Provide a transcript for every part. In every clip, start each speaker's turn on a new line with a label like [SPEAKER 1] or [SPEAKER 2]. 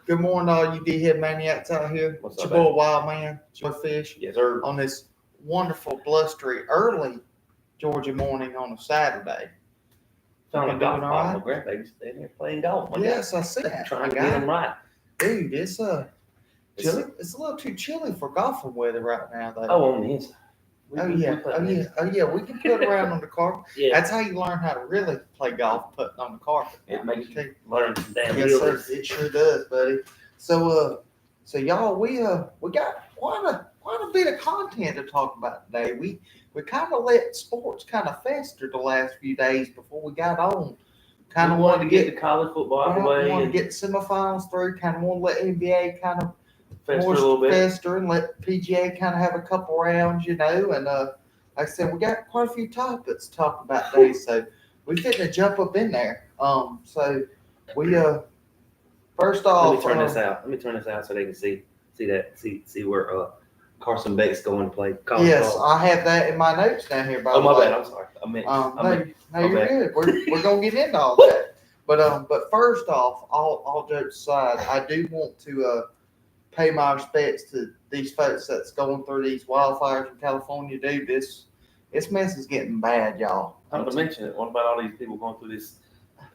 [SPEAKER 1] Good morning, all you D-head maniacs out here.
[SPEAKER 2] What's
[SPEAKER 1] It's
[SPEAKER 2] up,
[SPEAKER 1] your boy Wild Man, Joy Fish,
[SPEAKER 2] Yes, sir.
[SPEAKER 1] on this wonderful, blustery, early Georgia morning on a Saturday.
[SPEAKER 2] Found a
[SPEAKER 1] You
[SPEAKER 2] golf
[SPEAKER 1] doing all
[SPEAKER 2] ball.
[SPEAKER 1] right?
[SPEAKER 2] My grandbaby's sitting there playing golf. My
[SPEAKER 1] Yes, I see that.
[SPEAKER 2] trying to
[SPEAKER 1] my
[SPEAKER 2] get
[SPEAKER 1] guy.
[SPEAKER 2] him right.
[SPEAKER 1] Dude, it's
[SPEAKER 2] Chilly?
[SPEAKER 1] It's a little too chilly for golfing weather right now, though.
[SPEAKER 2] Oh, on the inside.
[SPEAKER 1] Yeah. We can put around on the carpet.
[SPEAKER 2] Yeah.
[SPEAKER 1] That's how you learn how to really play golf, putting on the carpet.
[SPEAKER 2] It makes you learn some damn
[SPEAKER 1] Yes, sir.
[SPEAKER 2] wheelies.
[SPEAKER 1] It sure does, buddy. So y'all, we got quite a bit of content to talk about today. We kind of let sports kind of fester the last few days before we got on. Kind of
[SPEAKER 2] wanted to get the college football out of the way.
[SPEAKER 1] Want
[SPEAKER 2] and
[SPEAKER 1] to get the semifinals through. Kind of want to let NBA kind of
[SPEAKER 2] fester a little bit.
[SPEAKER 1] fester and let PGA kind of have a couple rounds, and like I said, we got quite a few topics to talk about today, so we fitting to jump up in there. So we first off,
[SPEAKER 2] Let me turn this out. Let me turn this out so they can see where Carson Beck's going to play college
[SPEAKER 1] yes,
[SPEAKER 2] ball.
[SPEAKER 1] I have that in my notes down here. By
[SPEAKER 2] Oh,
[SPEAKER 1] the
[SPEAKER 2] my
[SPEAKER 1] way.
[SPEAKER 2] bad. I'm sorry.
[SPEAKER 1] No, you're good. We're gonna get into all that. But first off, all jokes aside, I do want to pay my respects to these folks that's going through these wildfires in California. Dude, this mess is getting bad, y'all.
[SPEAKER 2] Not to mention it. What about all these people going through this?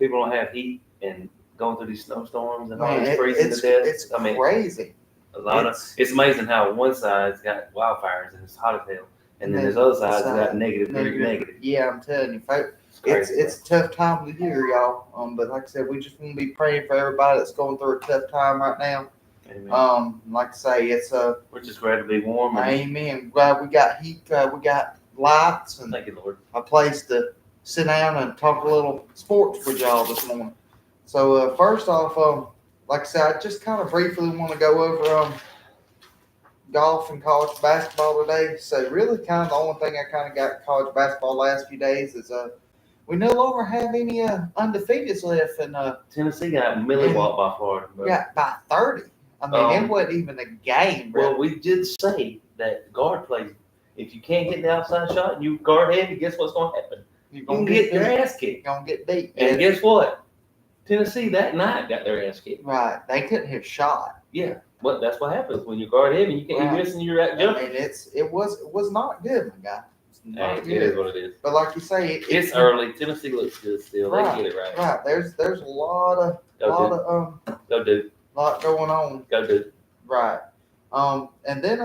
[SPEAKER 2] People don't have heat and going through these snowstorms and all this freezing to death.
[SPEAKER 1] It's crazy.
[SPEAKER 2] It's amazing how one side's got wildfires and it's hot as hell, and then this other side's got negative.
[SPEAKER 1] Yeah, I'm telling you, folks.
[SPEAKER 2] It's
[SPEAKER 1] It's a tough time of the year, y'all. But like I said, we just want to be praying for everybody that's going through a tough time right now.
[SPEAKER 2] Amen.
[SPEAKER 1] Like I say, it's
[SPEAKER 2] we're just glad to be warm.
[SPEAKER 1] Amen. Glad we got heat. We got lights and
[SPEAKER 2] thank you, Lord.
[SPEAKER 1] A place to sit down and talk a little sports with y'all this morning. So first off, like I said, I just kind of briefly want to go over golf and college basketball today. So really, kind of the only thing I kind of got college basketball last few days is we no longer have any undefeateds left, and
[SPEAKER 2] Tennessee got millywalloped by Florida.
[SPEAKER 1] We got by 30. I mean, it wasn't even a game, bro.
[SPEAKER 2] Well, we did say that guard plays. If you can't get the outside shot and you guard heavy, guess what's going to happen? You're going to get your ass kicked.
[SPEAKER 1] You're going to get beat.
[SPEAKER 2] And guess what? Tennessee that night got their ass kicked.
[SPEAKER 1] Right. They couldn't hit shot.
[SPEAKER 2] Yeah. But that's what happens when you guard heavy. You can't miss and you're at jump.
[SPEAKER 1] I mean, it was not good, my guy.
[SPEAKER 2] It is what it is.
[SPEAKER 1] But like you say,
[SPEAKER 2] it's early. Tennessee looks good still. Right, they get it right.
[SPEAKER 1] Right. There's a lot going on.
[SPEAKER 2] Go do.
[SPEAKER 1] Right. And then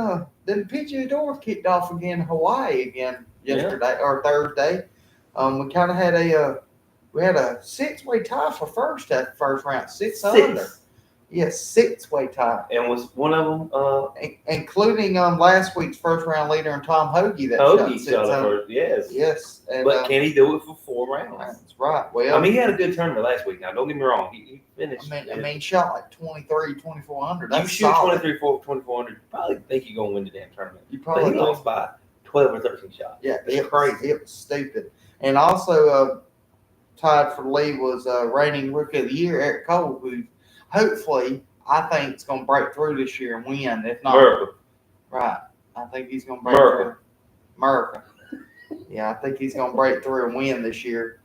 [SPEAKER 1] the PGA Tour kicked off again in Hawaii again yesterday or Thursday. We kind of had a 6-way tie for first round, six under. Yes, 6-way tie.
[SPEAKER 2] And was one of them
[SPEAKER 1] including last week's first round leader and Tom Hoagie that
[SPEAKER 2] shot first. Yes.
[SPEAKER 1] And,
[SPEAKER 2] but can he do it for 4 rounds?
[SPEAKER 1] That's right. Well,
[SPEAKER 2] I mean, he had a good tournament last week. Now, don't get me wrong. He finished.
[SPEAKER 1] I mean, he shot like 23, 2400.
[SPEAKER 2] You shoot 2400. You probably think you're gonna win the damn tournament.
[SPEAKER 1] You probably
[SPEAKER 2] but he lost by 12 or 13 shots.
[SPEAKER 1] Yeah, it's crazy. It was stupid. And also tied for the lead was reigning rookie of the year Eric Cole, who hopefully I think is going to break through this year and win. If not,
[SPEAKER 2] America.
[SPEAKER 1] Right? I think he's going to break through. America. Yeah, I think he's going to break through and win this year.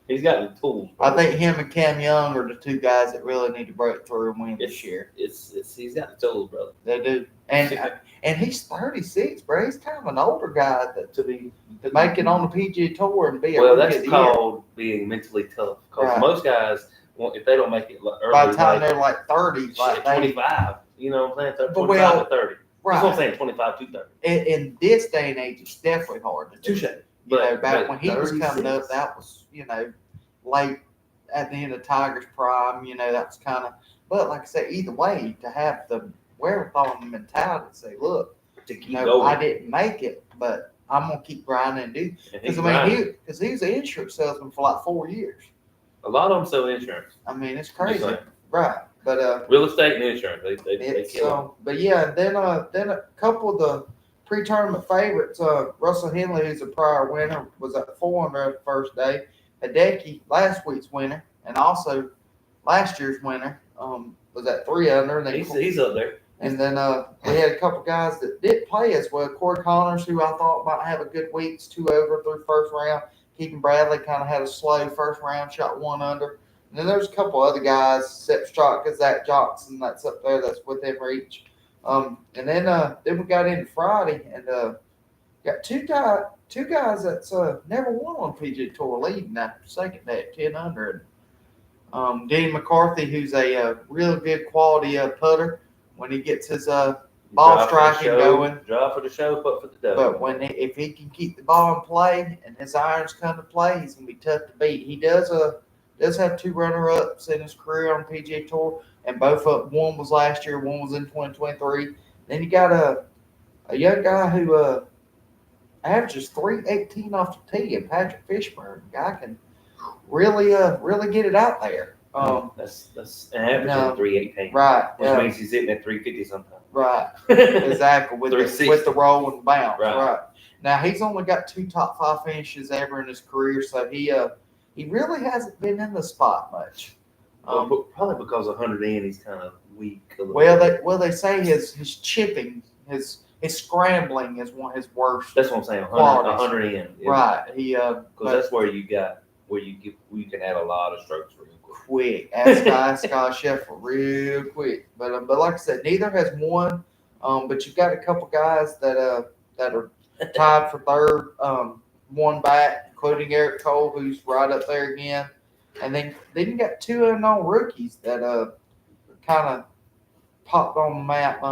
[SPEAKER 2] He's got the tools.
[SPEAKER 1] Bro. I think him and Cam Young are the two guys that really need to break through and win this year.
[SPEAKER 2] He's got the tools, brother.
[SPEAKER 1] They do. And he's 36, bro. He's kind of an older guy to make it on the PGA Tour and be a rookie
[SPEAKER 2] that's
[SPEAKER 1] of the
[SPEAKER 2] called
[SPEAKER 1] year.
[SPEAKER 2] being mentally tough. Because most guys, if they don't make it early,
[SPEAKER 1] by the time they're like 30,
[SPEAKER 2] like 25, you know what I'm saying?
[SPEAKER 1] 25
[SPEAKER 2] to 30.
[SPEAKER 1] Right.
[SPEAKER 2] That's what I'm saying, 25 to 30.
[SPEAKER 1] In this day and age, it's definitely hard to do. Back when he was
[SPEAKER 2] 36.
[SPEAKER 1] coming up, that was, late at the end of Tiger's prime, that's kind of, but like I said, either way, to have the wherewithal and the mentality to say, look, I didn't make it, but I'm going to keep grinding and do. Because he was an insurance salesman for like 4 years.
[SPEAKER 2] A lot of them sell insurance.
[SPEAKER 1] I mean, it's crazy. Right. But
[SPEAKER 2] real estate and insurance, they kill.
[SPEAKER 1] But yeah, then a couple of the pre-tournament favorites, Russell Henley, who's a prior winner, was at 4 under the first day. Hideki, last week's winner, and also last year's winner, was at 3 under. And
[SPEAKER 2] he's up there.
[SPEAKER 1] And then we had a couple guys that didn't play as well. Corey Connors, who I thought might have a good week, 2 over through first round. Keegan Bradley kind of had a slow first round, shot 1 under. And And then there's a couple other guys, Sepp Straka, Zach Johnson, that's up there, that's within reach. And then we got into Friday and got two guys that's never won on PGA Tour leading after second day at 10 under. Dean McCarthy, who's a really good quality putter when he gets his ball striking going.
[SPEAKER 2] Drive for the show, putt for the dough.
[SPEAKER 1] But if he can keep the ball in play and his irons come to play, he's gonna be tough to beat. He does have 2 runner-ups in his career on PGA Tour, and both of one was last year, one was in 2023. Then you got a young guy who averages 318 off the tee, and Patrick Fishburne. The guy can really get it out there.
[SPEAKER 2] That's an average of 318.
[SPEAKER 1] Right.
[SPEAKER 2] Which means he's hitting at 350 sometimes.
[SPEAKER 1] Right. Exactly. With the roll and bounce. Right. Now he's only got 2 top 5 finishes ever in his career, so he really hasn't been in the spot much.
[SPEAKER 2] Probably because 100 in, he's kind of weak.
[SPEAKER 1] They say his chipping, his scrambling is one of his worst.
[SPEAKER 2] That's what I'm saying. 100 in.
[SPEAKER 1] Right.
[SPEAKER 2] Because that's where you can add a lot of strokes real
[SPEAKER 1] quick. Add Sky Scheffler real quick. But like I said, neither has won. But you've got a couple guys that are tied for third, one back, including Eric Cole, who's right up there again. And then you got 2 unknown rookies that kind of popped on the map.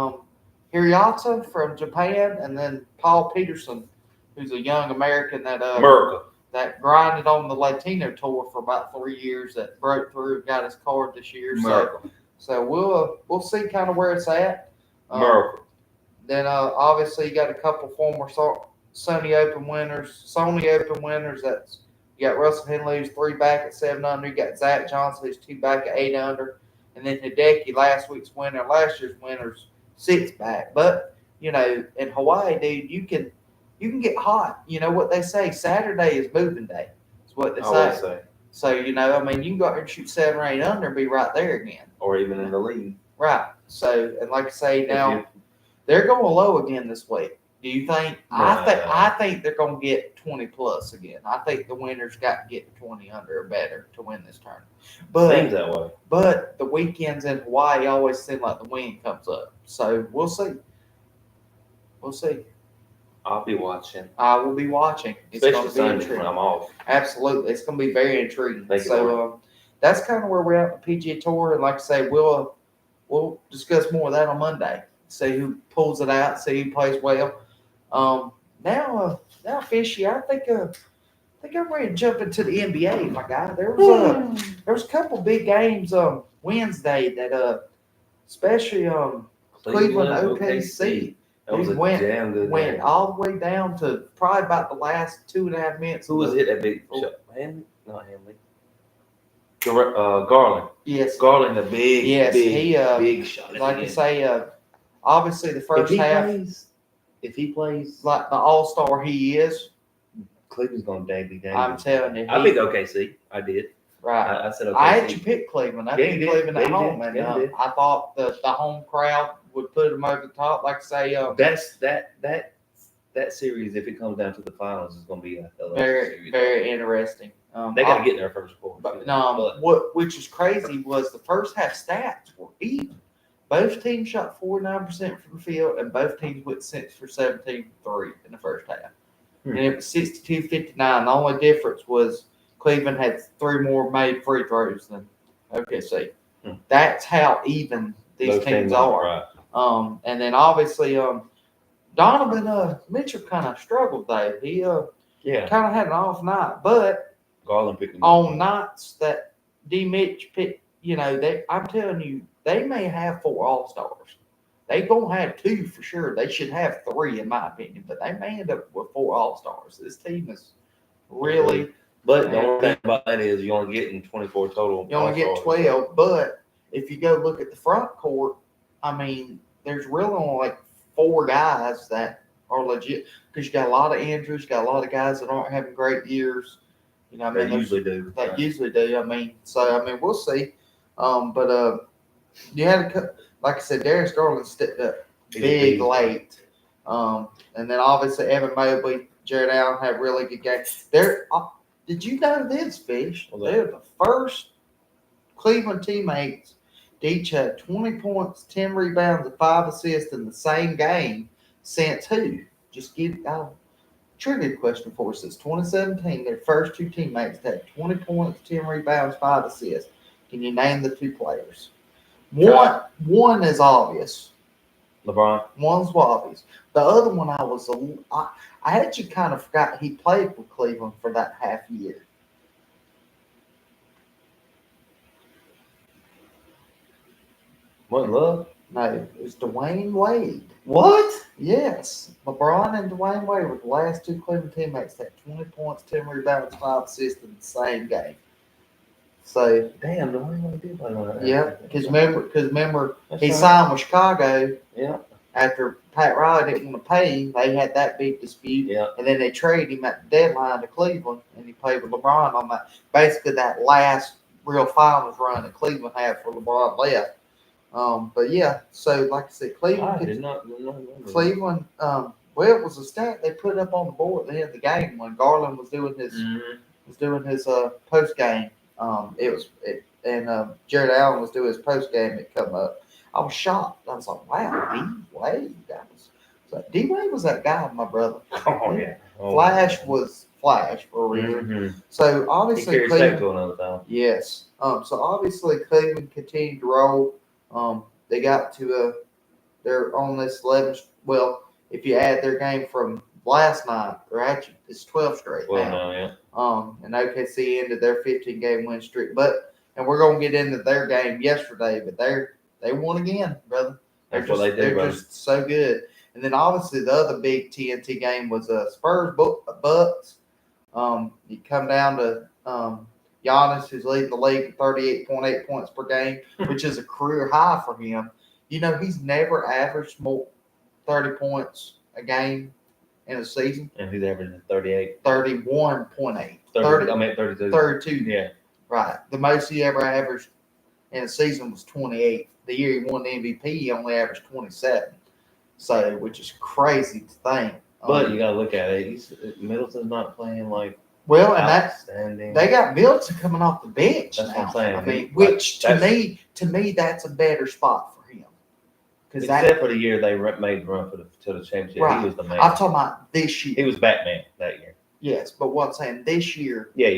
[SPEAKER 1] Hirayata from Japan, and then Paul Peterson, who's a young American that grinded on the Latino tour for about 3 years, that broke through, got his card this year. So we'll see kind of where it's at. Then obviously you got a couple former Sony Open winners. That's you got Russell Henley, who's 3 back at 7 under. You got Zach Johnson, who's 2 back at 8 under, and then Hideki, last year's winner's 6 back. But in Hawaii, dude, you can get hot. You know what they say? Saturday is moving day. That's what they say. So you can go out there and shoot 7 or 8 under and be right there again,
[SPEAKER 2] or even in the lead.
[SPEAKER 1] Right. So, and like I say, now they're going low again this week. Do you think? I think they're going to get 20 plus again. I think the winners got to get 20 under or better to win this tournament.
[SPEAKER 2] Seems that way.
[SPEAKER 1] But the weekends in Hawaii always seem like the wind comes up. So we'll see.
[SPEAKER 2] I'll be watching.
[SPEAKER 1] I will be watching.
[SPEAKER 2] Especially Sunday when I'm off.
[SPEAKER 1] Absolutely. It's going to be very intriguing. That's kind of where we're at on the PGA Tour. And like I say, we'll discuss more of that on Monday. See who pulls it out, see who plays well. Now, Fishy, I think I'm ready to jump into the NBA, my guy. There was a couple big games Wednesday that especially Cleveland OKC.
[SPEAKER 2] That was damn good
[SPEAKER 1] went
[SPEAKER 2] game.
[SPEAKER 1] all the way down to probably about the last 2.5 minutes.
[SPEAKER 2] Who was hit that big shot? Hanley? Not Hanley. Garland.
[SPEAKER 1] Yes.
[SPEAKER 2] Garland, big shot.
[SPEAKER 1] Like you say, obviously the first half.
[SPEAKER 2] If he plays
[SPEAKER 1] like the all-star he is,
[SPEAKER 2] Cleveland's going to be down.
[SPEAKER 1] I'm telling you.
[SPEAKER 2] I picked OKC. I did.
[SPEAKER 1] Right.
[SPEAKER 2] I said OKC.
[SPEAKER 1] I had you pick Cleveland. I picked Cleveland at home, and I thought the home crowd would put them over the top. Like I say,
[SPEAKER 2] that series, if it comes down to the finals, is going to be a
[SPEAKER 1] very, very interesting.
[SPEAKER 2] They got to get in their first quarter.
[SPEAKER 1] But which is crazy was the first half stats were even. Both teams shot 49% from the field, and both teams went 6 for 17 from 3 in the first half. And it was 62-59. The only difference was Cleveland had 3 more made free throws than OKC. That's how even these teams are.
[SPEAKER 2] Right.
[SPEAKER 1] And then obviously Donovan Mitchell kind of struggled though. He kind of had an off night, but
[SPEAKER 2] Garland picked him
[SPEAKER 1] on nights that D. Mitch picked, I'm telling you, they may have 4 all-stars. They gonna have 2 for sure. They should have 3 in my opinion, but they may end up with 4 all-stars. This team is really.
[SPEAKER 2] But the only thing about that is you're only getting 24 total.
[SPEAKER 1] You only get 12, but if you go look at the front court, there's really only like 4 guys that are legit because you got a lot of injuries, you got a lot of guys that aren't having great years.
[SPEAKER 2] They usually do.
[SPEAKER 1] Usually do. We'll see. But you had like I said, Darius Garland stepped up big late. And then obviously Evan Mobley, Jared Allen had really good games. Did you know this, Fish? They're the first Cleveland teammates each had 20 points, 10 rebounds, and 5 assists in the same game since who? Just give trivia question for us. Since 2017, their first two teammates had 20 points, 10 rebounds, 5 assists. Can you name the two players? One is obvious.
[SPEAKER 2] LeBron.
[SPEAKER 1] One's obvious. The other one I actually kind of forgot he played for Cleveland for that half year.
[SPEAKER 2] What, Love?
[SPEAKER 1] No, it was Dwayne Wade.
[SPEAKER 2] What?
[SPEAKER 1] Yes. LeBron and Dwayne Wade were the last two Cleveland teammates that had 20 points, 10 rebounds, 5 assists in the same game. So,
[SPEAKER 2] Damn, Dwayne Wade did play on that.
[SPEAKER 1] yeah, because remember he
[SPEAKER 2] right.
[SPEAKER 1] signed with Chicago.
[SPEAKER 2] Yeah.
[SPEAKER 1] After Pat Riley didn't want to pay him, they had that big dispute.
[SPEAKER 2] Yeah.
[SPEAKER 1] And then they traded him at the deadline to Cleveland, and he played with LeBron on that. Basically, that last real finals run that Cleveland had for LeBron left. But yeah, so like I said, Cleveland.
[SPEAKER 2] I did not remember.
[SPEAKER 1] Cleveland. Well, it was a stat they put up on the board at the end of the game when Garland was doing his post game. Jared Allen was doing his post game. It come up. I was shocked. I was like, "Wow, D Wade." D Wade was that guy, my brother.
[SPEAKER 2] Oh yeah.
[SPEAKER 1] Flash was Flash for a reason.
[SPEAKER 2] Mm-hmm.
[SPEAKER 1] So
[SPEAKER 2] He
[SPEAKER 1] obviously,
[SPEAKER 2] carried
[SPEAKER 1] Cleveland.
[SPEAKER 2] to another time.
[SPEAKER 1] Yes. So obviously, Cleveland continued to roll. They got to they're on this 11. Well, if you add their game from last night, it's 12 straight
[SPEAKER 2] Well,
[SPEAKER 1] now.
[SPEAKER 2] no, yeah.
[SPEAKER 1] And OKC ended their 15-game win streak. And we're gonna get into their game yesterday, but they won again, brother.
[SPEAKER 2] That's what they do,
[SPEAKER 1] They're
[SPEAKER 2] brother.
[SPEAKER 1] just so good. And then obviously the other big TNT game was Spurs Bucks. You come down to Giannis, who's leading the league at 38.8 points per game, which is a career high for him. You know, he's never averaged more 30 points a game in a season.
[SPEAKER 2] And he's averaging 38.
[SPEAKER 1] 31.8.
[SPEAKER 2] 32.
[SPEAKER 1] 32.
[SPEAKER 2] Yeah.
[SPEAKER 1] Right. The most he ever averaged in a season was 28. The year he won the MVP, he only averaged 27. So, which is crazy to think.
[SPEAKER 2] But you got to look at it. Middleton's not playing like
[SPEAKER 1] well, and
[SPEAKER 2] outstanding.
[SPEAKER 1] they got Middleton coming off the bench.
[SPEAKER 2] That's
[SPEAKER 1] now.
[SPEAKER 2] what I'm saying.
[SPEAKER 1] I mean, which to me, that's a better spot for him.
[SPEAKER 2] Except for the year they made the run to the championship,
[SPEAKER 1] right.
[SPEAKER 2] He was the man.
[SPEAKER 1] I'm talking about this year.
[SPEAKER 2] He was Batman that year.
[SPEAKER 1] Yes, but what I'm saying this year.
[SPEAKER 2] Yeah.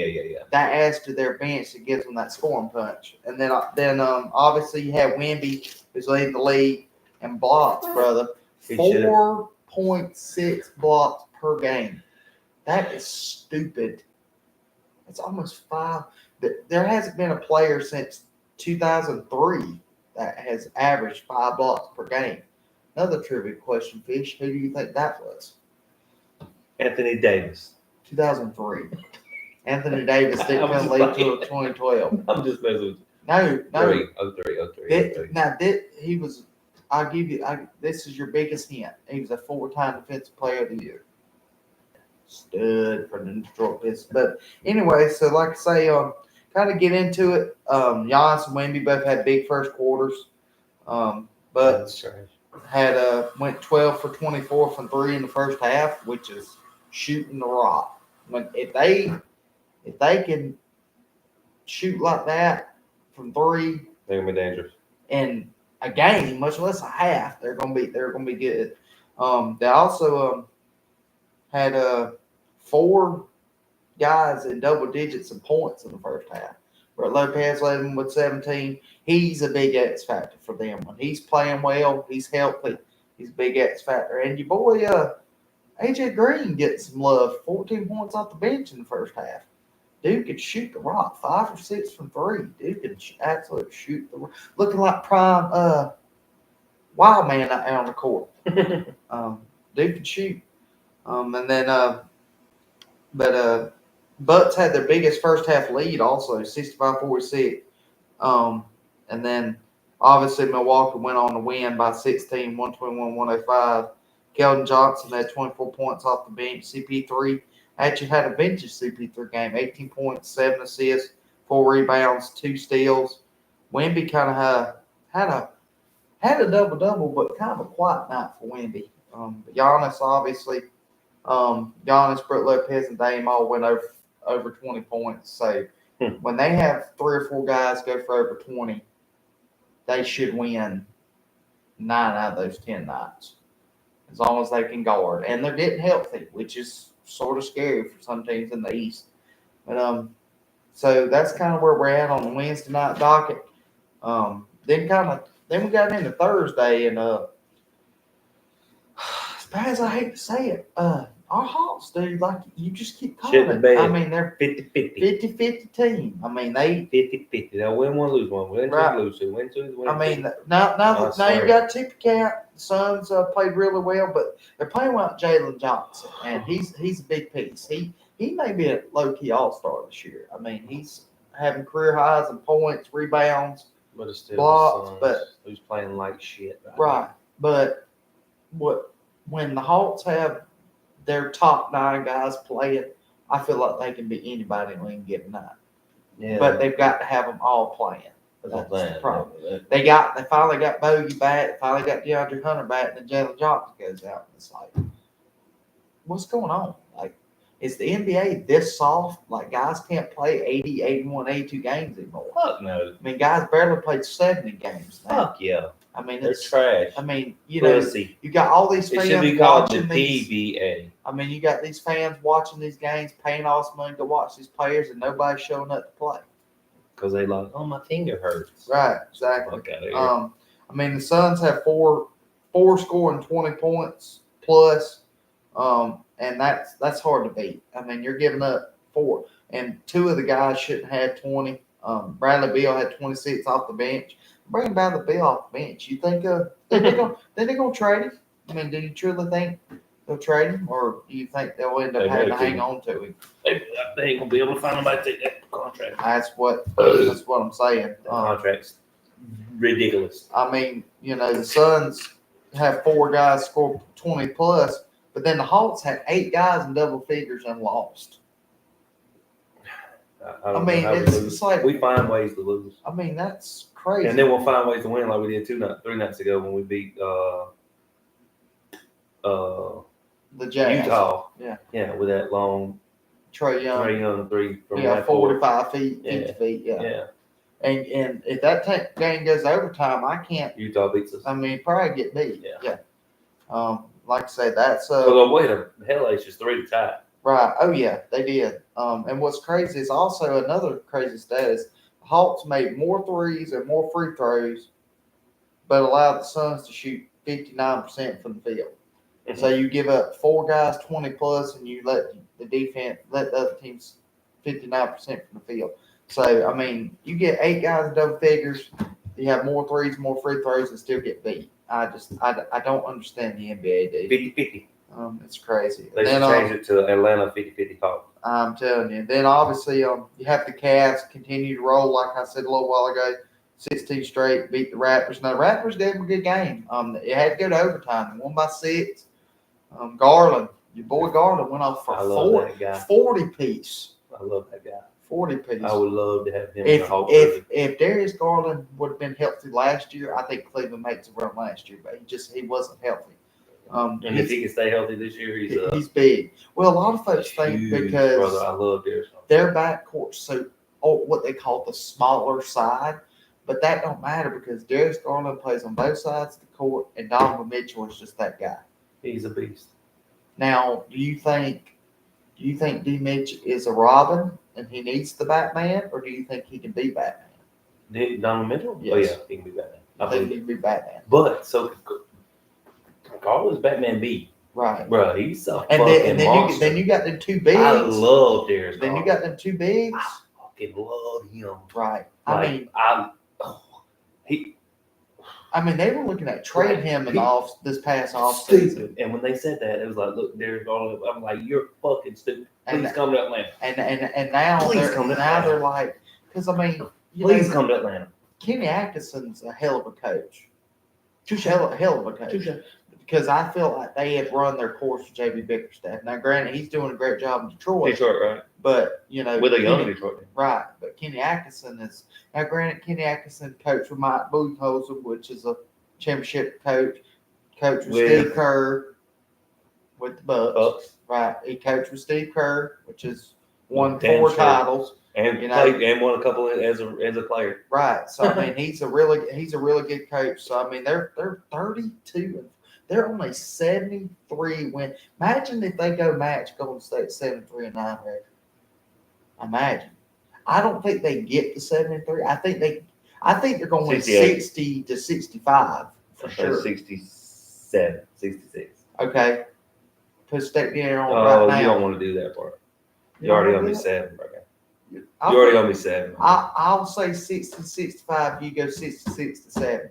[SPEAKER 1] That adds to their bench that gives them that scoring punch. And then obviously you have Wemby, who's leading the league in blocks, brother. 4.6 blocks per game. That is stupid. It's almost 5. There hasn't been a player since 2003 that has averaged 5 blocks per game. Another trivia question, Fish. Who do you think that was?
[SPEAKER 2] Anthony Davis.
[SPEAKER 1] 2003. Anthony Davis didn't come late till 2012.
[SPEAKER 2] I'm just messing with you.
[SPEAKER 1] No.
[SPEAKER 2] 03.
[SPEAKER 1] He was. I'll give you. This is your biggest hint. He was a 4-time Defensive Player of the Year. Stud for the Detroit Pistons. But anyway, so like I say, kind of get into it. Giannis and Wemby both had big first quarters. But went 12 for 24 from 3 in the first half, which is shooting the rock. If they can shoot like that from 3,
[SPEAKER 2] they're gonna be dangerous.
[SPEAKER 1] In a game, much less a half, they're gonna be good. They also had 4 guys in double digits in points in the first half. Brett Lopez led them with 17. He's a big X factor for them. When he's playing well, he's healthy. He's a big X factor. And your boy AJ Green gets some love. 14 points off the bench in the first half. Dude could shoot the rock. 5 or 6 from 3. Dude could absolutely shoot the rock. Looking like prime wild man out there on the court. Dude could shoot. But Bucks had their biggest first half lead also, 65-46. And then obviously Milwaukee went on to win by 16, 121-105. Keldon Johnson had 24 points off the bench. CP3 actually had a vintage CP3 game, 18 points, 7 assists, 4 rebounds, 2 steals. Wemby kind of had a double-double, but kind of a quiet night for Wemby. Giannis, obviously, Brett Lopez, and Dame all went over 20 points. So When they have 3 or 4 guys go for over 20, they should win 9 out of those 10 nights, as long as they can guard. And they're getting healthy, which is sort of scary for some teams in the East. But so that's kind of where we're at on the Wednesday night docket. Then we got into Thursday, and as bad as I hate to say it, our Hawks, dude, like you just keep calling
[SPEAKER 2] Shit the
[SPEAKER 1] it.
[SPEAKER 2] bed.
[SPEAKER 1] I mean, they're
[SPEAKER 2] 50-50.
[SPEAKER 1] 50-50 team. I mean, they
[SPEAKER 2] 50-50. They'll win one, lose one. Win
[SPEAKER 1] Right.
[SPEAKER 2] two, lose two. Win two, win
[SPEAKER 1] I mean,
[SPEAKER 2] two.
[SPEAKER 1] now you
[SPEAKER 2] swear.
[SPEAKER 1] got Tippy Cat. The Suns played really well, but they're playing without Jalen Johnson, and he's a big piece. He may be a low key all-star this year. I mean, he's having career highs in points, rebounds,
[SPEAKER 2] But it's still
[SPEAKER 1] blocks,
[SPEAKER 2] the Suns,
[SPEAKER 1] but
[SPEAKER 2] who's playing like shit.
[SPEAKER 1] right. But when the Hawks have their top 9 guys playing, I feel like they can beat anybody in the league given night.
[SPEAKER 2] Yeah.
[SPEAKER 1] But they've got to have them all playing. That's the problem.
[SPEAKER 2] Yeah.
[SPEAKER 1] They finally got Bogey back. They finally got DeAndre Hunter back. And then Jalen Johnson goes out. And it's like, what's going on? Like, is the NBA this soft? Like, guys can't play 80, 81, 82 games anymore.
[SPEAKER 2] Fuck no.
[SPEAKER 1] I mean, guys barely played 70 games now.
[SPEAKER 2] Fuck yeah.
[SPEAKER 1] I mean,
[SPEAKER 2] They're
[SPEAKER 1] it's
[SPEAKER 2] trash.
[SPEAKER 1] I mean, you know,
[SPEAKER 2] Pussy.
[SPEAKER 1] you got all these
[SPEAKER 2] It
[SPEAKER 1] fans
[SPEAKER 2] should be called the
[SPEAKER 1] watching these.
[SPEAKER 2] PGA.
[SPEAKER 1] I mean, you got these fans watching these games, paying all this money to watch these players, and nobody's showing up to play.
[SPEAKER 2] Because they like, oh, my finger hurts.
[SPEAKER 1] Right, exactly.
[SPEAKER 2] Fuck out of here.
[SPEAKER 1] I mean, the Suns have four scoring 20 points plus, and that's hard to beat. I mean, you're giving up 4, and 2 of the guys shouldn't have 20. Bradley Beal had 26 off the bench. Bring Bradley Beal off the bench. You think they're gonna trade him? I mean, do you truly think they'll trade him, or do you think they'll end up
[SPEAKER 2] They
[SPEAKER 1] having to
[SPEAKER 2] better
[SPEAKER 1] hang on to him?
[SPEAKER 2] They ain't going to be able to find nobody to take that contract.
[SPEAKER 1] That's what I'm saying.
[SPEAKER 2] That contract's ridiculous.
[SPEAKER 1] I mean, you know, the Suns have 4 guys score 20 plus, but then the Hawks had 8 guys in double figures and lost.
[SPEAKER 2] I don't
[SPEAKER 1] mean,
[SPEAKER 2] know how we
[SPEAKER 1] it's
[SPEAKER 2] lose.
[SPEAKER 1] like-
[SPEAKER 2] we find ways to lose.
[SPEAKER 1] I mean, that's crazy.
[SPEAKER 2] And then we'll find ways to win like we did 3 nights ago when we beat
[SPEAKER 1] the Jazz.
[SPEAKER 2] Utah.
[SPEAKER 1] Yeah.
[SPEAKER 2] Yeah, with that long
[SPEAKER 1] Trae Young.
[SPEAKER 2] 3 from
[SPEAKER 1] Yeah,
[SPEAKER 2] that court.
[SPEAKER 1] 45 feet, 50
[SPEAKER 2] Yeah.
[SPEAKER 1] feet. Yeah.
[SPEAKER 2] Yeah.
[SPEAKER 1] And if that game goes overtime, I can't.
[SPEAKER 2] Utah beats us.
[SPEAKER 1] I mean, probably get beat.
[SPEAKER 2] Yeah.
[SPEAKER 1] Like I said, that's
[SPEAKER 2] So wait, the hell H is 3 to tie.
[SPEAKER 1] right. Oh yeah, they did. And what's crazy is also another crazy stat is the Hawks made more threes and more free throws, but allowed the Suns to shoot 59% from the field.
[SPEAKER 2] Mhm.
[SPEAKER 1] So you give up 4 guys 20 plus, and you let the other teams 59% from the field. So I mean, you get 8 guys in double figures, you have more threes, more free throws, and still get beat. I don't understand the NBA, dude.
[SPEAKER 2] 50-50.
[SPEAKER 1] It's crazy.
[SPEAKER 2] They should change it to Atlanta 50-50 Hawks.
[SPEAKER 1] I'm telling you. Then obviously, you have the Cavs continue to roll, like I said a little while ago. 16 straight, beat the Raptors. Now the Raptors gave them a good game. It had to go to overtime. They won by 6. Garland, your boy Garland, went off for
[SPEAKER 2] I love that guy.
[SPEAKER 1] 40 piece.
[SPEAKER 2] I love that guy.
[SPEAKER 1] 40 piece.
[SPEAKER 2] I would love to have him in the
[SPEAKER 1] If
[SPEAKER 2] Hawks.
[SPEAKER 1] if Darius Garland would have been healthy last year, I think Cleveland makes a run last year, but he wasn't healthy.
[SPEAKER 2] And if he can stay healthy this year,
[SPEAKER 1] he's big. Well, a lot of folks think
[SPEAKER 2] huge
[SPEAKER 1] because
[SPEAKER 2] brother. I love Darius.
[SPEAKER 1] their backcourt's so what they call the smaller side, but that don't matter because Darius Garland plays on both sides of the court, and Donovan Mitchell is just that guy.
[SPEAKER 2] He's a beast.
[SPEAKER 1] Now, do you think D. Mitch is a Robin and he needs the Batman, or do you think he can be Batman?
[SPEAKER 2] Donovan Mitchell?
[SPEAKER 1] Yes.
[SPEAKER 2] Oh yeah, he can be Batman.
[SPEAKER 1] I think he can be Batman.
[SPEAKER 2] But so Carlos Batman B.
[SPEAKER 1] Right.
[SPEAKER 2] Bro, he's a
[SPEAKER 1] And
[SPEAKER 2] fucking
[SPEAKER 1] then
[SPEAKER 2] monster.
[SPEAKER 1] you got them 2 bigs.
[SPEAKER 2] I love Darius.
[SPEAKER 1] Then you got them 2 bigs.
[SPEAKER 2] I fucking love him.
[SPEAKER 1] Right.
[SPEAKER 2] Like,
[SPEAKER 1] I mean, they were looking at trading him in this past off
[SPEAKER 2] stupid.
[SPEAKER 1] season.
[SPEAKER 2] And when they said that, it was like, look, Darius Garland. I'm like, you're fucking stupid. Please
[SPEAKER 1] And-
[SPEAKER 2] come to Atlanta.
[SPEAKER 1] And now
[SPEAKER 2] Please come to
[SPEAKER 1] they're like, because I mean,
[SPEAKER 2] Please come to Atlanta.
[SPEAKER 1] Kenny Atkinson's a hell of a coach. Hell of a coach.
[SPEAKER 2] Touche.
[SPEAKER 1] Because I feel like they have run their course with JB Bickerstaff. Now, granted, he's doing a great job in Detroit.
[SPEAKER 2] Detroit, right?
[SPEAKER 1] But,
[SPEAKER 2] With a young Detroit.
[SPEAKER 1] Right. But Kenny Atkinson is, now granted, Kenny Atkinson coached with Mike Budenholzer, which is a championship coach. Coached with Steve Kerr with the Bucks. Right. He coached with Steve Kerr, which is won
[SPEAKER 2] Damn
[SPEAKER 1] 4
[SPEAKER 2] sure.
[SPEAKER 1] titles.
[SPEAKER 2] And
[SPEAKER 1] You know,
[SPEAKER 2] played and won a couple as a player.
[SPEAKER 1] right. So I mean, he's a really good coach. So I mean, they're 32. They're only 73 win. Imagine if they go match Golden State 73-9 record. Imagine. I don't think they get to 73. I think they're going to win 60 to 65 for sure.
[SPEAKER 2] 67, 66.
[SPEAKER 1] Okay. Put State Dinner on
[SPEAKER 2] Oh,
[SPEAKER 1] right now.
[SPEAKER 2] you don't want to do that part. You already owe me 7, bro. You
[SPEAKER 1] I'll
[SPEAKER 2] already owe me 7.
[SPEAKER 1] I'll say 60 to 65. You go 66 to 70.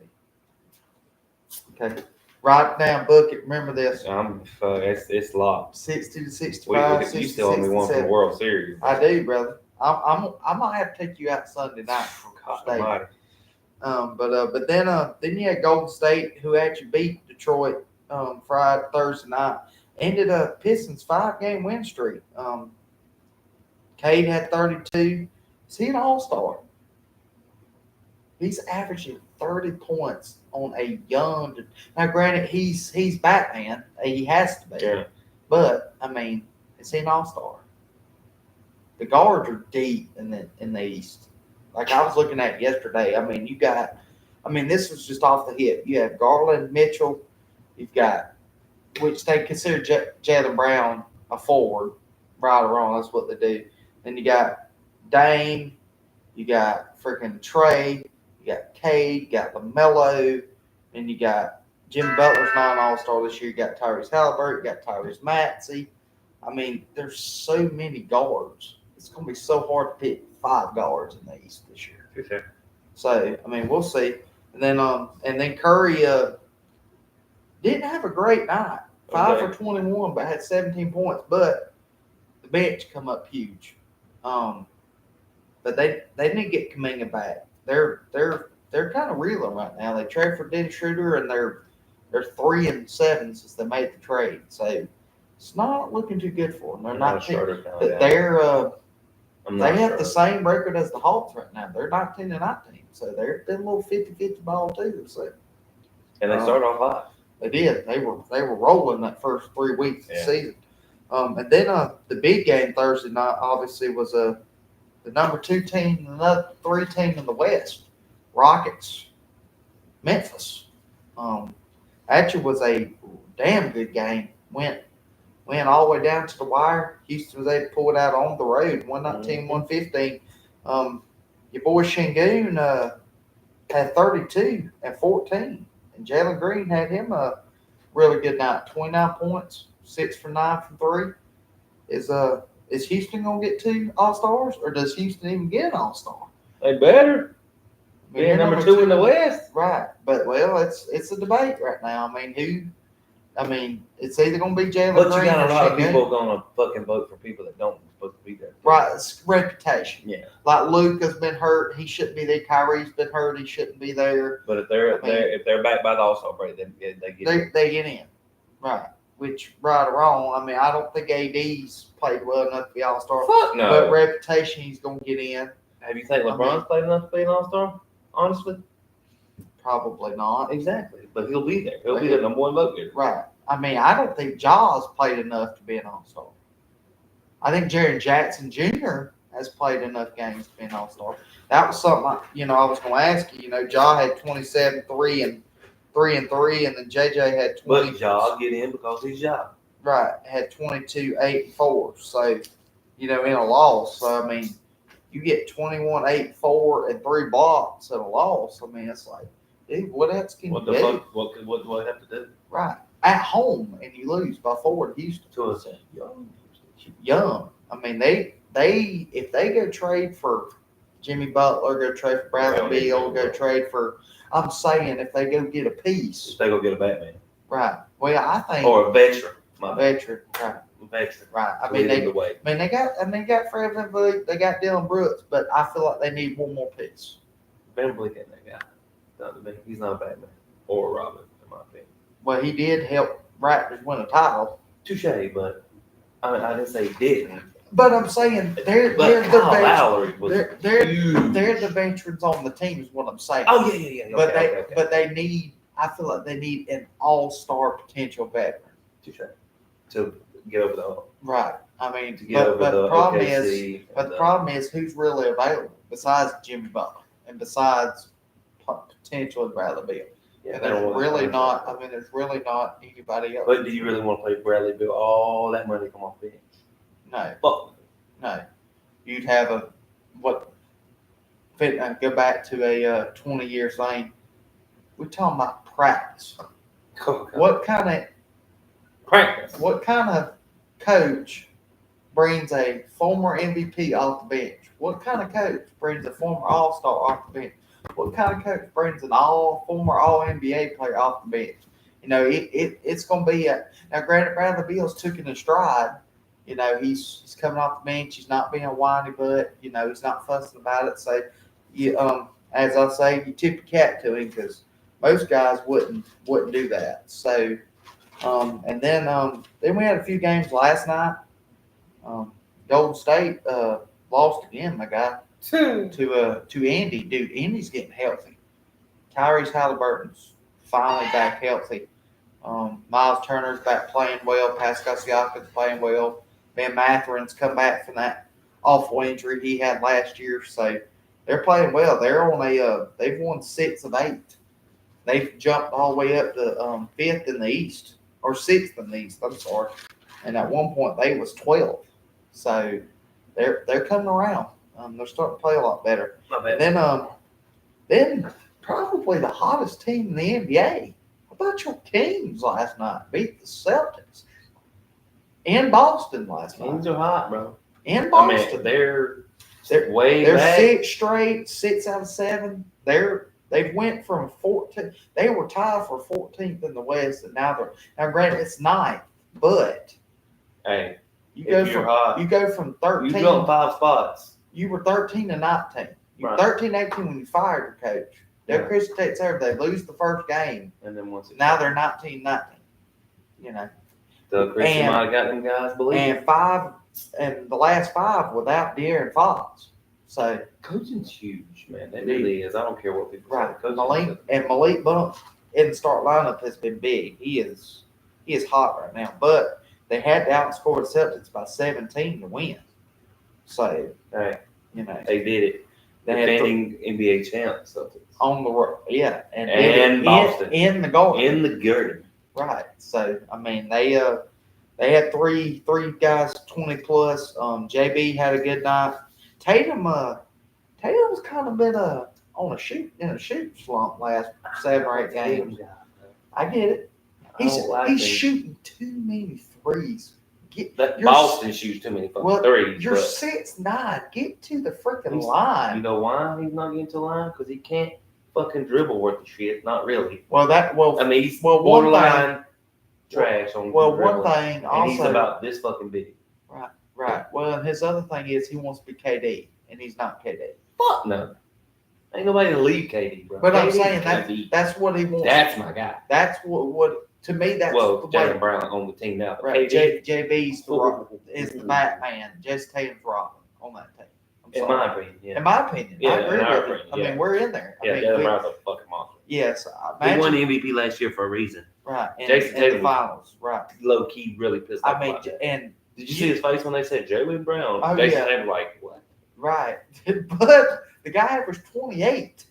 [SPEAKER 1] Okay. Write down, book it. Remember this.
[SPEAKER 2] It's locked.
[SPEAKER 1] 60 to 65.
[SPEAKER 2] You still owe me 1 from the World Series.
[SPEAKER 1] I do, brother. I might have to take you out Sunday night.
[SPEAKER 2] God,
[SPEAKER 1] But then you had Golden State, who actually beat Detroit Thursday night. Ended up Pistons 5-game win streak. Cade had 32. Is he an all-star? He's averaging 30 points on a young. Now, granted, he's Batman. He has to be.
[SPEAKER 2] Yeah.
[SPEAKER 1] But I mean, is he an all-star? The guards are deep in the East. Like I was looking at yesterday. I mean, this was just off the hip. You have Garland, Mitchell. You've got, which they consider Jaylen Brown a forward, right or wrong. That's what they do. Then you got Dame. You got freaking Trey. You got Cade. You got LaMelo. And you got Jimmy Butler's not an all-star this year. You got Tyrese Halliburton. You got Tyrese Maxey. I mean, there's so many guards. It's going to be so hard to pick 5 guards in the East this year.
[SPEAKER 2] Okay.
[SPEAKER 1] So, I mean, we'll see. And then Curry didn't have a great night. 5 for 21, but had 17 points. But the bench come up huge. But they need to get Kuminga back. They're kind of reeling right now. They traded for Dennis Schroeder, and they're 3-7 since they made the trade. So it's not looking too good for them. They're not. They have the same record as the Hawks right now. They're 19-19, so they're a little 50-50 ball too. So.
[SPEAKER 2] And they started off hot.
[SPEAKER 1] They did. They were rolling that first 3 weeks of the season. And then the big game Thursday night obviously was the number 2 team and another 3 team in the West, Rockets, Memphis. Actually was a damn good game. Went all the way down to the wire. Houston was able to pull it out on the road, 119-115. Your boy Şengün had 32 and 14. And Jalen Green had him a really good night. 29 points, 6 for 9 from 3. Is Houston gonna get 2 All-Stars, or does Houston even get an All-Star?
[SPEAKER 2] They better. Being number 2 in the West.
[SPEAKER 1] Right. But it's a debate right now. It's either gonna be Jalen Green.
[SPEAKER 2] But you got a lot of people gonna fucking vote for people that don't supposed to be there.
[SPEAKER 1] Right, it's reputation.
[SPEAKER 2] Yeah.
[SPEAKER 1] Like Luka's been hurt, he shouldn't be there. Kyrie's been hurt, he shouldn't be there.
[SPEAKER 2] But if they're backed by the All-Star break, then
[SPEAKER 1] they get in. Right. Which, right or wrong, I don't think AD's played well enough to be All-Star.
[SPEAKER 2] Fuck no.
[SPEAKER 1] But reputation, he's gonna get in.
[SPEAKER 2] Have you think LeBron's played enough to be an All-Star? Honestly,
[SPEAKER 1] probably not.
[SPEAKER 2] Exactly, but he'll be there. He'll be the number 1 vote getter.
[SPEAKER 1] Right. I don't think Jaws played enough to be an All-Star. I think Jaren Jackson Jr. has played enough games to be an All-Star. That was something I was going to ask you. Ja had 27, 3 and 3, and then JJ had 20.
[SPEAKER 2] But Ja get in because he's Ja.
[SPEAKER 1] Right, had 22, 8, and 4. So, in a loss. So you get 21, 8, 4, and 3 blocks in a loss. It's like, dude, what else can you do?
[SPEAKER 2] What do I have to do?
[SPEAKER 1] Right. At home, and you lose by 4 to Houston.
[SPEAKER 2] To us,
[SPEAKER 1] young. They if they go trade for Jimmy Butler, go trade for Bradley Beal, go trade for. I'm saying if they go get a piece,
[SPEAKER 2] if they go get a Batman,
[SPEAKER 1] right? Well, I think
[SPEAKER 2] or a veteran,
[SPEAKER 1] right?
[SPEAKER 2] Veteran,
[SPEAKER 1] right?
[SPEAKER 2] They
[SPEAKER 1] got Fred VanVleet, they got Dylan Brooks, but I feel like they need one more piece.
[SPEAKER 2] VanVleet ain't that guy. He's not a Batman or a Robin, in my opinion.
[SPEAKER 1] Well, he did help Raptors win a title.
[SPEAKER 2] Touche, but I didn't say he didn't.
[SPEAKER 1] But I'm saying they're the veterans on the team is what I'm saying.
[SPEAKER 2] Oh yeah.
[SPEAKER 1] But they need. I feel like they need an all-star potential veteran.
[SPEAKER 2] Touche. To get over the hump.
[SPEAKER 1] Right. I mean,
[SPEAKER 2] to get over
[SPEAKER 1] but
[SPEAKER 2] the
[SPEAKER 1] the problem
[SPEAKER 2] OKC.
[SPEAKER 1] is, but the problem is who's really available besides Jimmy Butler and besides potentially Bradley Beal.
[SPEAKER 2] Yeah,
[SPEAKER 1] And
[SPEAKER 2] they don't
[SPEAKER 1] there's
[SPEAKER 2] want
[SPEAKER 1] really
[SPEAKER 2] that
[SPEAKER 1] not. I
[SPEAKER 2] contract.
[SPEAKER 1] mean, there's really not anybody else.
[SPEAKER 2] But do you really want to play Bradley Beal? All that money come off the bench.
[SPEAKER 1] No,
[SPEAKER 2] Fuck.
[SPEAKER 1] no. You'd have a what? Go back to a 20-year thing. We're talking about practice. What kind of
[SPEAKER 2] Practice.
[SPEAKER 1] What kind of coach brings a former MVP off the bench? What kind of coach brings a former All-Star off the bench? What kind of coach brings an former All-NBA player off the bench? You know, it's going to be now. Granted, Bradley Beal's took it in stride. You know, he's coming off the bench. He's not being a whiny butt. You know, he's not fussing about it. So, you as I say, you tip your cap to him because most guys wouldn't do that. So. And then we had a few games last night. Golden State lost again, my guy, to Andy. Dude, Andy's getting healthy. Tyrese Halliburton's finally back healthy. Miles Turner's back playing well. Pascal Siakam's playing well. Ben Matherin's come back from that awful injury he had last year, so they're playing well. They're on they've won 6 of 8. They've jumped all the way up to 5th in the East. Or 6th in the East, I'm sorry. And at one point they was 12. So they're coming around. They're starting to play a lot better. And then probably the hottest team in the NBA. How about your Kings last night? Beat the Celtics in Boston last night.
[SPEAKER 2] Kings are hot, bro.
[SPEAKER 1] In Boston.
[SPEAKER 2] I mean, they're
[SPEAKER 1] way they're
[SPEAKER 2] back.
[SPEAKER 1] 6 straight, 6 out of 7. They went from 14. They were tied for 14th in the West, and now granted it's 9th, but
[SPEAKER 2] hey,
[SPEAKER 1] you go from 13.
[SPEAKER 2] You jumped 5 spots.
[SPEAKER 1] You were 13 to 19. You were
[SPEAKER 2] Right.
[SPEAKER 1] 13 18 when you fired your coach. Their Chris takes over. They lose the first game,
[SPEAKER 2] and then
[SPEAKER 1] now they're 19-19. You know,
[SPEAKER 2] the Chris might have got them guys believe.
[SPEAKER 1] And the last 5 without De'Aaron Fox. So
[SPEAKER 2] coaching's huge, man. It really is. I don't care what people say.
[SPEAKER 1] Malik Monk in the start lineup has been big. He is hot right now. But they had to outscore the Celtics by 17 to win. So
[SPEAKER 2] hey,
[SPEAKER 1] you know
[SPEAKER 2] they did it. Defending NBA champs Celtics
[SPEAKER 1] on the road, yeah,
[SPEAKER 2] and Boston
[SPEAKER 1] in the Garden.
[SPEAKER 2] In the Garden.
[SPEAKER 1] Right. So I mean they had three guys 20 plus. JB had a good night. Tatum's kind of been in a shoot slump last 7 or 8 games. I get it. He's shooting too many threes.
[SPEAKER 2] Boston shoots too many fucking threes.
[SPEAKER 1] You're 6'9". Get to the freaking line.
[SPEAKER 2] You know why he's not getting to the line? Because he can't fucking dribble worth the shit. Not really.
[SPEAKER 1] I mean,
[SPEAKER 2] he's borderline trash on
[SPEAKER 1] one thing also,
[SPEAKER 2] and he's about this fucking big.
[SPEAKER 1] Right. Well, his other thing is he wants to be KD, and he's not KD.
[SPEAKER 2] Fuck no. Ain't nobody to leave KD, bro.
[SPEAKER 1] But
[SPEAKER 2] KD
[SPEAKER 1] I'm saying that's what he wants.
[SPEAKER 2] That's my guy.
[SPEAKER 1] That's what to me. That's
[SPEAKER 2] Jaylen Brown on the team now.
[SPEAKER 1] Right. JB's is the Batman. Jason Tatum's Robin on that team.
[SPEAKER 2] In my opinion, yeah.
[SPEAKER 1] In my opinion,
[SPEAKER 2] yeah,
[SPEAKER 1] I agree with you.
[SPEAKER 2] Yeah.
[SPEAKER 1] I mean, we're in there.
[SPEAKER 2] Jaylen Brown's a fucking monster.
[SPEAKER 1] Yes,
[SPEAKER 2] he won the MVP last year for a reason.
[SPEAKER 1] Right.
[SPEAKER 2] Jason Tatum
[SPEAKER 1] in the finals. Right.
[SPEAKER 2] Low key, really pissed off.
[SPEAKER 1] And
[SPEAKER 2] did you see his face when they said Jaylen Brown?
[SPEAKER 1] Oh,
[SPEAKER 2] Jason Tatum like what?
[SPEAKER 1] Right. But the guy averaged 28.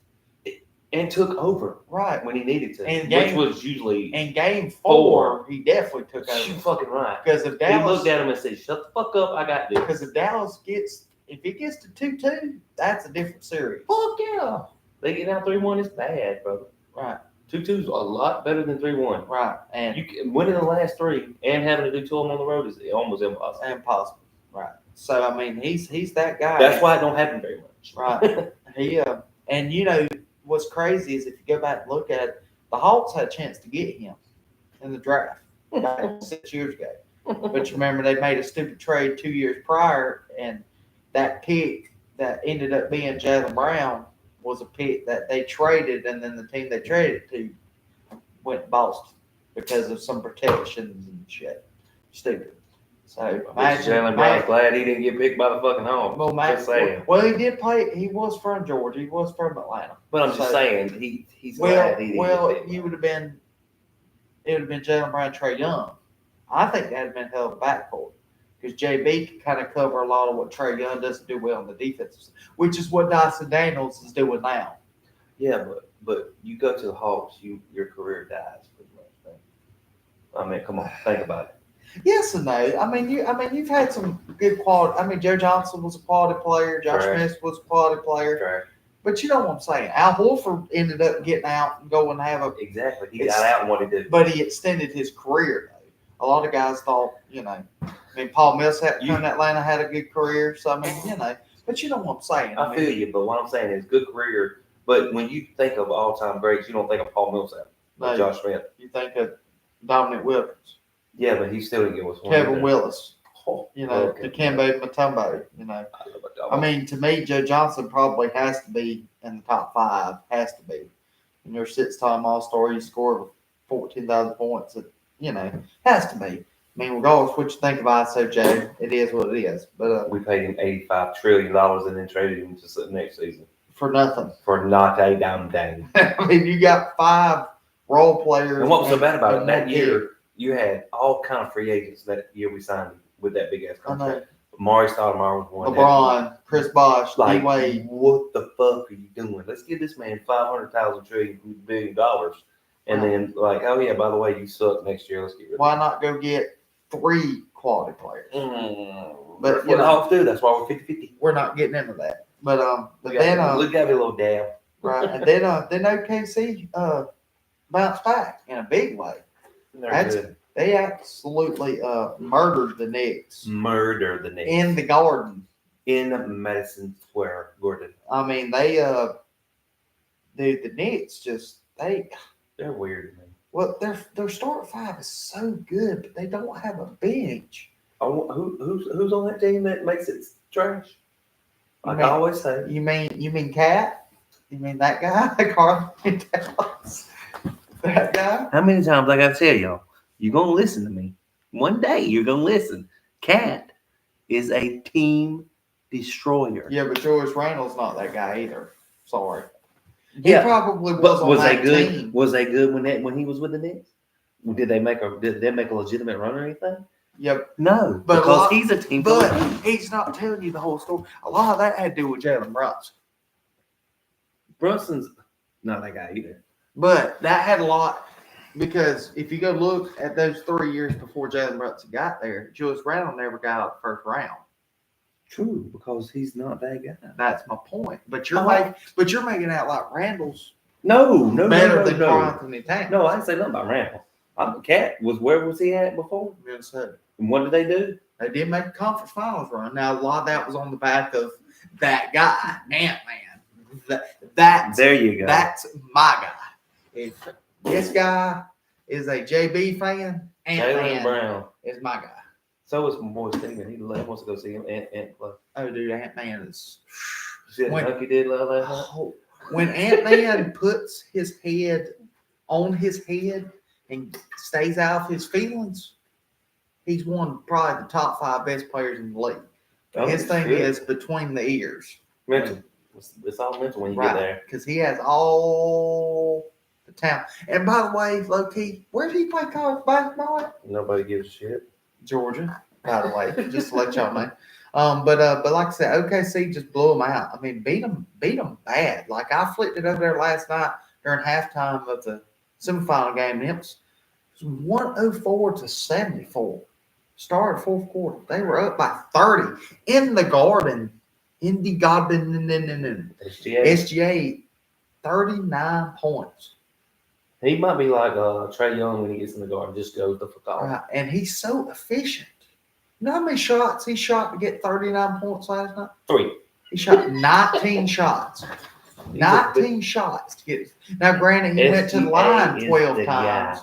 [SPEAKER 2] And took over.
[SPEAKER 1] Right.
[SPEAKER 2] When he needed to.
[SPEAKER 1] Which
[SPEAKER 2] was usually.
[SPEAKER 1] In game 4, he definitely took over.
[SPEAKER 2] You're fucking right.
[SPEAKER 1] Because if Dallas.
[SPEAKER 2] He looked at him and said, shut the fuck up, I got this.
[SPEAKER 1] Because if Dallas if it gets to 2-2, that's a different series.
[SPEAKER 2] Fuck yeah. They get out 3-1, it's bad, brother.
[SPEAKER 1] Right.
[SPEAKER 2] 2-2's a lot better than 3-1.
[SPEAKER 1] Right. And
[SPEAKER 2] winning the last 3 and having to do 2 of them on the road is almost impossible.
[SPEAKER 1] Impossible. Right. So I mean, he's that guy.
[SPEAKER 2] That's why it don't happen very much.
[SPEAKER 1] Right. And you know what's crazy is if you go back and look at it, the Hawks had a chance to get him in the draft back 6 years ago. But you remember they made a stupid trade 2 years prior, and that pick that ended up being Jaylen Brown was a pick that they traded, and then the team they traded to went to Boston because of some protections and shit. Stupid. So
[SPEAKER 2] Jaylen Brown's glad he didn't get picked by the fucking Hawks.
[SPEAKER 1] Well, he did play. He was from Georgia. He was from Atlanta.
[SPEAKER 2] But I'm just saying he's glad he didn't get picked.
[SPEAKER 1] It would have been Jaylen Brown, Trae Young. I think that'd have been hell of a backcourt because JB can kind of cover a lot of what Trey Young doesn't do well on the defense, which is what Dyson Daniels is doing now.
[SPEAKER 2] Yeah, but you go to the Hawks, your career dies pretty much, man. I mean, come on, think about it.
[SPEAKER 1] Yes and no. I mean, you've had some good quality. I mean, Joe Johnson was a quality player. Josh
[SPEAKER 2] Correct.
[SPEAKER 1] Smith was a quality player.
[SPEAKER 2] Correct.
[SPEAKER 1] But you know what I'm saying. Al Horford ended up getting out and going to have a.
[SPEAKER 2] Exactly. He got out and what he did.
[SPEAKER 1] But he extended his career. Though. A lot of guys thought, I mean, Paul Millsap from Atlanta had a good career. So I mean, but you know what I'm saying.
[SPEAKER 2] I feel you, but what I'm saying is good career. But when you think of all-time greats, you don't think of Paul Millsap or Josh Smith.
[SPEAKER 1] You think of Dominic Wilkins.
[SPEAKER 2] Yeah, but he still didn't get what's
[SPEAKER 1] Kevin Willis.
[SPEAKER 2] Okay.
[SPEAKER 1] Dikembe Mutombo. I mean, to me, Joe Johnson probably has to be in the top 5. Has to be. And your 6-time All-Star, he scored 14,000 points. Has to be. I mean, regardless of what you think of ISO, it is what it is. But
[SPEAKER 2] we paid him $85 trillion and then traded him to the next season
[SPEAKER 1] for nothing.
[SPEAKER 2] For not a damn thing.
[SPEAKER 1] I mean, you got 5 role players.
[SPEAKER 2] And what was so bad about it that year? You had all kind of free agents that year we signed with that big ass contract. Maury Stoudemire was one.
[SPEAKER 1] LeBron, Chris Bosh,
[SPEAKER 2] like,
[SPEAKER 1] D-Wade.
[SPEAKER 2] What the fuck are you doing? Let's give this man $500 billion, and then oh yeah, by the way, you suck next year. Let's get rid of.
[SPEAKER 1] Why not go get 3 quality players?
[SPEAKER 2] But what the Hawks do? That's why we're 50-50.
[SPEAKER 1] We're not getting into that. But
[SPEAKER 2] we gotta be a little damn
[SPEAKER 1] right, and then OKC bounced back in a big way. They absolutely murdered the Knicks. In the Garden.
[SPEAKER 2] In Madison Square Garden.
[SPEAKER 1] I mean, the Knicks
[SPEAKER 2] they're weird, man.
[SPEAKER 1] Well, their start 5 is so good, but they don't have a bench.
[SPEAKER 2] Who's on that team that makes it trash? I always say.
[SPEAKER 1] You mean Cat? You mean that guy, Carl Dallas? That guy?
[SPEAKER 2] How many times I gotta tell y'all? You're going to listen to me. One day you're going to listen. Cat is a team destroyer.
[SPEAKER 1] Yeah, but George Randall's not that guy either. Sorry. He probably was on that
[SPEAKER 2] good?
[SPEAKER 1] Team.
[SPEAKER 2] Was they good when he was with the Knicks? Did they make a legitimate run or anything?
[SPEAKER 1] Yep.
[SPEAKER 2] No, because he's a team.
[SPEAKER 1] But he's not telling you the whole story. A lot of that had to do with Jalen Brunson.
[SPEAKER 2] Brunson's not that guy either.
[SPEAKER 1] But that had a lot. Because if you go look at those 3 years before Jalen Brunson got there, Julius Randle never got out the first round.
[SPEAKER 2] True, because he's not that guy.
[SPEAKER 1] That's my point. But you're making out like Randle's
[SPEAKER 2] better
[SPEAKER 1] than Anthony Towns.
[SPEAKER 2] No, I didn't say nothing about Randle. Cat where was he at before?
[SPEAKER 1] Minnesota.
[SPEAKER 2] And what did they do?
[SPEAKER 1] They did make a conference finals run. Now a lot of that was on the back of that guy, Ant-Man.
[SPEAKER 2] There you go.
[SPEAKER 1] That's my guy. If this guy is a JB fan,
[SPEAKER 2] Jaylen Brown
[SPEAKER 1] is my guy.
[SPEAKER 2] So is my boy Steven. He wants to go see him. Ant play.
[SPEAKER 1] Oh, dude, Ant-Man is.
[SPEAKER 2] See what Hunky did last night?
[SPEAKER 1] When Ant-Man puts his head on his head and stays out of his feelings, he's probably the top 5 best players in the league. His thing is between the ears.
[SPEAKER 2] Mental. It's all mental when you get there.
[SPEAKER 1] Because he has all the talent. And by the way, low-key, where did he play college basketball at?
[SPEAKER 2] Nobody gives a shit.
[SPEAKER 1] Georgia, by the way, just to let y'all know. But like I said, OKC just blew them out. I mean, beat them bad. Like I flipped it over there last night during halftime of the semifinal game. And it was 104-74. Started fourth quarter. They were up by 30 in the Garden. SGA 39 points.
[SPEAKER 2] He might be like Trey Young when he gets in the Garden, just goes the fuck off.
[SPEAKER 1] Right. And he's so efficient. You know how many shots he shot to get 39 points last night?
[SPEAKER 2] 3.
[SPEAKER 1] He shot 19 shots. 19 shots to get it. Now, granted, he went to the line 12 times,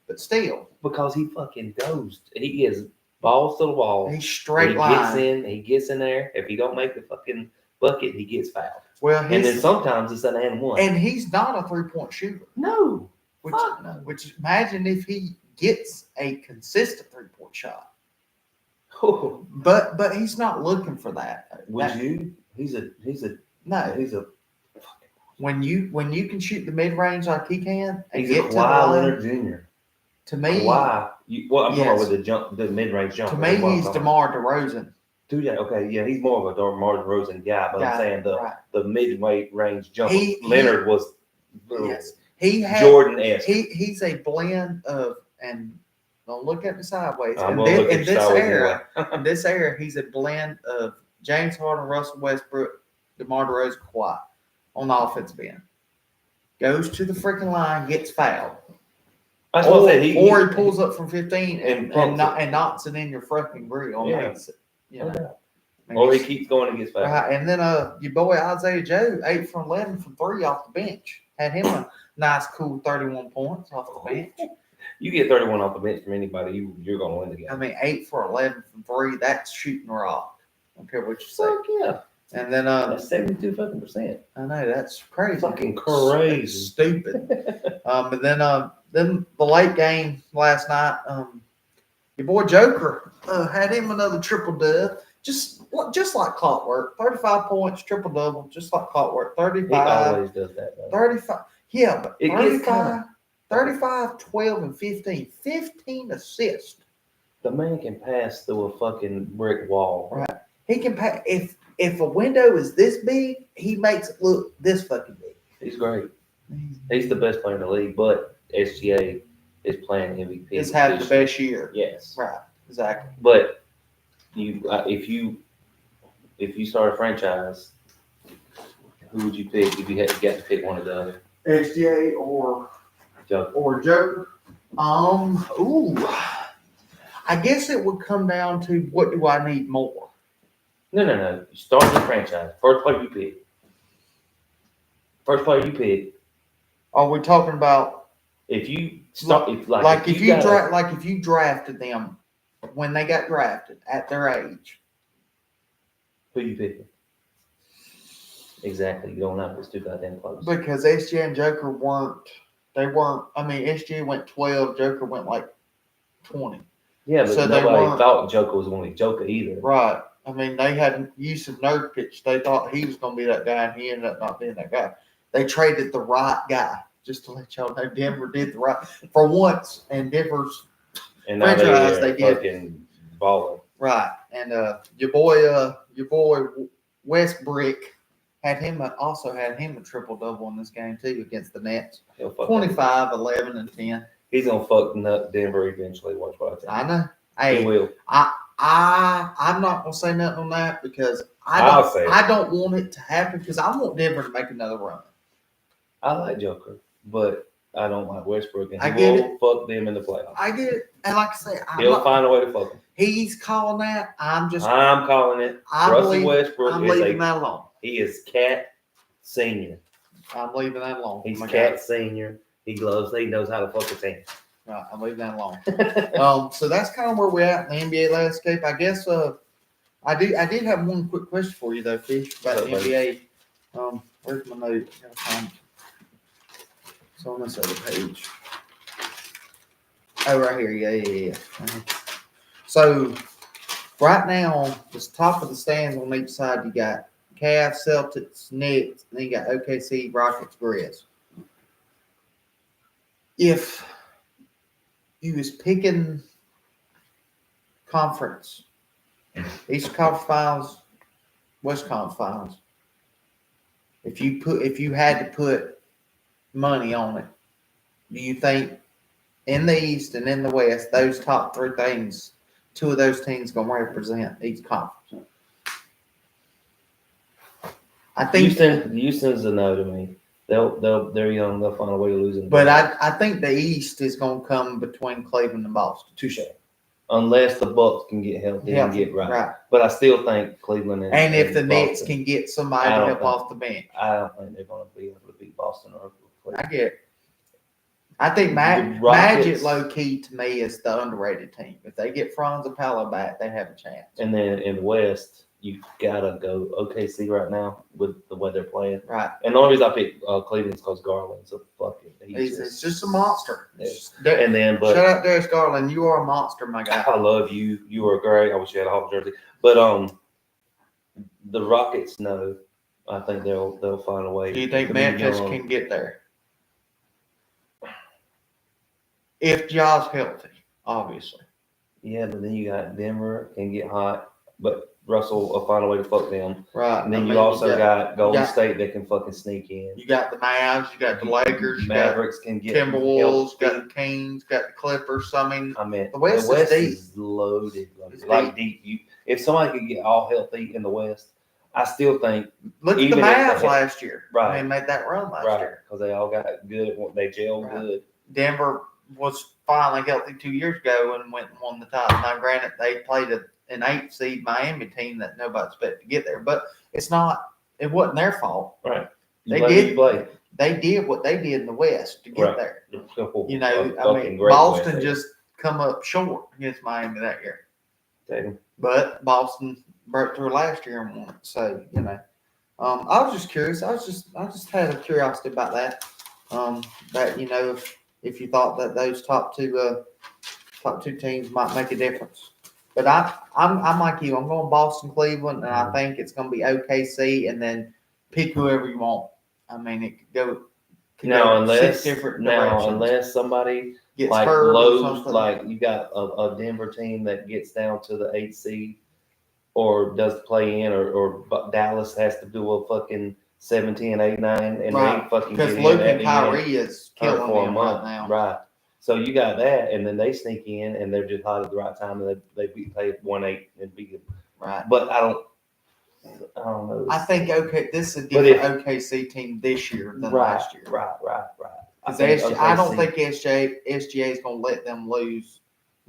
[SPEAKER 1] but still.
[SPEAKER 2] Because he fucking goes. He is balls to the wall.
[SPEAKER 1] He's straight line.
[SPEAKER 2] He gets in there. If he don't make the fucking bucket, he gets fouled.
[SPEAKER 1] Well,
[SPEAKER 2] and then sometimes it's an and one.
[SPEAKER 1] And he's not a 3-point shooter.
[SPEAKER 2] No.
[SPEAKER 1] Which imagine if he gets a consistent 3-point shot.
[SPEAKER 2] Oh.
[SPEAKER 1] But he's not looking for that.
[SPEAKER 2] He's a
[SPEAKER 1] when you can shoot the mid range like he can,
[SPEAKER 2] he's a Kawhi Leonard Jr.
[SPEAKER 1] To me,
[SPEAKER 2] Why? Well, I'm talking about
[SPEAKER 1] yes.
[SPEAKER 2] with the mid-range jumper.
[SPEAKER 1] To me,
[SPEAKER 2] That's what I'm
[SPEAKER 1] he's
[SPEAKER 2] talking
[SPEAKER 1] DeMar DeRozan.
[SPEAKER 2] Okay, yeah, he's more of a DeMar DeRozan guy, but I'm saying the mid-weight range jumper. Leonard was
[SPEAKER 1] yes. He had
[SPEAKER 2] Jordan-esque.
[SPEAKER 1] He's a blend of, and don't look at me sideways.
[SPEAKER 2] I'm gonna look at you sideways anyway.
[SPEAKER 1] In this era, he's a blend of James Harden, Russell Westbrook, DeMar DeRozan, Kawhi on the offensive end. Goes to the freaking line, gets fouled.
[SPEAKER 2] That's what I said.
[SPEAKER 1] He pulls up from 15 and knocks it in your fucking grill.
[SPEAKER 2] Yeah.
[SPEAKER 1] You know.
[SPEAKER 2] Or he keeps going and gets fouled.
[SPEAKER 1] Right. And then your boy Isaiah Joe, 8 from 11 from 3 off the bench. Had him a nice, cool 31 points off the bench.
[SPEAKER 2] You get 31 off the bench from anybody, you're going to win the game.
[SPEAKER 1] I mean, 8 for 11 from 3, that's shooting rock. I don't care what you say.
[SPEAKER 2] Fuck yeah.
[SPEAKER 1] And then
[SPEAKER 2] that's 72%.
[SPEAKER 1] I know, that's crazy.
[SPEAKER 2] Fucking crazy.
[SPEAKER 1] That's stupid. But then the late game last night, your boy Joker had him another triple dub. Just like clockwork. 35 points, triple double, just like clockwork. 35.
[SPEAKER 2] He always does that, though.
[SPEAKER 1] 35. Yeah, but
[SPEAKER 2] it
[SPEAKER 1] 35, 12, and 15. 15 assists.
[SPEAKER 2] The man can pass through a fucking brick wall.
[SPEAKER 1] Right. He can pass. If a window is this big, he makes it look this fucking big.
[SPEAKER 2] He's great. He's the best player in the league, but SGA is playing MVP.
[SPEAKER 1] He's had the best year.
[SPEAKER 2] Yes.
[SPEAKER 1] Right. Exactly.
[SPEAKER 2] But if you start a franchise, who would you pick if you had got to pick one of the other?
[SPEAKER 1] SGA or Joker. I guess it would come down to what do I need more?
[SPEAKER 2] No. You start the franchise. First player you pick.
[SPEAKER 1] Are we talking about
[SPEAKER 2] if you start
[SPEAKER 1] if you drafted them when they got drafted at their age?
[SPEAKER 2] Who you picking? Exactly. You don't have to do goddamn close.
[SPEAKER 1] Because SGA and Joker weren't. I mean, SGA went 12. Joker went like 20.
[SPEAKER 2] Yeah, but
[SPEAKER 1] so
[SPEAKER 2] nobody thought Joker was going to be Joker either.
[SPEAKER 1] Right. I mean, they had Yusuf Nurkic. They thought he was going to be that guy, and he ended up not being that guy. They traded the right guy. Just to let y'all know, Denver did the right for once, and Denver's franchise they did
[SPEAKER 2] fucking balling.
[SPEAKER 1] right. And your boy Westbrook also had him a triple double in this game too against the Nets. 25, 11, and 10.
[SPEAKER 2] He's gonna fuck Denver eventually. Watch what I tell you.
[SPEAKER 1] I know.
[SPEAKER 2] He will.
[SPEAKER 1] I'm not gonna say nothing on that because I don't want it to happen because I want Denver to make another run.
[SPEAKER 2] I like Joker, but I don't like Westbrook, and
[SPEAKER 1] he
[SPEAKER 2] will fuck them in the playoffs.
[SPEAKER 1] I get it, and like I say,
[SPEAKER 2] he'll find a way to fuck them.
[SPEAKER 1] He's calling that. I'm
[SPEAKER 2] calling it. Russell Westbrook
[SPEAKER 1] I'm leaving that alone.
[SPEAKER 2] He is Cat Senior.
[SPEAKER 1] I'm leaving that alone.
[SPEAKER 2] He's Cat Senior. He knows how to fuck his hands.
[SPEAKER 1] Right, I'm leaving that alone. So that's kind of where we're at in the NBA landscape. I guess I did have one quick question for you though, Fish, about the NBA. Where's my note? It's on this other page. Oh, right here. Yeah. So right now, the top of the stands on each side, you got Cavs, Celtics, Knicks, and then you got OKC, Rockets, Grizz. If you was picking conference, East Conference Finals, West Conference Finals, if you had to put money on it, do you think in the East and in the West, those top three things, two of those teams gonna represent each conference? I think
[SPEAKER 2] Houston's a no to me. They're young. They'll find a way to lose it.
[SPEAKER 1] But I think the East is going to come between Cleveland and Boston.
[SPEAKER 2] Touche. Unless the Bucks can get healthy and get right. But I still think Cleveland
[SPEAKER 1] and if the Nets can get somebody to help off the bench.
[SPEAKER 2] I don't think they're going to be able to beat Boston or Cleveland.
[SPEAKER 1] I get it. I think Magic, low key to me, is the underrated team. If they get Franz and Paolo back, they have a chance.
[SPEAKER 2] And then in the West, you gotta go OKC right now with the way they're playing.
[SPEAKER 1] Right.
[SPEAKER 2] And the only reason I picked Cleveland is because Garland's a fucking.
[SPEAKER 1] He's just a monster.
[SPEAKER 2] Yeah. And then, but
[SPEAKER 1] shout out Darius Garland, you are a monster, my guy.
[SPEAKER 2] I love you. You are great. I wish you had a Hawks jersey. But the Rockets, no, I think they'll find a way.
[SPEAKER 1] Do you think Memphis can get there? If Ja's healthy, obviously.
[SPEAKER 2] Yeah, but then you got Denver can get hot, but Russell will find a way to fuck them.
[SPEAKER 1] Right.
[SPEAKER 2] And then
[SPEAKER 1] I
[SPEAKER 2] you
[SPEAKER 1] mean,
[SPEAKER 2] also got Golden
[SPEAKER 1] got-
[SPEAKER 2] State that can fucking sneak in.
[SPEAKER 1] You got the Mavs, you got the Lakers, you got
[SPEAKER 2] Mavericks can get
[SPEAKER 1] Timberwolves,
[SPEAKER 2] healthy.
[SPEAKER 1] got the Kings, got the Clippers. So, I mean,
[SPEAKER 2] The
[SPEAKER 1] West
[SPEAKER 2] West
[SPEAKER 1] is deep.
[SPEAKER 2] is loaded.
[SPEAKER 1] It's
[SPEAKER 2] Like deep. If somebody could get all healthy in the West, I still think
[SPEAKER 1] look at the
[SPEAKER 2] even if
[SPEAKER 1] Mavs
[SPEAKER 2] they-
[SPEAKER 1] last year.
[SPEAKER 2] Right.
[SPEAKER 1] They made that run last
[SPEAKER 2] right
[SPEAKER 1] year.
[SPEAKER 2] because they all got good. They gelled
[SPEAKER 1] Right.
[SPEAKER 2] good.
[SPEAKER 1] Denver was finally healthy 2 years ago and went and won the title. Now, granted, they played an 8th seed Miami team that nobody expected to get there, but it wasn't their fault.
[SPEAKER 2] Right.
[SPEAKER 1] They
[SPEAKER 2] play,
[SPEAKER 1] did.
[SPEAKER 2] you play.
[SPEAKER 1] They did what they did in the West to get
[SPEAKER 2] Right.
[SPEAKER 1] there.
[SPEAKER 2] Simple,
[SPEAKER 1] You know, I
[SPEAKER 2] fucking
[SPEAKER 1] mean,
[SPEAKER 2] great
[SPEAKER 1] Boston
[SPEAKER 2] West
[SPEAKER 1] just come up short against Miami that year.
[SPEAKER 2] Take 'em.
[SPEAKER 1] But Boston broke through last year and won it. So, you know, I was just curious. I just had a curiosity about that. That, you know, if you thought that those top two teams might make a difference. But I'm like you. I'm going Boston, Cleveland, and I think it's going to be OKC, and then pick whoever you want. I mean, it could go.
[SPEAKER 2] Unless
[SPEAKER 1] 6 different directions.
[SPEAKER 2] unless somebody
[SPEAKER 1] Gets
[SPEAKER 2] like
[SPEAKER 1] hurt or
[SPEAKER 2] Lowe's,
[SPEAKER 1] something.
[SPEAKER 2] like you got a Denver team that gets down to the 8th seed, or does play in, or Dallas has to do a fucking 17, 8, 9, and
[SPEAKER 1] Right.
[SPEAKER 2] they fucking
[SPEAKER 1] Because
[SPEAKER 2] get
[SPEAKER 1] Luke
[SPEAKER 2] in
[SPEAKER 1] and
[SPEAKER 2] at the end.
[SPEAKER 1] Kyrie is killing
[SPEAKER 2] for a
[SPEAKER 1] them
[SPEAKER 2] month,
[SPEAKER 1] right now.
[SPEAKER 2] right? So you got that, and then they sneak in, and they're just hot at the right time, and they 1-8 and beat them.
[SPEAKER 1] Right.
[SPEAKER 2] But I don't know.
[SPEAKER 1] I think this is a
[SPEAKER 2] But
[SPEAKER 1] different OKC team this year than last year.
[SPEAKER 2] Right.
[SPEAKER 1] I don't think SGA is going to let them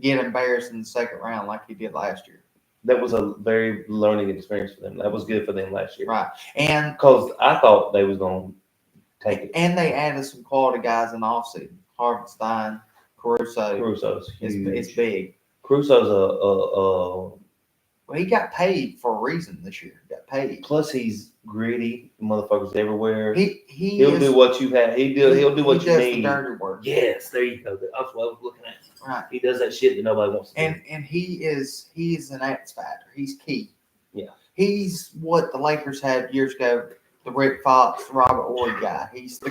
[SPEAKER 1] get embarrassed in the second round like he did last year.
[SPEAKER 2] That was a very learning experience for them. That was good for them last year,
[SPEAKER 1] Right? And
[SPEAKER 2] because I thought they was going to take it.
[SPEAKER 1] And they added some quality guys in the offseason. Harvey-Stein, Caruso.
[SPEAKER 2] Caruso's huge.
[SPEAKER 1] It's big.
[SPEAKER 2] Crusoe's
[SPEAKER 1] Well, he got paid for a reason this year. He got paid.
[SPEAKER 2] plus he's gritty. Motherfuckers everywhere.
[SPEAKER 1] He'll
[SPEAKER 2] do what you have. He'll do what you
[SPEAKER 1] does
[SPEAKER 2] need.
[SPEAKER 1] the dirty work.
[SPEAKER 2] Yes, there you go. That's what I was looking at.
[SPEAKER 1] Right.
[SPEAKER 2] He does that shit that nobody wants to do.
[SPEAKER 1] And he is an X factor. He's key.
[SPEAKER 2] Yeah.
[SPEAKER 1] He's what the Lakers had years ago. The Rick Fox, Robert Ory guy. He's the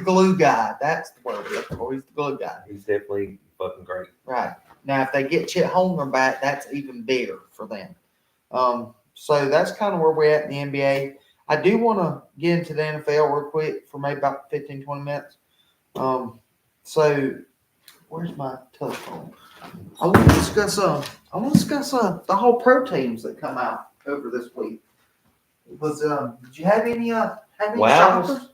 [SPEAKER 1] glue guy. That's the word. He's the glue guy.
[SPEAKER 2] He's definitely fucking great.
[SPEAKER 1] Right. Now, if they get Chet Holmgren back, that's even bigger for them. So that's kind of where we're at in the NBA. I do want to get into the NFL real quick for maybe about 15, 20 minutes. So where's my telephone? I want to discuss the whole pro teams that come out over this week. Did you have any shockers?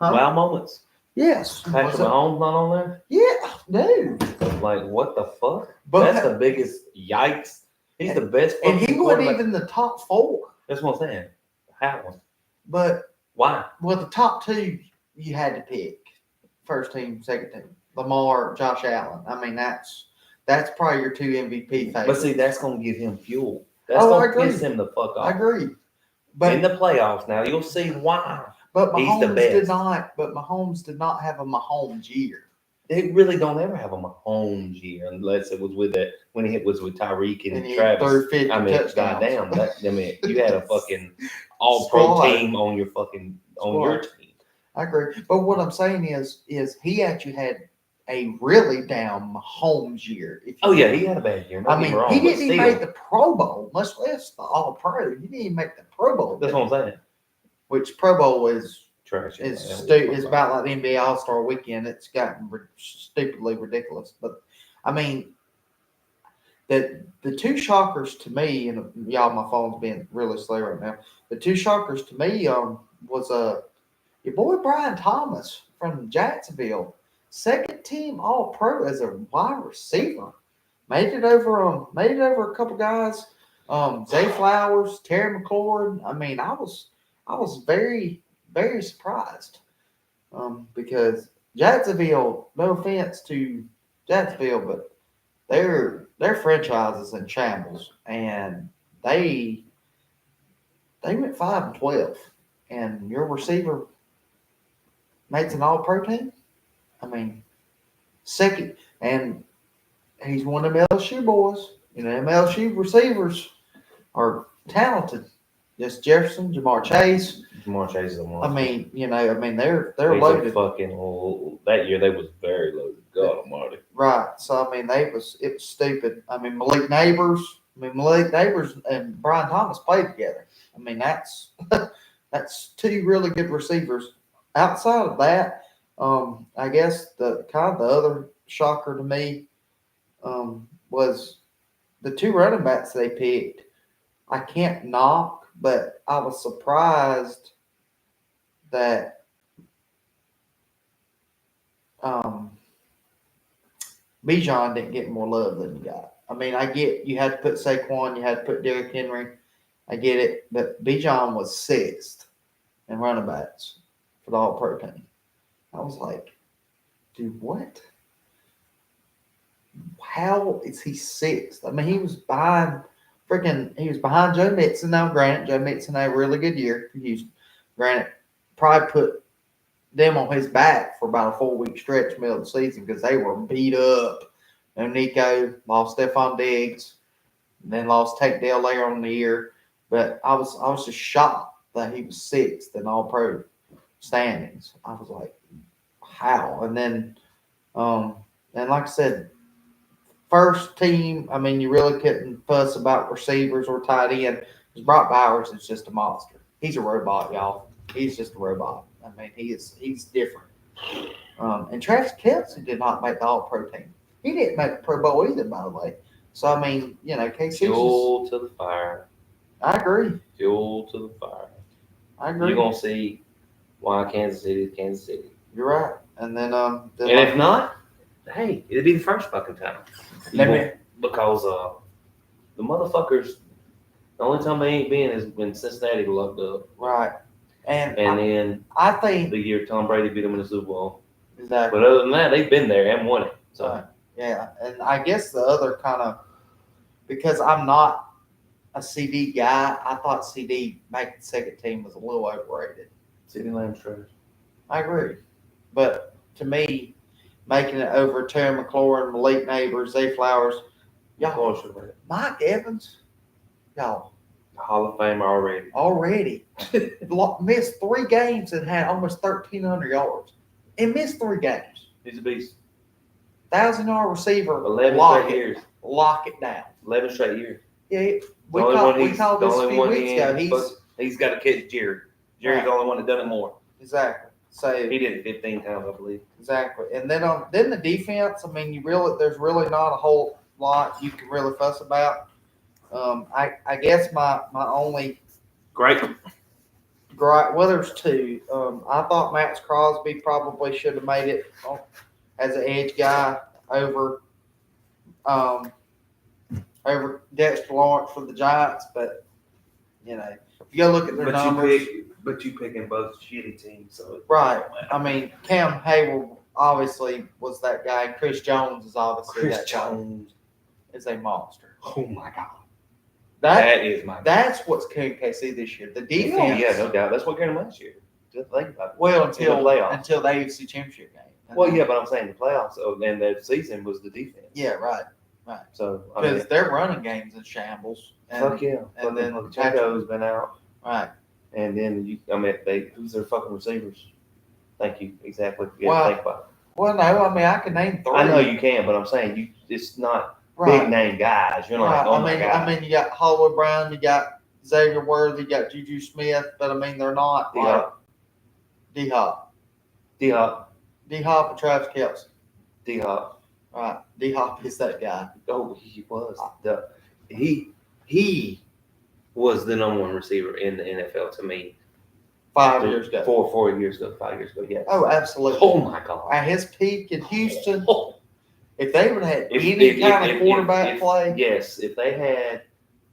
[SPEAKER 1] Huh?
[SPEAKER 2] Wow moments.
[SPEAKER 1] Yes.
[SPEAKER 2] Patrick Mahomes not on there?
[SPEAKER 1] Yeah, dude.
[SPEAKER 2] Like, what the fuck?
[SPEAKER 1] But
[SPEAKER 2] That's the biggest yikes. He's the best
[SPEAKER 1] and he
[SPEAKER 2] fucking
[SPEAKER 1] wasn't
[SPEAKER 2] quarterback.
[SPEAKER 1] even the top 4.
[SPEAKER 2] That's what I'm saying. How?
[SPEAKER 1] But
[SPEAKER 2] Why?
[SPEAKER 1] the top 2 you had to pick. First team, second team. Lamar, Josh Allen. I mean, that's probably your 2 MVP favorites.
[SPEAKER 2] But see, that's going to give him fuel. That's
[SPEAKER 1] I
[SPEAKER 2] going
[SPEAKER 1] agree.
[SPEAKER 2] to piss him the fuck off.
[SPEAKER 1] I agree.
[SPEAKER 2] In
[SPEAKER 1] But
[SPEAKER 2] the playoffs now, you'll see why.
[SPEAKER 1] but
[SPEAKER 2] he's the
[SPEAKER 1] Mahomes
[SPEAKER 2] best.
[SPEAKER 1] Mahomes did not have a Mahomes year.
[SPEAKER 2] They really don't ever have a Mahomes year unless it was with that when he was with Tyreek and
[SPEAKER 1] he
[SPEAKER 2] Travis.
[SPEAKER 1] threw 50
[SPEAKER 2] I mean,
[SPEAKER 1] touchdowns.
[SPEAKER 2] goddamn, you had a fucking all-pro
[SPEAKER 1] Squad.
[SPEAKER 2] team on your team.
[SPEAKER 1] I agree. But what I'm saying is he actually had a really down Mahomes year.
[SPEAKER 2] Oh yeah, he had a bad year.
[SPEAKER 1] I mean, he didn't even make the Pro Bowl, much less the All Pro. He didn't even make the Pro Bowl.
[SPEAKER 2] That's what I'm saying.
[SPEAKER 1] Which Pro Bowl is
[SPEAKER 2] Trash.
[SPEAKER 1] it's about like the NBA All Star Weekend. It's gotten stupidly ridiculous. But I mean, the 2 shockers to me, and y'all, my phone's being really slow right now. The 2 shockers to me was your boy Brian Thomas from Jacksonville, 2nd team All Pro as a wide receiver. Made it over a couple guys. Zay Flowers, Terry McLaurin. I mean, I was very, very surprised. Because Jacksonville, no offense to Jacksonville, but their franchise is in shambles, and they went 5-12, and your receiver makes an All-Pro team. I mean, second, and he's one of them LSU boys. You know, them LSU receivers are talented. Just Jefferson, Jamar Chase.
[SPEAKER 2] Jamar Chase is a monster.
[SPEAKER 1] I mean, they're
[SPEAKER 2] He's
[SPEAKER 1] loaded.
[SPEAKER 2] that year they was very loaded. God Almighty.
[SPEAKER 1] Right. So I mean, it was stupid. I mean, Malik Neighbors and Brian Thomas played together. I mean, that's that's two really good receivers. Outside of that, I guess the other shocker to me was the two running backs they picked. I can't knock, but I was surprised that um, Bijan didn't get more love than he got. I mean, I get you had to put Saquon, you had to put Derrick Henry. I get it, but Bijan was sixth in running backs for the All-Pro team. I was like, dude, what? How is he sixth? I mean, he was behind Joe Mixon. Now, granted, Joe Mixon had a really good year for Houston. Granted, probably put them on his back for about a 4-week stretch middle of the season because they were beat up. And Nico lost Stephon Diggs, and then lost Tank Dell later on in the year. But I was just shocked that he was sixth in All-Pro standings. I was like, how? And then, and like I said, first team, I mean, you really couldn't fuss about receivers or tight end because Brock Bowers is just a monster. He's a robot, y'all. He's just a robot. I mean, he's different. And Travis Kelce did not make the All-Pro team. He didn't make the Pro Bowl either, by the way. So, I mean, KC's
[SPEAKER 2] Fuel to the fire.
[SPEAKER 1] I agree.
[SPEAKER 2] Fuel to the fire.
[SPEAKER 1] I agree.
[SPEAKER 2] You're going to see why Kansas City is Kansas City.
[SPEAKER 1] You're right. And then,
[SPEAKER 2] and if not, hey, it'd be the first fucking time. Because the motherfuckers, the only time they ain't been is when Cincinnati locked up.
[SPEAKER 1] Right. And
[SPEAKER 2] then
[SPEAKER 1] I think
[SPEAKER 2] the year Tom Brady beat them in the Super Bowl.
[SPEAKER 1] Exactly.
[SPEAKER 2] But other than that, they've been there and won it. So
[SPEAKER 1] right. Yeah. And I guess the other kind of, because I'm not a CD guy, I thought CD making the second team was a little overrated.
[SPEAKER 2] CD Lamb's trash.
[SPEAKER 1] I agree. But to me, making it over Terry McLaurin, Malik Neighbors, Zay Flowers, y'all, Mike Evans, y'all.
[SPEAKER 2] Hall of Famer already.
[SPEAKER 1] Already. Missed 3 games and had almost 1,300 yards. And missed 3 games.
[SPEAKER 2] He's a beast.
[SPEAKER 1] 1,000-yard receiver.
[SPEAKER 2] 11 straight years.
[SPEAKER 1] Lock it down.
[SPEAKER 2] 11 straight years.
[SPEAKER 1] Yeah. We called this a few weeks ago.
[SPEAKER 2] He's got to catch Jerry. Jerry's the only one that done it more.
[SPEAKER 1] Exactly. So
[SPEAKER 2] he did it 15 times, I believe.
[SPEAKER 1] Exactly. And then then the defense, I mean, there's really not a whole lot you can really fuss about. I guess my only
[SPEAKER 2] great.
[SPEAKER 1] Well, there's 2. I thought Max Crosby probably should have made it as an edge guy over Dexter Lawrence for the Giants, but you go look at their numbers.
[SPEAKER 2] But you picking both shitty teams, so
[SPEAKER 1] right. I mean, Cam Hayward obviously was that guy. Chris Jones is obviously that Jones is a monster.
[SPEAKER 2] Oh my god.
[SPEAKER 1] That
[SPEAKER 2] is my.
[SPEAKER 1] That's what's carrying KC this year. The defense.
[SPEAKER 2] Oh, yeah, no doubt. That's what carried them last year. Just think about it.
[SPEAKER 1] Well, until the AFC Championship game.
[SPEAKER 2] Well, yeah, but I'm saying the playoffs and the season was the defense.
[SPEAKER 1] Yeah, right.
[SPEAKER 2] So
[SPEAKER 1] because their running game's in shambles.
[SPEAKER 2] Fuck yeah. And then Pacheco's been out.
[SPEAKER 1] Right.
[SPEAKER 2] And then who's their fucking receivers? Thank you. Exactly.
[SPEAKER 1] Well,
[SPEAKER 2] think about it.
[SPEAKER 1] Well, no, I mean I can name 3.
[SPEAKER 2] I know you can, but I'm saying it's not. Right. Big name guys. You're not like,
[SPEAKER 1] I mean, you got Hollywood Brown, you got Xavier Worthy, you got Juju Smith, but I mean, they're not D-Hop. D-Hop and Travis Kelce.
[SPEAKER 2] D-Hop.
[SPEAKER 1] Right. D-Hop is that guy.
[SPEAKER 2] Oh, he was. He was the number 1 receiver in the NFL to me.
[SPEAKER 1] 5 years ago.
[SPEAKER 2] 4 years ago, 5 years ago, yeah.
[SPEAKER 1] Oh, absolutely.
[SPEAKER 2] Oh, my God.
[SPEAKER 1] At his peak in Houston. If they would have had any kind of quarterback play.
[SPEAKER 2] Yes, if they had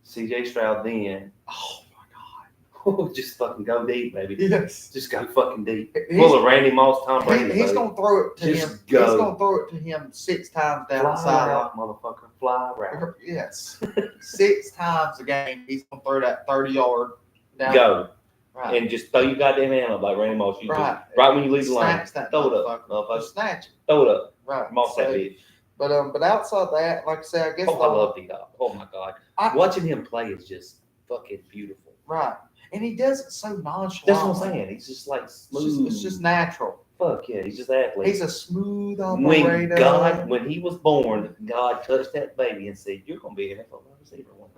[SPEAKER 2] C.J. Stroud then. Oh, my God. Just fucking go deep, baby.
[SPEAKER 1] Yes.
[SPEAKER 2] Just go fucking deep. Full of Randy Moss, Tom Brady.
[SPEAKER 1] He's going to throw it to him. He's going to throw it to him 6 times down the sideline.
[SPEAKER 2] Motherfucker. Fly route.
[SPEAKER 1] Yes. 6 times a game, he's going to throw that 30-yard down.
[SPEAKER 2] Go.
[SPEAKER 1] Right.
[SPEAKER 2] And just throw your goddamn hand up like Randy Moss.
[SPEAKER 1] Right.
[SPEAKER 2] Right when you leave the line.
[SPEAKER 1] Throw it up.
[SPEAKER 2] Motherfucker.
[SPEAKER 1] Snatch it.
[SPEAKER 2] Throw it up.
[SPEAKER 1] Right.
[SPEAKER 2] Moss that bitch.
[SPEAKER 1] But outside that, like I said, I guess
[SPEAKER 2] I love D-Hop. Oh my God, watching him play is just fucking beautiful.
[SPEAKER 1] Right, and he does it so nonchalant.
[SPEAKER 2] That's what I'm saying. He's just like smooth.
[SPEAKER 1] It's just natural.
[SPEAKER 2] Fuck yeah, he's just an athlete.
[SPEAKER 1] He's a smooth operator.
[SPEAKER 2] When he was born, God touched that baby and said, "You're gonna be an NFL receiver one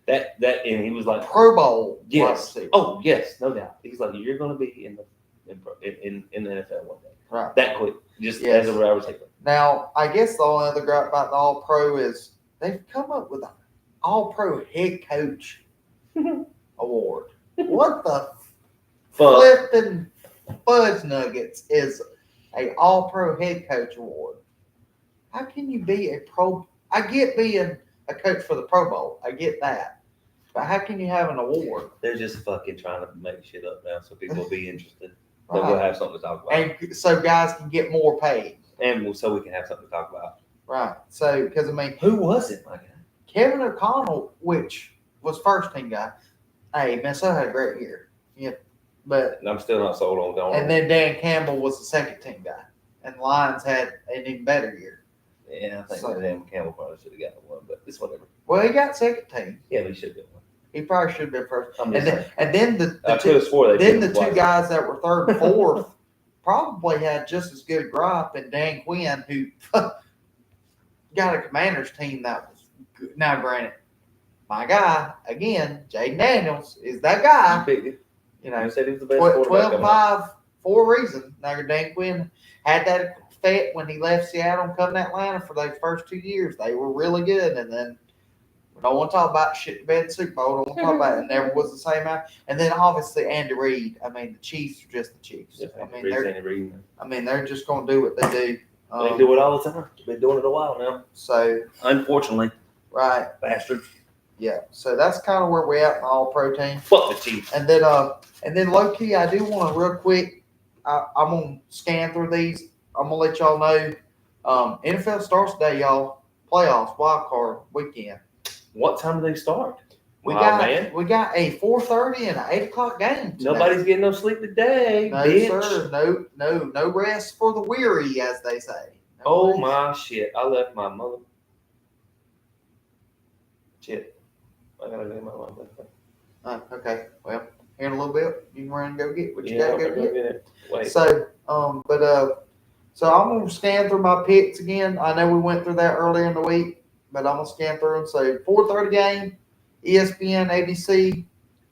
[SPEAKER 2] day." That, and he was like
[SPEAKER 1] Pro Bowl.
[SPEAKER 2] Yes. Oh yes, no doubt. He's like, "You're gonna be in the NFL one day."
[SPEAKER 1] Right.
[SPEAKER 2] That quick, just as a wide receiver.
[SPEAKER 1] Now, I guess the only other gripe about the All Pro is they've come up with an All Pro Head Coach award. What the flipping fudge nuggets is a All Pro Head Coach award? How can you be a pro? I get being a coach for the Pro Bowl. I get that. But how can you have an award?
[SPEAKER 2] They're just fucking trying to make shit up now so people will be interested. That we'll have something to talk about.
[SPEAKER 1] And so guys can get more paid.
[SPEAKER 2] And so we can have something to talk about.
[SPEAKER 1] Right. So, because I mean,
[SPEAKER 2] who was it, my guy?
[SPEAKER 1] Kevin O'Connell, which was first team guy. Hey, Minnesota had a great year. Yeah. But
[SPEAKER 2] and I'm still not sold on Donald.
[SPEAKER 1] And then Dan Campbell was the second team guy. And the Lions had an even better year.
[SPEAKER 2] Yeah, I think Dan Campbell probably should have gotten one, but it's whatever.
[SPEAKER 1] Well, he got second team.
[SPEAKER 2] Yeah, he should have one.
[SPEAKER 1] He probably should have been first.
[SPEAKER 2] And
[SPEAKER 1] then the two guys that were third and fourth probably had just as good a gripe, and Dan Quinn, who got a Commanders team that was good. Now, granted, my guy, again, Jaden Daniels, is that guy. You know,
[SPEAKER 2] said he was the best quarterback.
[SPEAKER 1] 12-5 for a reason. Now, Dan Quinn had that effect when he left Seattle and come to Atlanta for those first 2 years. They were really good, and then we don't want to talk about shit in bed Super Bowl. Don't want to talk about it. It never was the same. And then obviously Andy Reid. I mean, the Chiefs are just the Chiefs. They're just going to do what they do.
[SPEAKER 2] They do it all the time. They've been doing it a while now.
[SPEAKER 1] So
[SPEAKER 2] unfortunately,
[SPEAKER 1] right,
[SPEAKER 2] bastards.
[SPEAKER 1] Yeah. So that's kind of where we're at in All Pro team.
[SPEAKER 2] Fuck the Chiefs.
[SPEAKER 1] And then low key, I do want to real quick. I'm gonna scan through these. I'm gonna let y'all know. NFL starts today, y'all. Playoffs, wild card weekend.
[SPEAKER 2] What time do they start?
[SPEAKER 1] We got a 4:30 and an 8:00 game today.
[SPEAKER 2] Nobody's getting no sleep today.
[SPEAKER 1] No,
[SPEAKER 2] bitch.
[SPEAKER 1] sir. No rest for the weary, as they say.
[SPEAKER 2] My shit! I left my mother. Shit! I gotta go get my mother.
[SPEAKER 1] Okay. Well, here in a little bit, you can run and go get what you gotta go get.
[SPEAKER 2] It. Wait.
[SPEAKER 1] So, so I'm gonna scan through my picks again. I know we went through that earlier in the week, but I'm gonna scan through them. So 4:30 game, ESPN, ABC,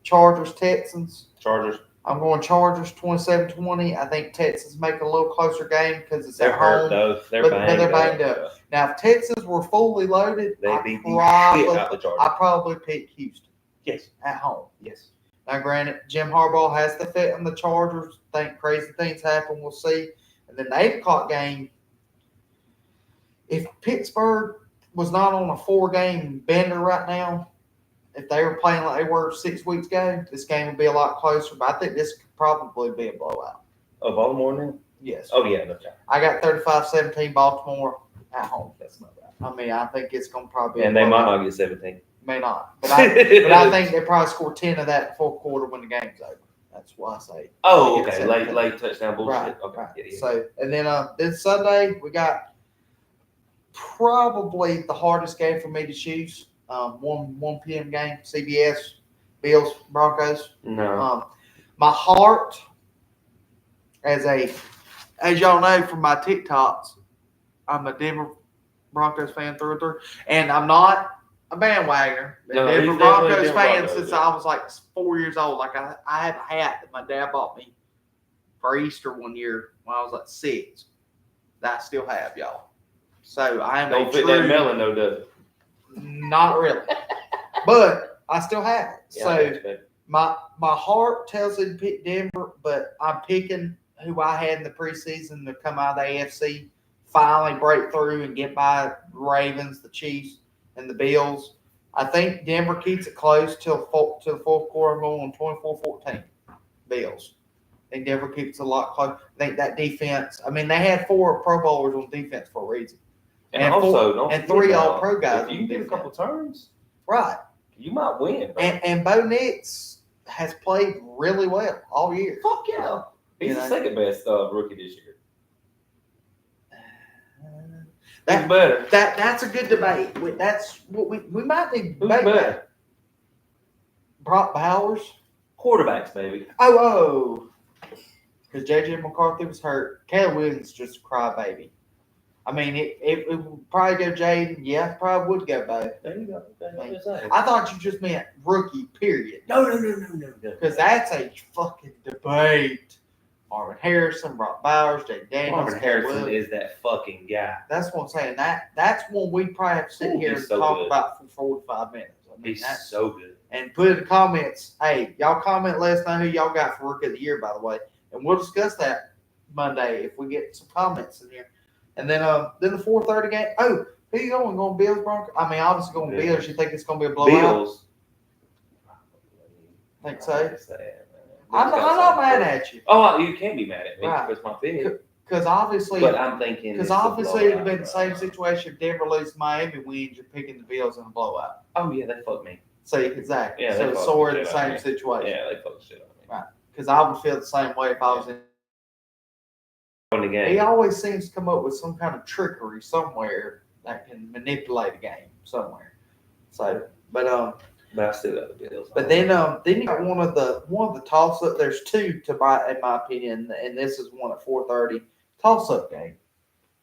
[SPEAKER 1] Chargers, Texans.
[SPEAKER 2] Chargers.
[SPEAKER 1] I'm going Chargers 27-20. I think Texans make a little closer game because it's
[SPEAKER 2] they're
[SPEAKER 1] at
[SPEAKER 2] hurt
[SPEAKER 1] home.
[SPEAKER 2] Though. They're
[SPEAKER 1] banged up. Now, if Texans were fully loaded,
[SPEAKER 2] they'd be shit out the Chargers.
[SPEAKER 1] I'd probably pick Houston.
[SPEAKER 2] Yes.
[SPEAKER 1] At home.
[SPEAKER 2] Yes.
[SPEAKER 1] Now, granted, Jim Harbaugh has the fit on the Chargers. Think crazy things happen. We'll see. And then the 8:00 game, if Pittsburgh was not on a 4-game bender right now, if they were playing like they were 6 weeks ago, this game would be a lot closer. But I think this could probably be a blowout.
[SPEAKER 2] Oh, Baltimore now?
[SPEAKER 1] Yes.
[SPEAKER 2] Oh, yeah. No doubt.
[SPEAKER 1] I got 35-17 Baltimore at home. That's not bad. I mean, I think it's going to probably be
[SPEAKER 2] and they might not get 17.
[SPEAKER 1] May not. But I think they probably score 10 of that in the fourth quarter when the game's over. That's why I say.
[SPEAKER 2] Oh, okay. Late touchdown bullshit.
[SPEAKER 1] Right.
[SPEAKER 2] Okay.
[SPEAKER 1] Right.
[SPEAKER 2] Yeah.
[SPEAKER 1] So, and then this Sunday, we got probably the hardest game for me to choose. 1 p.m. game, CBS, Bills, Broncos.
[SPEAKER 2] No.
[SPEAKER 1] My heart, as y'all know from my TikToks, I'm a Denver Broncos fan through and through. And I'm not a bandwagoner. Denver Broncos fan since I was like 4 years old. Like I had a hat that my dad bought me for Easter one year when I was like 6 that I still have, y'all. So I am
[SPEAKER 2] Don't fit that melon though, does it?
[SPEAKER 1] Not really. But I still have it.
[SPEAKER 2] Yeah,
[SPEAKER 1] so my heart tells me to pick Denver, but I'm picking who I had in the preseason to come out of the AFC, finally break through and get by the Ravens, the Chiefs, and the Bills. I think Denver keeps it close till the fourth quarter. I'm going on 24-14. Bills. I think Denver keeps it a lot close. I think that defense. I mean, they had 4 Pro Bowlers on defense for a reason,
[SPEAKER 2] and also
[SPEAKER 1] 3 All-Pro guys.
[SPEAKER 2] If you can get a couple turns,
[SPEAKER 1] right,
[SPEAKER 2] you might win.
[SPEAKER 1] And Bo Nix has played really well all year.
[SPEAKER 2] Fuck yeah, he's the second best rookie this year. That's better.
[SPEAKER 1] That's a good debate. That's what we might need to debate.
[SPEAKER 2] Who's better?
[SPEAKER 1] Brock Bowers.
[SPEAKER 2] Quarterbacks, baby.
[SPEAKER 1] Oh. because J.J. McCarthy was hurt. Caleb Williams just a crybaby. I mean, it would probably go Jaden. Yeah, probably would go both.
[SPEAKER 2] There you go.
[SPEAKER 1] I thought you just meant rookie, period.
[SPEAKER 2] No.
[SPEAKER 1] Because that's a fucking debate. Marvin Harrison, Brock Bowers, Jay Daniels.
[SPEAKER 2] Marvin Harrison is that fucking guy.
[SPEAKER 1] That's what I'm saying. That's one we probably have to sit here and talk about for 45 minutes. I mean,
[SPEAKER 2] He's so good.
[SPEAKER 1] And put in the comments, hey, y'all comment, let us know who y'all got for Rookie of the Year, by the way. And we'll discuss that Monday if we get some comments in here. And then the 4:30 game. Oh, who you going? Going Bills, Broncos? I mean, obviously going Bills. You think it's going to be a blowout?
[SPEAKER 2] Bills.
[SPEAKER 1] Think so? I'm not mad at you.
[SPEAKER 2] Oh, you can't be mad at me
[SPEAKER 1] Right.
[SPEAKER 2] because my pick.
[SPEAKER 1] Because obviously,
[SPEAKER 2] But I'm thinking
[SPEAKER 1] because obviously it would have been the same situation if Denver loses Miami wins. You're picking the Bills in a blowout.
[SPEAKER 2] Oh yeah, they fucked me.
[SPEAKER 1] See, exactly.
[SPEAKER 2] Yeah,
[SPEAKER 1] so it's sort of the same situation.
[SPEAKER 2] Yeah, they fucked shit on me.
[SPEAKER 1] Right. Because I would feel the same way if I was in.
[SPEAKER 2] The game.
[SPEAKER 1] He always seems to come up with some kind of trickery somewhere that can manipulate a game somewhere. So, but
[SPEAKER 2] I still got the Bills.
[SPEAKER 1] But then you got one of the toss up. There's two in my opinion, and this is one at 4:30 toss up game.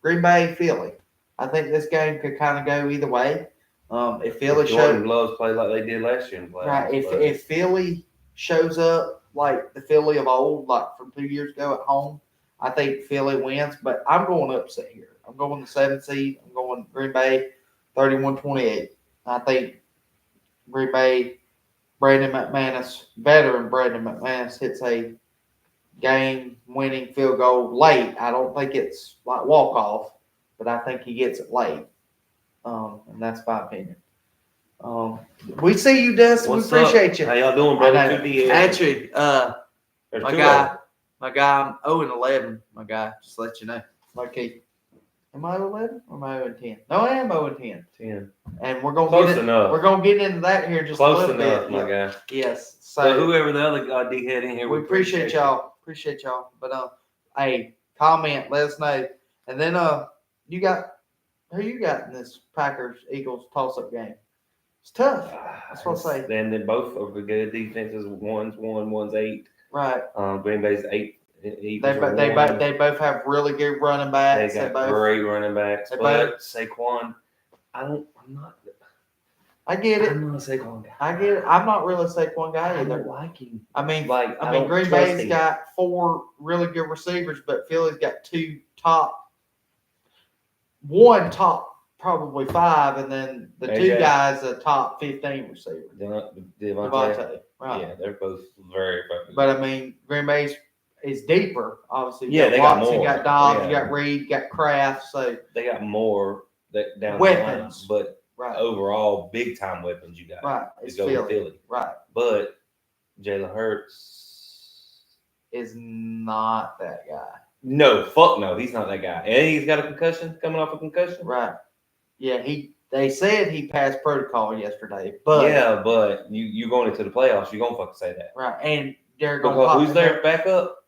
[SPEAKER 1] Green Bay, Philly. I think this game could kind of go either way. If Philly
[SPEAKER 2] Jordan Loves play like they did last year in the playoffs.
[SPEAKER 1] Right. If Philly shows up like the Philly of old, like from 2 years ago at home, I think Philly wins. But I'm going upset here. I'm going the 7th seed. I'm going Green Bay, 31-28. I think Green Bay, veteran Brandon McManus hits a game-winning field goal late. I don't think it's like walk-off, but I think he gets it late. And that's my opinion. We see you, Dustin. We appreciate you.
[SPEAKER 2] How y'all doing, brother?
[SPEAKER 1] Actually, my guy, I'm 0-11. My guy, just to let you know. Okay. Am I 11 or am I 0-10? No, I am 0-10.
[SPEAKER 2] 10.
[SPEAKER 1] And we're gonna
[SPEAKER 2] We're
[SPEAKER 1] gonna get into that here just
[SPEAKER 2] close
[SPEAKER 1] a little
[SPEAKER 2] enough,
[SPEAKER 1] bit.
[SPEAKER 2] my guy.
[SPEAKER 1] Yes.
[SPEAKER 2] So whoever the other D-head in here,
[SPEAKER 1] we appreciate y'all. Appreciate y'all. But hey, comment, let us know. And then you got who you got in this Packers Eagles toss up game? It's tough. That's what I say.
[SPEAKER 2] Then they both are good defenses. One's 1, one's 8.
[SPEAKER 1] Right.
[SPEAKER 2] Green Bay's 8.
[SPEAKER 1] They both have really good running backs.
[SPEAKER 2] They got great running backs. But Saquon, I'm not.
[SPEAKER 1] I get it.
[SPEAKER 2] I'm not a Saquon guy.
[SPEAKER 1] I get it. I'm not really a Saquon guy either.
[SPEAKER 2] I don't like him.
[SPEAKER 1] I mean, Green Bay's got 4 really good receivers, but Philly's got one top probably 5, and then the AJ. 2 guys a top 15 receiver.
[SPEAKER 2] Devontae.
[SPEAKER 1] Right.
[SPEAKER 2] Yeah, they're both very effective.
[SPEAKER 1] But I mean, Green Bay's is deeper, obviously.
[SPEAKER 2] Yeah, they got more.
[SPEAKER 1] You got Dobbs, you got Reed, you got Kraft. So
[SPEAKER 2] they got more down
[SPEAKER 1] weapons,
[SPEAKER 2] the line, but overall, big time weapons you got.
[SPEAKER 1] Right,
[SPEAKER 2] it's Philly.
[SPEAKER 1] Right,
[SPEAKER 2] but Jalen Hurts
[SPEAKER 1] is not that guy.
[SPEAKER 2] No, fuck no, he's not that guy. And he's got a concussion, coming off a concussion.
[SPEAKER 1] Right. Yeah, they said he passed protocol yesterday, but
[SPEAKER 2] yeah, but you going into the playoffs, you're gonna fucking say that.
[SPEAKER 1] Right. And they're gonna
[SPEAKER 2] who's their backup?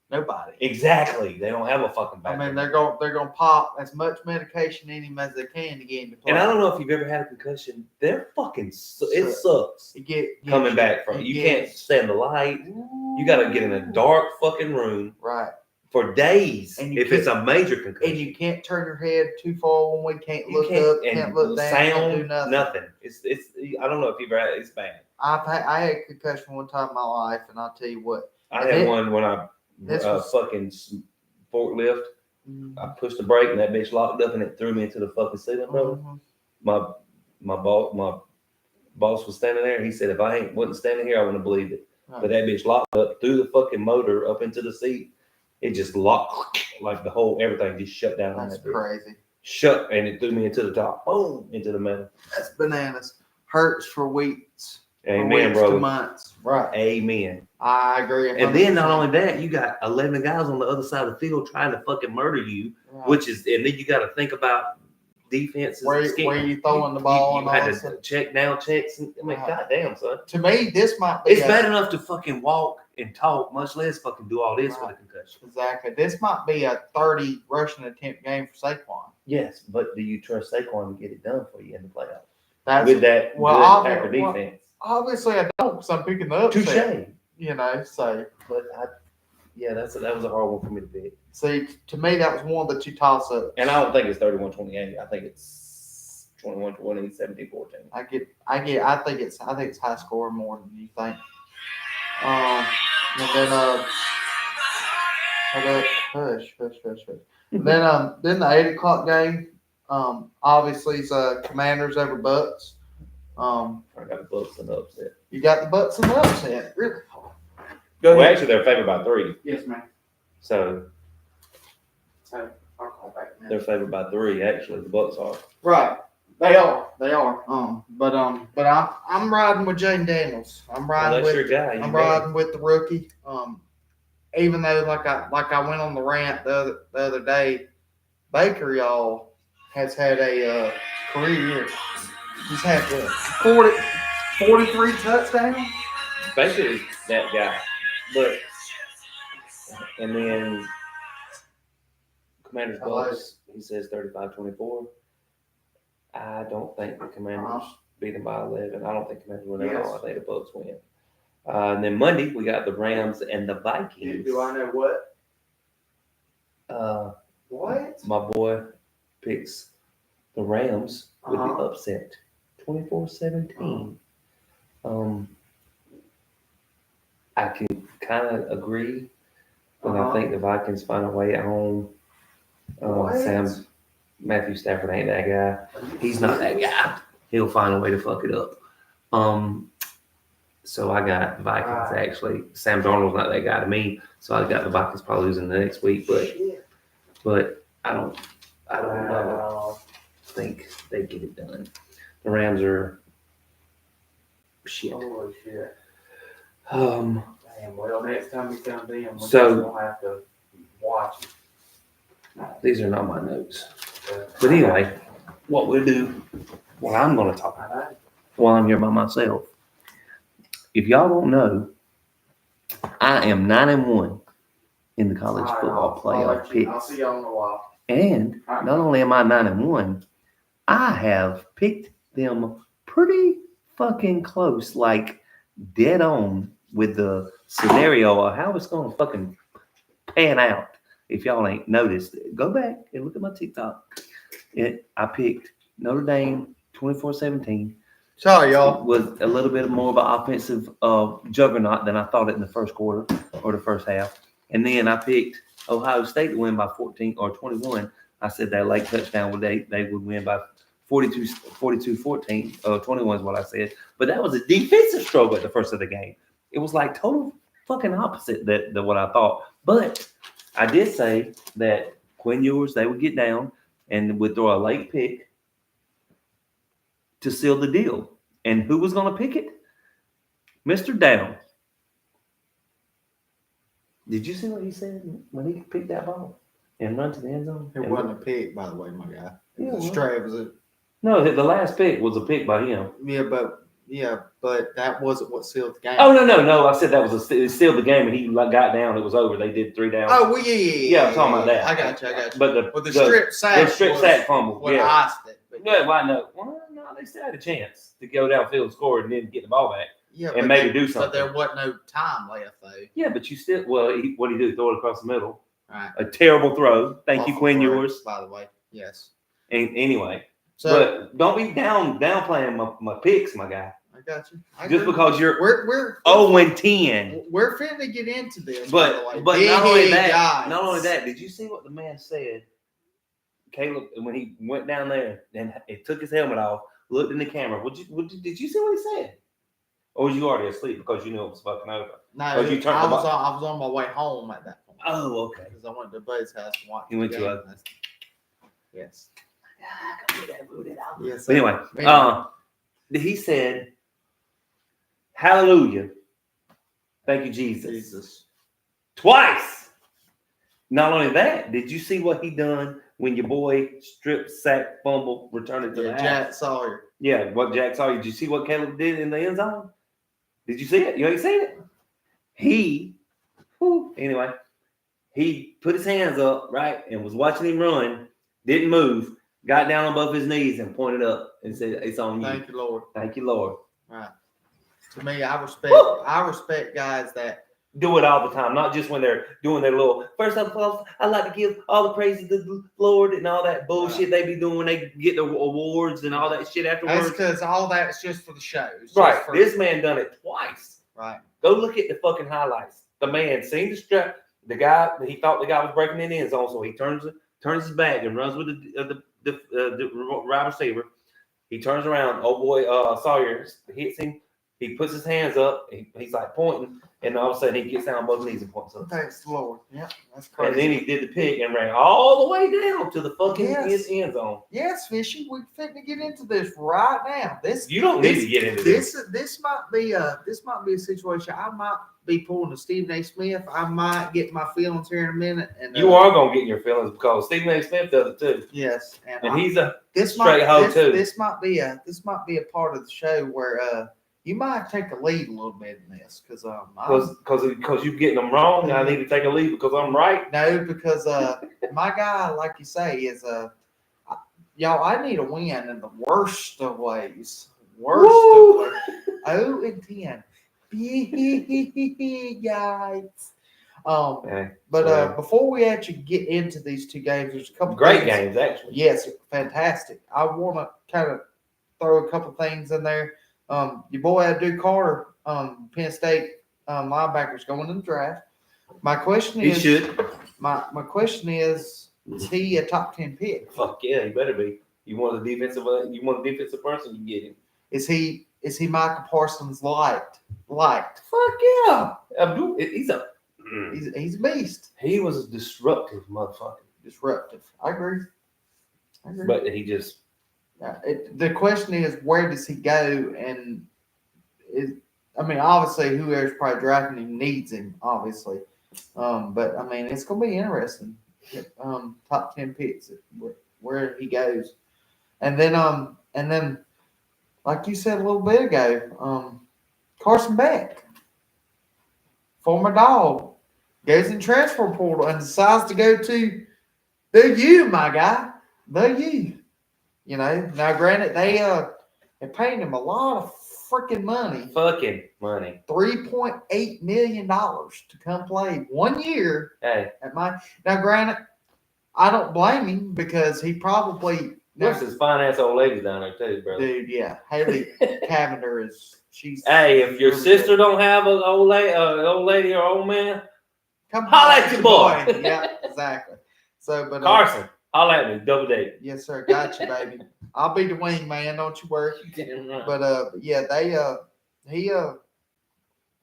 [SPEAKER 1] Nobody.
[SPEAKER 2] Exactly. They don't have a fucking backup.
[SPEAKER 1] I mean, they're gonna pop as much medication in him as they can to get him to play.
[SPEAKER 2] And I don't know if you've ever had a concussion. They're fucking it sucks. Coming back from it. You can't stand the light. You gotta get in a dark fucking room.
[SPEAKER 1] Right.
[SPEAKER 2] For days, if it's a major concussion.
[SPEAKER 1] And you can't turn your head too far when we can't look up, can't look down, can't do nothing.
[SPEAKER 2] It's I don't know if you've ever had it. It's bad.
[SPEAKER 1] I had a concussion one time in my life, and I'll tell you what.
[SPEAKER 2] I had one when I fucking forklift. Mm-hmm. I pushed the brake, and that bitch locked up, and it threw me into the fucking ceiling, bro. Mm-hmm. My boss was standing there. He said, if I wasn't standing here, I wouldn't have believed it. Right. But that bitch locked up, threw the fucking motor up into the seat. It just locked, like the whole everything just shut down.
[SPEAKER 1] That's crazy.
[SPEAKER 2] Shut, and it threw me into the top. Boom, into the metal.
[SPEAKER 1] That's bananas. Hurts for weeks.
[SPEAKER 2] Amen, bro.
[SPEAKER 1] To months. Right.
[SPEAKER 2] Amen.
[SPEAKER 1] I agree. 100%.
[SPEAKER 2] And then not only that, you got 11 guys on the other side of the field trying to fucking murder you, right. And then you got to think about defenses.
[SPEAKER 1] Where you throwing the ball
[SPEAKER 2] you had to check down checks. I mean, goddamn, son.
[SPEAKER 1] To me, this might be.
[SPEAKER 2] It's bad enough to fucking walk and talk, much less fucking do all this with a concussion.
[SPEAKER 1] Exactly. This might be a 30 rushing attempt game for Saquon.
[SPEAKER 2] Yes, but do you trust Saquon to get it done for you in the playoffs?
[SPEAKER 1] With
[SPEAKER 2] that Packer defense.
[SPEAKER 1] Obviously, I don't, because I'm picking up.
[SPEAKER 2] Touche.
[SPEAKER 1] You know, so.
[SPEAKER 2] But Yeah, that was a hard one for me to pick.
[SPEAKER 1] See, to me, that was one of the two toss-ups.
[SPEAKER 2] And I don't think it's 31-28. I think it's 21-20, 17-14.
[SPEAKER 1] I think it's high score more than you think. And then hush. And then the 8 o'clock game. Obviously, it's Commanders over Bucks.
[SPEAKER 2] I got the Bucks and the upset.
[SPEAKER 1] You got the Bucks and the upset, really?
[SPEAKER 2] Well, actually, they're favored by 3.
[SPEAKER 1] Yes, ma'am.
[SPEAKER 2] So
[SPEAKER 1] I'll call back now.
[SPEAKER 2] they're favored by 3. Actually, the Bucks are.
[SPEAKER 1] Right. They are. But I'm riding with Jaden Daniels. I'm riding
[SPEAKER 2] that's
[SPEAKER 1] with.
[SPEAKER 2] your guy.
[SPEAKER 1] I'm riding with the rookie. Even though like I went on the rant the other day, Baker y'all has had a career year. He's had 43 touchdowns.
[SPEAKER 2] Baker is that guy, but and then Commanders Bucks. He says 35-24. I don't think the Commanders beat them by 11. I don't think Commanders win at all. I think the Bucks win. And then Monday we got the Rams and the Vikings.
[SPEAKER 1] Do I know what? What?
[SPEAKER 2] My boy picks the Rams with the upset, 24-17. I can kind of agree, but I think the Vikings find a way at home. Matthew Stafford ain't that guy. He's not that guy. He'll find a way to fuck it up. So I got the Vikings actually. Sam Darnold's not that guy to me, so I got the Vikings probably losing the next week. But I don't know. I think they get it done. The Rams are shit.
[SPEAKER 1] Holy shit.
[SPEAKER 2] Damn,
[SPEAKER 1] well, next time we come in,
[SPEAKER 2] we'll
[SPEAKER 1] have to watch it.
[SPEAKER 2] These are not my notes. But anyway, what we'll do, what I'm going to talk about while I'm here by myself. If y'all don't know, I am 9-1 in the college football playoff picks.
[SPEAKER 1] I'll see y'all in a while.
[SPEAKER 2] And not only am I 9-1, I have picked them pretty fucking close, like dead on with the scenario of how it's going to fucking pan out. If y'all ain't noticed, go back and look at my TikTok. I picked Notre Dame 24-17.
[SPEAKER 1] Sorry, y'all.
[SPEAKER 2] Was a little bit more of an offensive juggernaut than I thought it in the first quarter or the first half. And then I picked Ohio State to win by 14 or 21. I said that late touchdown they would win by 42-14. 21 is what I said. But that was a defensive struggle at the first of the game. It was like total fucking opposite than what I thought. But I did say that Quinn Ewers, they would get down and would throw a late pick to seal the deal. And who was going to pick it? Mr. Down. Did you see what he said when he picked that ball and run to the end zone?
[SPEAKER 1] It wasn't a pick, by the way, my guy.
[SPEAKER 2] It was
[SPEAKER 1] straight. Was it?
[SPEAKER 2] No, the last pick was a pick by him.
[SPEAKER 1] Yeah, but that wasn't what sealed the game.
[SPEAKER 2] Oh, no. I said that was it sealed the game and he got down. It was over. They did 3 downs.
[SPEAKER 1] Oh, well, yeah.
[SPEAKER 2] Yeah, I'm talking about that.
[SPEAKER 1] I got you.
[SPEAKER 2] But
[SPEAKER 1] the strip sack.
[SPEAKER 2] The strip sack fumble.
[SPEAKER 1] Yeah. Iced it.
[SPEAKER 2] No, why no? Well, no, they still had a chance to go downfield and score and then get the ball back.
[SPEAKER 1] Yeah,
[SPEAKER 2] and maybe do something.
[SPEAKER 1] But there wasn't no time left, though.
[SPEAKER 2] Yeah, but you still, what did he do? Throw it across the middle.
[SPEAKER 1] Right.
[SPEAKER 2] A terrible throw. Thank you, Quinn Ewers.
[SPEAKER 1] By the way, yes.
[SPEAKER 2] And anyway, but don't be downplaying my picks, my guy.
[SPEAKER 1] I got you.
[SPEAKER 2] Just because you're
[SPEAKER 1] we're
[SPEAKER 2] 0-10.
[SPEAKER 1] We're finna to get into this.
[SPEAKER 2] But not only that, did you see what the man said? Caleb, when he went down there and he took his helmet off, looked in the camera. Did you see what he said? Or was you already asleep because you knew it was fucking over?
[SPEAKER 1] No, I was on my way home at that point.
[SPEAKER 2] Oh, okay.
[SPEAKER 1] Because I went to Bud's house and watched.
[SPEAKER 2] He went to a.
[SPEAKER 1] Yes.
[SPEAKER 2] Yes. But anyway, he said, "Hallelujah, thank you, Jesus." Twice. Not only that, did you see what he done when your boy strip sack fumble returned it to the
[SPEAKER 1] Jack Sawyer?
[SPEAKER 2] Yeah, what Jack Sawyer. Did you see what Caleb did in the end zone? Did you see it? You ain't seen it? He put his hands up, right, and was watching him run, didn't move, got down above his knees and pointed up and said, "It's on you."
[SPEAKER 1] Thank you, Lord.
[SPEAKER 2] Thank you, Lord.
[SPEAKER 1] Right. To me, I respect guys that
[SPEAKER 2] do it all the time, not just when they're doing their little first up. I like to give all the praise to the Lord and all that bullshit they be doing when they get the awards and all that shit afterwards.
[SPEAKER 1] That's because all that's just for the show.
[SPEAKER 2] Right. This man done it twice.
[SPEAKER 1] Right.
[SPEAKER 2] Go look at the fucking highlights. The man seen the strap. The guy, he thought the guy was breaking in the end zone, so he turns his back and runs with the wide receiver. He turns around. Oh boy, Sawyer hits him. He puts his hands up. He's like pointing, and all of a sudden he gets down on both knees and points up.
[SPEAKER 1] Thanks the Lord. Yeah, that's crazy.
[SPEAKER 2] And then he did the pick and ran all the way down to the fucking end zone.
[SPEAKER 1] Yes, Fishy, we're fitting to get into this right now.
[SPEAKER 2] You don't need to get into this.
[SPEAKER 1] This might be a situation. I might be pulling a Stephen A. Smith. I might get my feelings here in a minute. And
[SPEAKER 2] you are gonna get your feelings because Stephen A. Smith does it too.
[SPEAKER 1] Yes,
[SPEAKER 2] and he's a
[SPEAKER 1] straight
[SPEAKER 2] hoe too.
[SPEAKER 1] This might be a part of the show where you might take a lead a little bit in this because
[SPEAKER 2] you're getting them wrong. I need to take a lead because I'm right.
[SPEAKER 1] No, because my guy, like you say, is y'all. I need a win in the worst of ways. Worst of ways. 0-10. Yikes. But before we actually get into these two games, there's a couple
[SPEAKER 2] great games actually.
[SPEAKER 1] Yes, fantastic. I want to kind of throw a couple things in there. Your boy Duke Carter, Penn State linebacker's going in the draft. My question is, My question is he a top 10 pick?
[SPEAKER 2] Fuck yeah, he better be. You want a defensive person, you get him.
[SPEAKER 1] Is he Michael Parsons liked?
[SPEAKER 2] Fuck yeah, he's a
[SPEAKER 1] beast.
[SPEAKER 2] He was a disruptive motherfucker.
[SPEAKER 1] Disruptive. I agree.
[SPEAKER 2] But he just.
[SPEAKER 1] The question is, where does he go? And obviously, whoever's probably drafting him needs him, obviously. But it's going to be interesting. Top 10 picks, where he goes, and then, like you said a little bit ago, Carson Beck, former Dog, goes in transfer portal and decides to go to the U, my guy, the U. Now granted, they're paying him a lot of freaking money. $3.8 million to come play 1 year.
[SPEAKER 2] Hey.
[SPEAKER 1] Now granted, I don't blame him because he probably.
[SPEAKER 2] There's his fine ass old lady down there too, brother.
[SPEAKER 1] Dude, yeah. Haley Cavender she's.
[SPEAKER 2] Hey, if your sister don't have an old lady or old man,
[SPEAKER 1] come
[SPEAKER 2] holla at your boy.
[SPEAKER 1] Yeah, exactly. So, but
[SPEAKER 2] Carson. Holla at me, double date.
[SPEAKER 1] Yes, sir. Got you, baby. I'll be the wing man. Don't you worry. But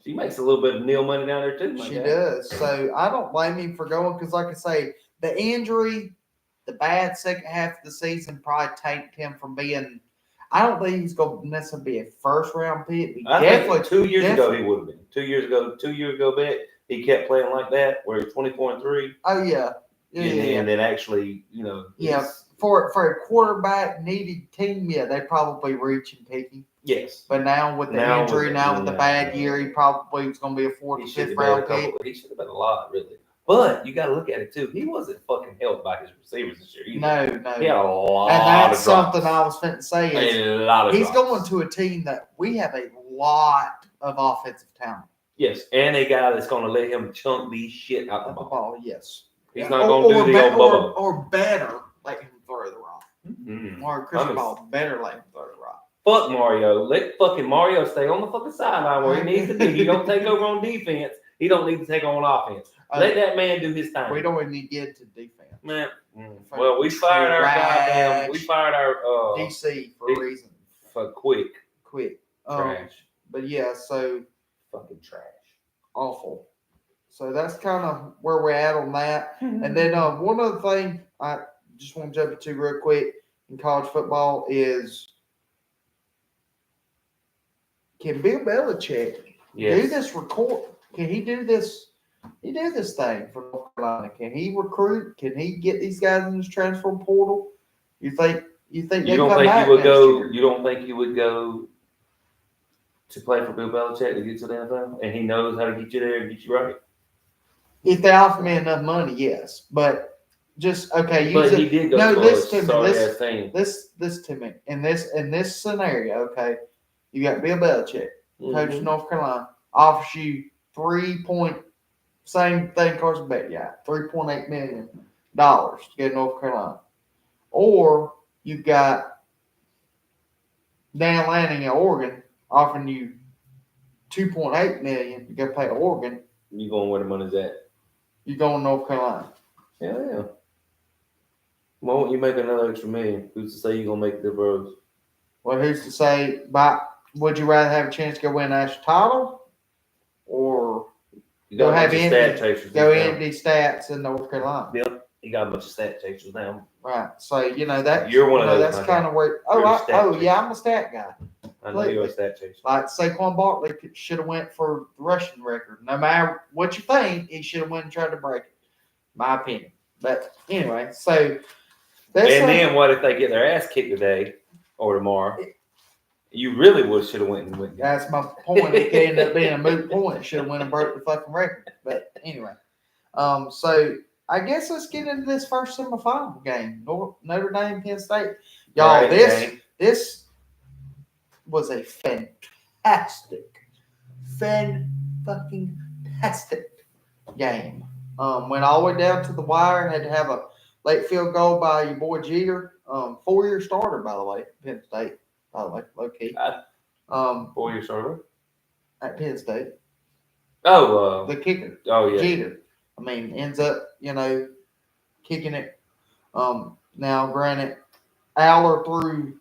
[SPEAKER 2] she makes a little bit of Neil money down there too.
[SPEAKER 1] She does. So I don't blame him for going because, like I say, the injury, the bad second half of the season probably tanked him from being. I don't think he's going to necessarily be a first round pick.
[SPEAKER 2] I think 2 years ago he would have been. 2 years ago, bet he kept playing like that, where he's 24-3.
[SPEAKER 1] Oh yeah.
[SPEAKER 2] And then actually,
[SPEAKER 1] for a quarterback needed team, they probably reach and pick him.
[SPEAKER 2] Yes.
[SPEAKER 1] But now with the injury, with the bad year, he probably was going to be a 4th or 5th round pick.
[SPEAKER 2] He should have been a lot, really. But you got to look at it too. He wasn't fucking helped by his receivers this year either.
[SPEAKER 1] No.
[SPEAKER 2] He had a lot.
[SPEAKER 1] And that's something I was finna say.
[SPEAKER 2] He's
[SPEAKER 1] going to a team that we have a lot of offensive talent.
[SPEAKER 2] Yes, and a guy that's going to let him chunk these shit out the ball.
[SPEAKER 1] Yes.
[SPEAKER 2] He's not going to do the old bubble.
[SPEAKER 1] Or better, let him throw the rock. Mm-hmm. Or Chris Paul, better let him throw the rock.
[SPEAKER 2] Fuck Mario. Let fucking Mario stay on the fucking sideline where he needs to be. He don't take over on defense. He don't need to take on offense. Let that man do his thing.
[SPEAKER 1] We don't even need to get to defense.
[SPEAKER 2] Man. Well, we fired our
[SPEAKER 1] DC for a reason.
[SPEAKER 2] For quick.
[SPEAKER 1] Trash. But yeah, so
[SPEAKER 2] fucking trash.
[SPEAKER 1] Awful. So that's kind of where we're at on that. And then one other thing I just want to jump into real quick in college football is, can Bill Belichick do this record? Can he do this? He do this thing for North Carolina? Can he recruit? Can he get these guys in this transfer portal? You think
[SPEAKER 2] you don't think he would go? You don't think he would go to play for Bill Belichick to get to the NFL, and he knows how to get you there and get you right?
[SPEAKER 1] If they offer me enough money, yes. But just okay.
[SPEAKER 2] But he did go to
[SPEAKER 1] listen
[SPEAKER 2] to
[SPEAKER 1] me. This to me. In this scenario, okay, you got Bill Belichick, coach of North Carolina, offers you same thing Carson Beck got, $3.8 million to get to North Carolina. Or you've got Dan Lanning at Oregon offering you $2.8 million to go play at Oregon.
[SPEAKER 2] You going where the money's at? You
[SPEAKER 1] going to North Carolina.
[SPEAKER 2] Yeah. Why won't you make another extra million? Who's to say you're gonna make the bros?
[SPEAKER 1] Well, who's to say? Would you rather have a chance to go win a national title, or
[SPEAKER 2] you got a bunch of stat chasers?
[SPEAKER 1] Go empty stats in North Carolina.
[SPEAKER 2] Yep, you got a bunch of stat chasers now.
[SPEAKER 1] Right. So that
[SPEAKER 2] you're one of those.
[SPEAKER 1] That's kind of where. I'm a stat guy.
[SPEAKER 2] I know you're a stat chaser.
[SPEAKER 1] Like Saquon Barkley should have went for the rushing record. No matter what you think, he should have went and tried to break it. My opinion. But anyway, so.
[SPEAKER 2] Then what if they get their ass kicked today or tomorrow? You really should have went and went.
[SPEAKER 1] That's my point. It could end up being a moot point. It should have went and broke the fucking record. But anyway, so I guess let's get into this first semifinal game. Notre Dame, Penn State. Y'all, this was a fantastic game. Went all the way down to the wire. Had to have a late field goal by your boy Jeter. 4-year starter, by the way, Penn State. By the way, low key.
[SPEAKER 2] 4-year starter
[SPEAKER 1] at Penn State.
[SPEAKER 2] Oh,
[SPEAKER 1] the kicker.
[SPEAKER 2] Oh yeah,
[SPEAKER 1] Jeter. I mean, ends up kicking it. Now, granted, Aller threw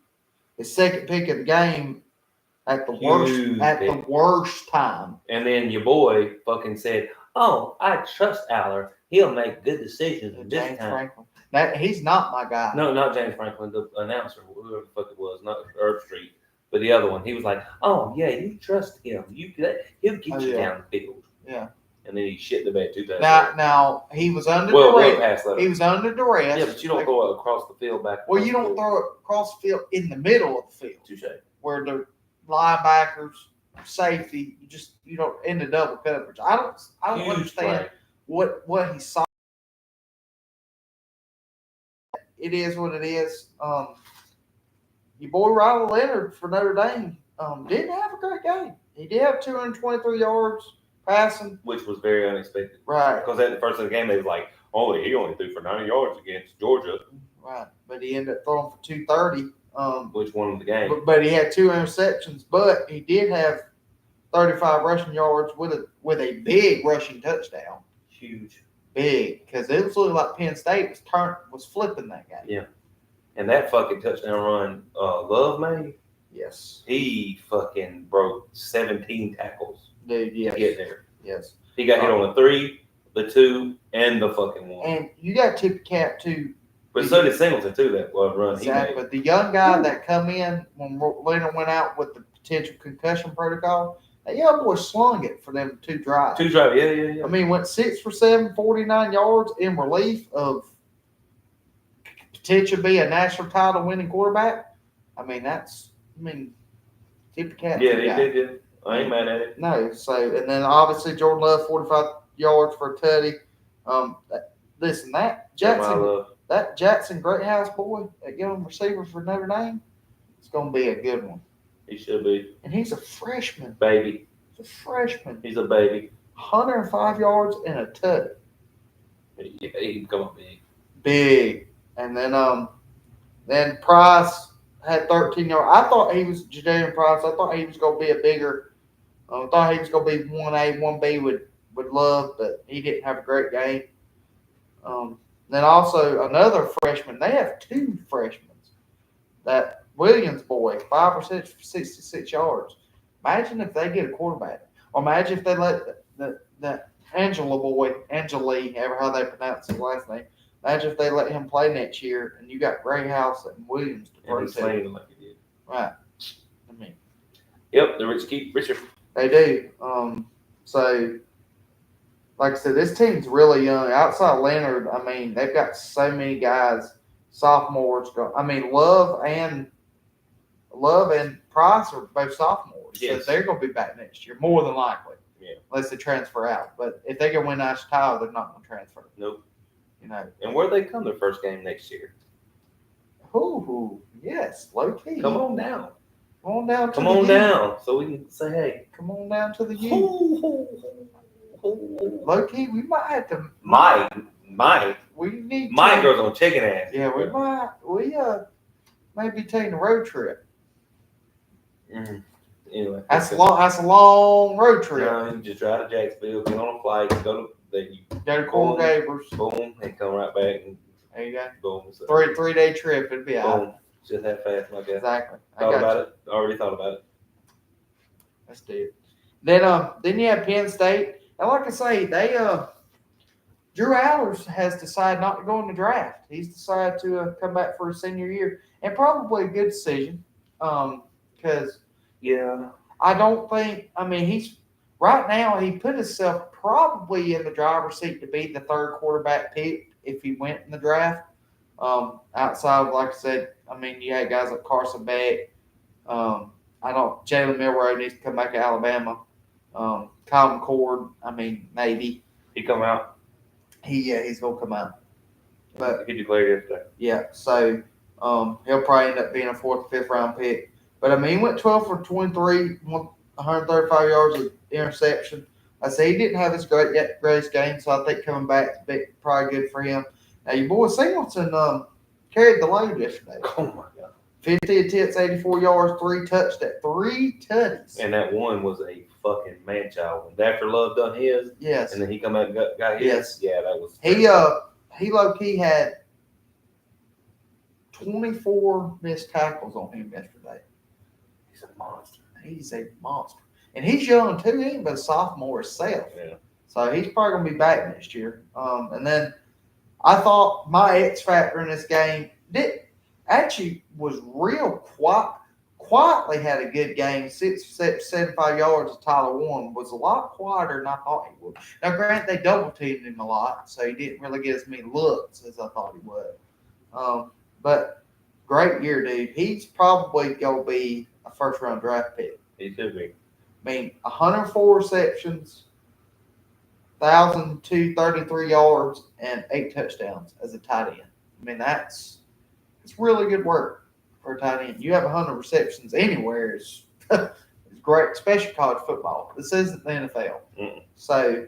[SPEAKER 1] his second pick of the game at the worst time.
[SPEAKER 2] And then your boy fucking said, "Oh, I trust Aller. He'll make good decisions this
[SPEAKER 1] James
[SPEAKER 2] time."
[SPEAKER 1] Franklin. He's not my guy.
[SPEAKER 2] No, not James Franklin, the announcer, whoever the fuck it was, not Herb Street, but the other one. He was like, "Oh yeah, you trust him. He'll get you down the field."
[SPEAKER 1] Yeah.
[SPEAKER 2] And then he shit the bed 2 times.
[SPEAKER 1] Now he was under duress.
[SPEAKER 2] He
[SPEAKER 1] was under duress.
[SPEAKER 2] Yeah, but you don't throw it across the field back.
[SPEAKER 1] Well, you don't throw it across the field in the middle of the field.
[SPEAKER 2] Touche.
[SPEAKER 1] Where the linebackers, safety, you don't in the double coverage. I don't understand what he saw. It is what it is. Your boy Riley Leonard for Notre Dame didn't have a great game. He did have 223 yards passing,
[SPEAKER 2] which was very unexpected.
[SPEAKER 1] Right.
[SPEAKER 2] Because at the first of the game, they was like, he only threw for 90 yards against Georgia.
[SPEAKER 1] Right. But he ended up throwing for 230.
[SPEAKER 2] Which won the game.
[SPEAKER 1] But he had 2 interceptions. But he did have 35 rushing yards with a big rushing touchdown.
[SPEAKER 2] Huge.
[SPEAKER 1] Big, because it was looking like Penn State was flipping that game.
[SPEAKER 2] Yeah, and that fucking touchdown run, Love made.
[SPEAKER 1] Yes,
[SPEAKER 2] he fucking broke 17 tackles.
[SPEAKER 1] Dude, yes.
[SPEAKER 2] To get there.
[SPEAKER 1] Yes,
[SPEAKER 2] he got hit on the 3, the 2, and the fucking 1.
[SPEAKER 1] And you got to tip the cap too.
[SPEAKER 2] But so did Singleton too. That run
[SPEAKER 1] exactly.
[SPEAKER 2] He made.
[SPEAKER 1] But the young guy that come in when Leonard went out with the potential concussion protocol. That young boy slung it for them 2 drives.
[SPEAKER 2] 2 drives, yeah.
[SPEAKER 1] I mean, went 6 for 7, 49 yards in relief of potential be a national title winning quarterback. I mean, tip the cap.
[SPEAKER 2] Yeah, he did. Yeah. I ain't mad at it.
[SPEAKER 1] No, so and then obviously Jordan Love 45 yards for a tutty. That Jackson Greathouse boy, that young receiver for Notre Dame, it's gonna be a good one.
[SPEAKER 2] He should be.
[SPEAKER 1] And he's a freshman.
[SPEAKER 2] Baby.
[SPEAKER 1] He's a freshman.
[SPEAKER 2] He's a baby.
[SPEAKER 1] 105 yards and a tutty.
[SPEAKER 2] Yeah, he can come up big.
[SPEAKER 1] Big. And then Price had 13 yards. I thought he was Jadavion Price. I thought he was going to be a bigger. I thought he was going to be 1A, 1B with Love, but he didn't have a great game. Then also another freshman. They have 2 freshmen. That Williams boy, 5 or 6 for 66 yards. Imagine if they get a quarterback. Or imagine if they let the Angela boy, Angeli, ever how they pronounce his last name. Imagine if they let him play next year and you got Grayhouse and Williams to
[SPEAKER 2] play. And he's slaying like he did.
[SPEAKER 1] Right. I mean.
[SPEAKER 2] Yep, the rich keep richer.
[SPEAKER 1] They do. So, like I said, this team's really young. Outside Leonard, I mean, they've got so many guys, sophomores. Love and Price are both sophomores.
[SPEAKER 2] Yes.
[SPEAKER 1] So they're going to be back next year, more than likely.
[SPEAKER 2] Yeah.
[SPEAKER 1] Unless they transfer out. But if they can win national title, they're not going to transfer.
[SPEAKER 2] Nope.
[SPEAKER 1] And
[SPEAKER 2] where they come their first game next year?
[SPEAKER 1] Ooh, yes, low key.
[SPEAKER 2] Come on down.
[SPEAKER 1] Come on down.
[SPEAKER 2] Come on down, so we can say, hey.
[SPEAKER 1] Come on down to the U. Low key, we might have to.
[SPEAKER 2] Mike.
[SPEAKER 1] We need.
[SPEAKER 2] Mike goes on chicken ass.
[SPEAKER 1] Yeah, we might. We maybe taking a road trip.
[SPEAKER 2] Mm-hmm. Anyway,
[SPEAKER 1] that's a long road trip.
[SPEAKER 2] No, you just drive to Jacksonville, get on a flight, go
[SPEAKER 1] to Coral Gables.
[SPEAKER 2] Boom, and come right back. And
[SPEAKER 1] there you go.
[SPEAKER 2] Boom. So,
[SPEAKER 1] 3-day trip. It'd be out.
[SPEAKER 2] Just that fast, my guy.
[SPEAKER 1] Exactly.
[SPEAKER 2] Already thought about it.
[SPEAKER 1] Let's do it. Then you have Penn State, and like I say, they Drew Allers has decided not to go in the draft. He's decided to come back for his senior year, and probably a good decision. Because I don't think. I mean, he's right now. He put himself probably in the driver's seat to be the third quarterback pick if he went in the draft. Outside of, like I said, I mean, you had guys like Carson Beck. Jalen Milroe needs to come back to Alabama. Kyle McCord, I mean, maybe
[SPEAKER 2] he come out.
[SPEAKER 1] He's gonna come out. But
[SPEAKER 2] he declared yesterday.
[SPEAKER 1] Yeah, so he'll probably end up being a 4th or 5th round pick. But I mean, he went 12 for 23, 135 yards of interception. I say he didn't have his greatest game, so I think coming back is probably good for him. Now your boy Singleton carried the load yesterday.
[SPEAKER 2] Oh my God!
[SPEAKER 1] 50 attempts, 84 yards, 3 tutties.
[SPEAKER 2] And that one was a fucking man child. And after Love done his,
[SPEAKER 1] yes,
[SPEAKER 2] and then he come out and got his.
[SPEAKER 1] Yes,
[SPEAKER 2] yeah, that was.
[SPEAKER 1] He low key had 24 missed tackles on him yesterday.
[SPEAKER 2] He's a monster.
[SPEAKER 1] He's a monster. And he's young too. He ain't but a sophomore himself.
[SPEAKER 2] Yeah.
[SPEAKER 1] So he's probably going to be back next year. And then I thought my X factor in this game was real quietly had a good game. 75 yards of Tyler Warren was a lot quieter than I thought he would. Now, granted, they double teamed him a lot, so he didn't really get as many looks as I thought he would. But great year, dude. He's probably going to be a 1st round draft pick.
[SPEAKER 2] He should be.
[SPEAKER 1] I mean, 104 receptions, 1,233 yards, and 8 touchdowns as a tight end. I mean, it's really good work for a tight end. You have 100 receptions anywhere is great, especially college football. This isn't the NFL.
[SPEAKER 2] Mm-mm.
[SPEAKER 1] So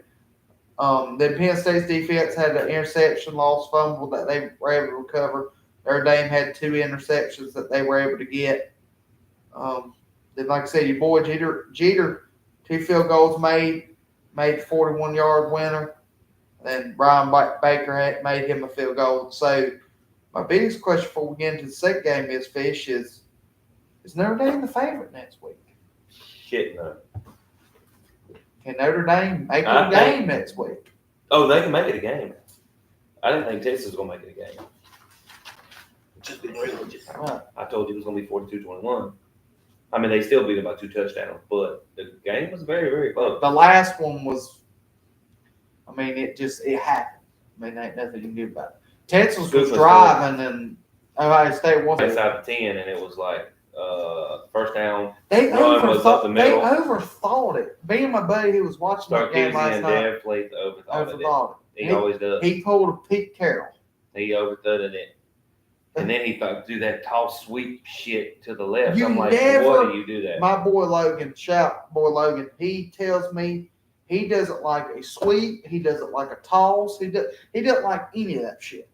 [SPEAKER 1] then Penn State's defense had an interception, lost fumble that they were able to recover. Notre Dame had 2 interceptions that they were able to get. Then, like I said, your boy Jeter 2 field goals made 41-yard winner. Then Brian Baker had made him a field goal. So my biggest question before we get into the second game is Notre Dame the favorite next week?
[SPEAKER 2] Shit, no.
[SPEAKER 1] Can Notre Dame make it a game next week?
[SPEAKER 2] Oh, they can make it a game. I didn't think Texas was going to make it a game. Just being real with you.
[SPEAKER 1] Right.
[SPEAKER 2] I told you it was going to be 42-21. I mean, they still beat them by 2 touchdowns, but the game was very, very close.
[SPEAKER 1] The last one was, I mean, it happened. I mean, ain't nothing you can do about it. Texas was driving, and Ohio State wasn't.
[SPEAKER 2] Inside the 10, and it was like first down.
[SPEAKER 1] They
[SPEAKER 2] overthought
[SPEAKER 1] it. Me and my buddy who was watching that game last night
[SPEAKER 2] definitely overthought it. He always does.
[SPEAKER 1] He pulled a Pete Carroll.
[SPEAKER 2] He overthought it. And then he thought do that toss sweep shit to the left. I'm like, what do you do that?
[SPEAKER 1] My boy Logan, he tells me he doesn't like a sweep. He doesn't like a toss. He doesn't like any of that shit.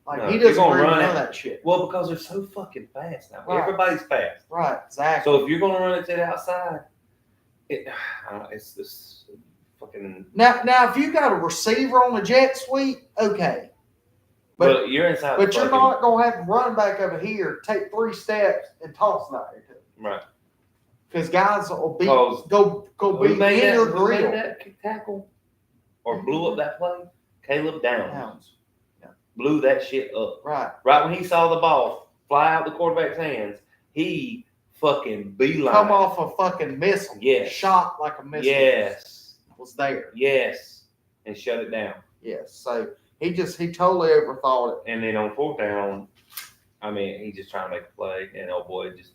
[SPEAKER 1] Like he doesn't run none of that shit.
[SPEAKER 2] Well, because they're so fucking fast now.
[SPEAKER 1] Right.
[SPEAKER 2] Everybody's fast.
[SPEAKER 1] Right, exactly.
[SPEAKER 2] So if you're gonna run it to the outside, it's this fucking.
[SPEAKER 1] Now, if you got a receiver on the jet sweep, okay.
[SPEAKER 2] But you're inside.
[SPEAKER 1] But you're not gonna have a running back over here take 3 steps and toss it out there to him.
[SPEAKER 2] Right.
[SPEAKER 1] Because guys will be go be in your grill.
[SPEAKER 2] Who made that kick tackle or blew up that play? Caleb Downs.
[SPEAKER 1] Yeah.
[SPEAKER 2] Blew that shit up.
[SPEAKER 1] Right.
[SPEAKER 2] Right when he saw the ball fly out the quarterback's hands, he fucking beeline.
[SPEAKER 1] Come off a fucking missile.
[SPEAKER 2] Yes.
[SPEAKER 1] Shot like a missile.
[SPEAKER 2] Yes.
[SPEAKER 1] Was there.
[SPEAKER 2] Yes. And shut it down.
[SPEAKER 1] Yes. So he totally overthought it.
[SPEAKER 2] And then on 4th down, I mean, he's just trying to make a play, and old boy just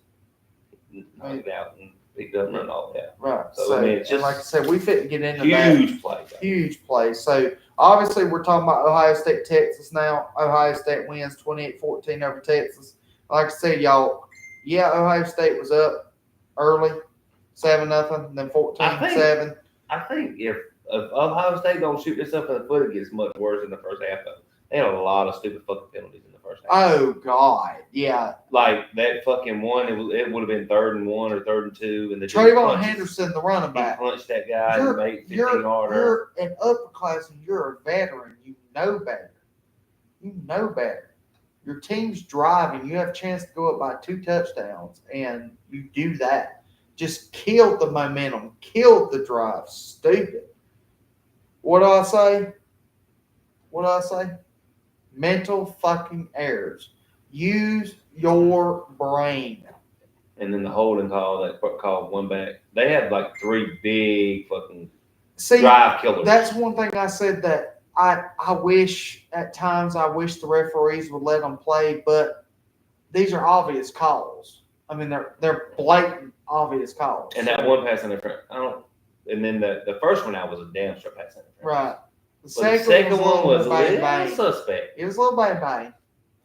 [SPEAKER 2] knocked it out and picked up and run all that.
[SPEAKER 1] Right.
[SPEAKER 2] So I mean, it's just
[SPEAKER 1] like I said, we fit to get into that.
[SPEAKER 2] Huge play.
[SPEAKER 1] Huge play. So obviously we're talking about Ohio State, Texas now. Ohio State wins 28-14 over Texas. Like I said, y'all, Ohio State was up early, 7-0, then 14-7.
[SPEAKER 2] I think if if Ohio State don't shoot themselves in the foot, it gets much worse in the first half. Though they had a lot of stupid fucking penalties in the first half.
[SPEAKER 1] Oh God, yeah.
[SPEAKER 2] Like that fucking one, it would have been 3rd and 1 or 3rd and 2, and the
[SPEAKER 1] Trayvon Henderson, the running
[SPEAKER 2] he
[SPEAKER 1] back,
[SPEAKER 2] punched that guy and made 15-yarder.
[SPEAKER 1] You're an upperclassman. You're a veteran. You know better. You know better. Your team's driving. You have a chance to go up by 2 touchdowns, and you do that. Just killed the momentum. Killed the drive. Stupid. What do I say? What do I say? Mental fucking errors. Use your brain.
[SPEAKER 2] And then the holding call that called one back. They had like 3 big fucking drive killers.
[SPEAKER 1] That's one thing I said that I wish at times the referees would let them play, but these are obvious calls. I mean, they're blatant, obvious calls.
[SPEAKER 2] And that one pass interference, and then the first one out was a damn sure pass interference.
[SPEAKER 1] Right. The
[SPEAKER 2] second one was a little
[SPEAKER 1] bang.
[SPEAKER 2] suspect.
[SPEAKER 1] It was a little bang.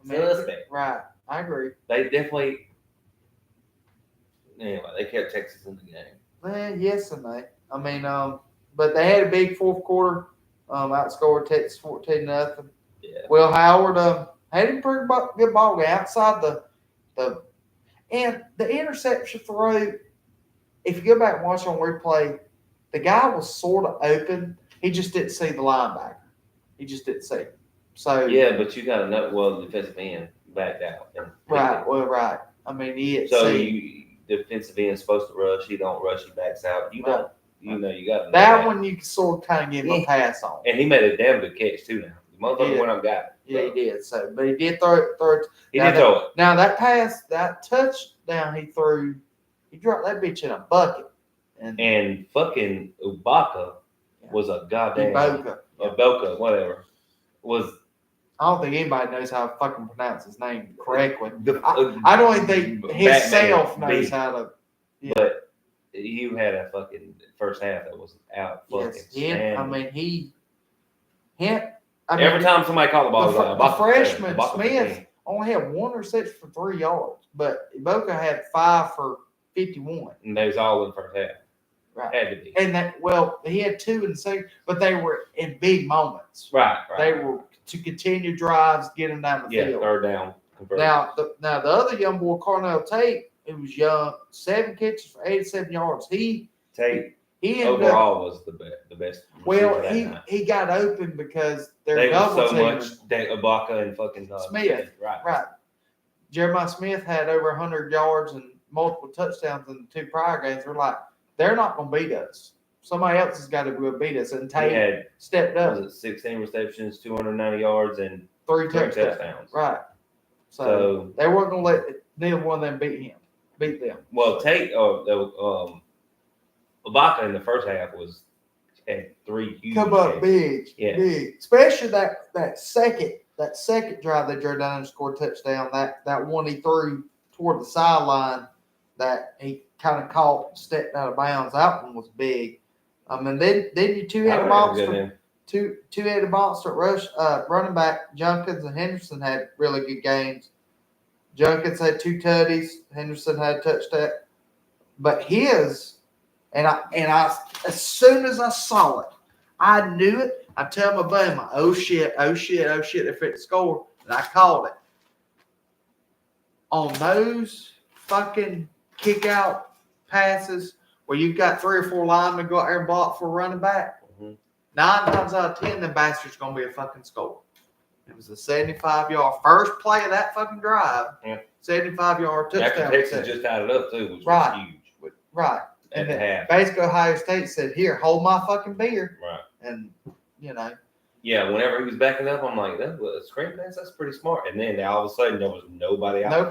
[SPEAKER 2] Suspect.
[SPEAKER 1] Right. I agree.
[SPEAKER 2] They definitely. Anyway, they kept Texas in the game.
[SPEAKER 1] Well, yes and no. I mean, but they had a big fourth quarter. Outscored Texas 14-0.
[SPEAKER 2] Yeah.
[SPEAKER 1] Will Howard had a pretty good ball game outside the interception throw. If you go back and watch on replay, the guy was sort of open. He just didn't see the linebacker. He just didn't see him. So
[SPEAKER 2] yeah, but you got to know. Well, the defensive end backed out.
[SPEAKER 1] Right. Well, right. I mean, he didn't
[SPEAKER 2] so
[SPEAKER 1] see.
[SPEAKER 2] Defensive end supposed to rush. He don't rush. He backs out. You don't. You know, you got to know
[SPEAKER 1] that one. You can sort of kind of give him a pass on.
[SPEAKER 2] And he made a damn good catch too. Now the motherfucker went up, got it.
[SPEAKER 1] Yeah, he did. So, but he did throw it.
[SPEAKER 2] He did throw it.
[SPEAKER 1] Now that pass, that touchdown he threw, he dropped that bitch in a bucket.
[SPEAKER 2] And fucking Ubaka was a goddamn Iboka, whatever.
[SPEAKER 1] I don't think anybody knows how to fucking pronounce his name correctly. I don't even think himself knows how to. Yeah.
[SPEAKER 2] But you had a fucking first half that was out fucking.
[SPEAKER 1] Yes, I mean,
[SPEAKER 2] every time somebody caught the ball,
[SPEAKER 1] the freshman Smith only had 1 reception for 3 yards, but Iboka had 5 for 51.
[SPEAKER 2] And they was all in the first half.
[SPEAKER 1] Right.
[SPEAKER 2] Had to be.
[SPEAKER 1] And he had 2 in the second, but they were in big moments.
[SPEAKER 2] Right.
[SPEAKER 1] They were to continue drives, get them down the field.
[SPEAKER 2] Yeah, 3rd down.
[SPEAKER 1] Now the other young boy, Carnell Tate, who was young, 7 catches for 87 yards. He
[SPEAKER 2] overall was the best.
[SPEAKER 1] Well, he got open because
[SPEAKER 2] they were so much Ibaka and fucking
[SPEAKER 1] Smith. Right. Jeremiah Smith had over 100 yards and multiple touchdowns in the 2 prior games. We're like, they're not going to beat us. Somebody else has got to go beat us. And Tate had stepped up.
[SPEAKER 2] 16 receptions, 290 yards, and
[SPEAKER 1] 3 touchdowns. Right. So they weren't going to let neither one of them beat them.
[SPEAKER 2] Well, Tate, Ibaka in the first half had 3 huge.
[SPEAKER 1] Come up big. Especially that second drive they drove down and scored a touchdown. That one he threw toward the sideline that he kind of caught, stepped out of bounds. That one was big. And then you two-headed monster running back Junkins and Henderson had really good games. Junkins had 2 tutties. Henderson had a touchdown. But and I as soon as I saw it, I knew it. I tell my buddy, oh shit, they're fit to score. And I called it. On those fucking kick out passes where you've got 3 or 4 linemen go out there and block for a running back, 9 times out of 10, the bastard's going to be a fucking score. It was a 75-yard first play of that fucking drive. Yeah. 75-yard touchdown.
[SPEAKER 2] Texas just tied it up too, which was huge.
[SPEAKER 1] Right. And then basically Ohio State said, here, hold my fucking beer.
[SPEAKER 2] Right.
[SPEAKER 1] And, you know.
[SPEAKER 2] Yeah, whenever he was backing up, I'm like, that was a screen pass. That's pretty smart. And then all of a sudden, there was nobody out there.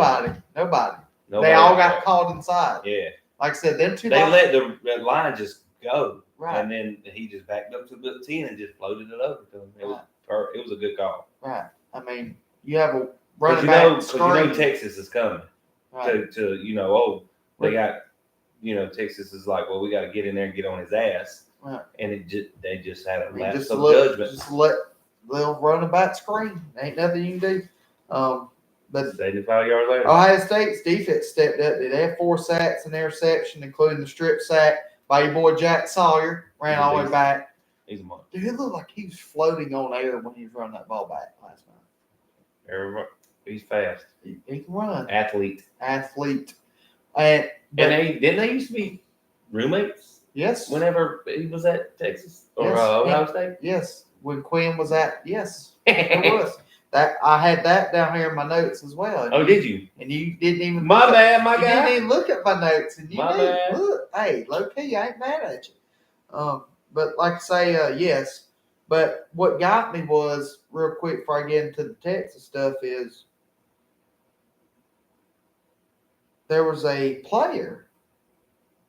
[SPEAKER 2] Nobody. They all got called inside. Yeah. Like I said, them two. They let the line just go. Right. And then he just backed up to the 10 and just floated it over to him. It was a good call. Right. I mean, you have a running back screen. Texas is coming. Right. They got, Texas is like, well, we got to get in there and get on his ass. Right. And they just had a lapse of judgment. Just let they'll run a back screen. Ain't nothing you can do. But 75 yards later, Ohio State's defense stepped up. They had 4 sacks and interception, including the strip sack by your boy Jack Sawyer. Ran all the way back. He's a monster.
[SPEAKER 1] Dude, it looked like he was floating on air when he was running that ball back last night.
[SPEAKER 2] He's fast.
[SPEAKER 1] He can run.
[SPEAKER 2] Athlete.
[SPEAKER 1] And
[SPEAKER 2] Didn't they used to be roommates?
[SPEAKER 1] Yes.
[SPEAKER 2] Whenever he was at Texas or
[SPEAKER 1] Yes.
[SPEAKER 2] Ohio State?
[SPEAKER 1] Yes. When Quinn was at, yes, it was. That I had that down here in my notes as well.
[SPEAKER 2] Oh, did you?
[SPEAKER 1] And you didn't even
[SPEAKER 2] My guy.
[SPEAKER 1] You didn't even look at my notes, and you
[SPEAKER 2] My
[SPEAKER 1] did.
[SPEAKER 2] bad.
[SPEAKER 1] Look, hey, low key, I ain't mad at you. But like I say, yes. But what got me was real quick before I get into the Texas stuff is there was a player.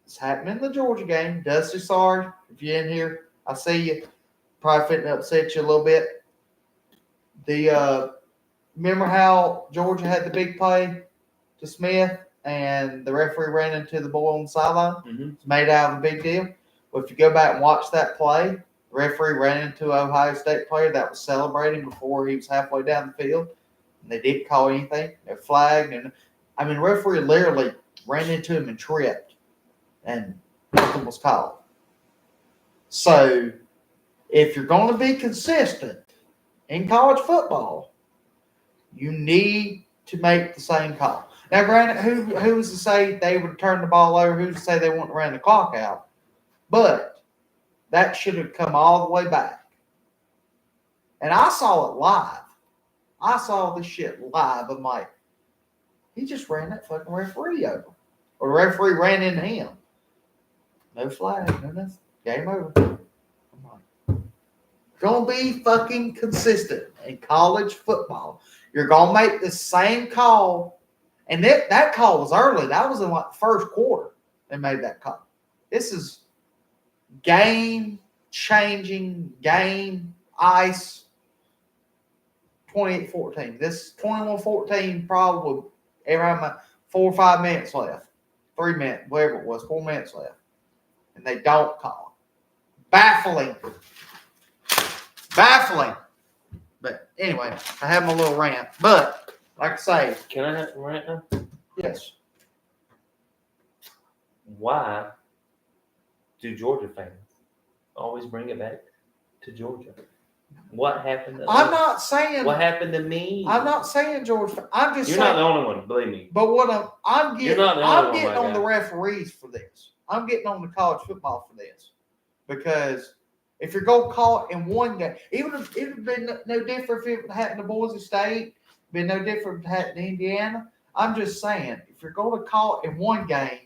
[SPEAKER 1] It's happening in the Georgia game. Dusty, sorry if you're in here. I see you. Probably fitting to upset you a little bit. Remember how Georgia had the big play to Smith and the referee ran into the boy on the sideline?
[SPEAKER 2] Mm-hmm.
[SPEAKER 1] It's made out of a big deal. Well, if you go back and watch that play, the referee ran into an Ohio State player that was celebrating before he was halfway down the field, and they didn't call anything. They flagged, and the referee literally ran into him and tripped, and nothing was called. So, if you're going to be consistent in college football, you need to make the same call. Now, granted, who's to say they would turn the ball over? Who's to say they wouldn't run the clock out? But that should have come all the way back. And I saw it live. I saw this shit live. I'm like, he just ran that fucking referee over. Or the referee ran into him. No flag, no nothing. Game over. I'm like, gonna be fucking consistent in college football. You're gonna make the same call, and that call was early. That was in like the first quarter. They made that call. This is game changing, game ice. 28-14. This 21-14 probably around 4 or 5 minutes left, 3 minutes, whatever it was, 4 minutes left, and they don't call it. Baffling. But anyway, I have my little rant. But like I say,
[SPEAKER 2] Can I have some rant now?
[SPEAKER 1] yes.
[SPEAKER 2] Why do Georgia fans always bring it back to Georgia? What happened to
[SPEAKER 1] I'm
[SPEAKER 2] us?
[SPEAKER 1] not saying.
[SPEAKER 2] What happened to me?
[SPEAKER 1] I'm not saying Georgia. I'm just
[SPEAKER 2] You're
[SPEAKER 1] saying.
[SPEAKER 2] not the only one, believe me.
[SPEAKER 1] But what I'm getting,
[SPEAKER 2] You're not the
[SPEAKER 1] I'm
[SPEAKER 2] only one,
[SPEAKER 1] getting
[SPEAKER 2] my
[SPEAKER 1] on
[SPEAKER 2] guy.
[SPEAKER 1] the referees for this. I'm getting on the college football for this because if you're going to call it in one game, even if it would have been no different if it happened to Boise State, been no different if it happened to Indiana. I'm just saying, if you're going to call it in one game,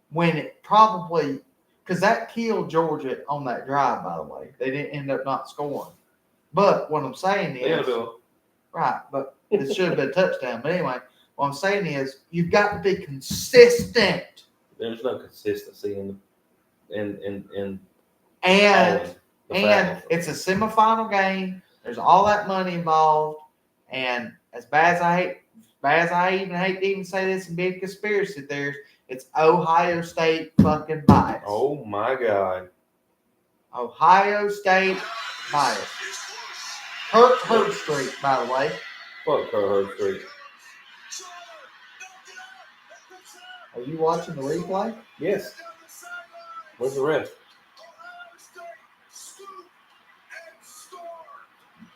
[SPEAKER 1] when it probably, because that killed Georgia on that drive, by the way. They didn't end up not scoring. But what I'm saying is, right, but it should have been a touchdown. But anyway, what I'm saying is, you've got to be consistent.
[SPEAKER 2] There's no consistency in
[SPEAKER 1] And
[SPEAKER 2] the
[SPEAKER 1] it's a semifinal game. There's all that money involved. And as bad as I even hate to even say this and be a conspiracy theorist, it's Ohio State fucking bias.
[SPEAKER 2] Oh my God.
[SPEAKER 1] Ohio State bias. Kurt Herbstreit, by the way.
[SPEAKER 2] Fuck Kurt Herbstreit.
[SPEAKER 1] Are you watching the replay?
[SPEAKER 2] Yes. Where's the rest?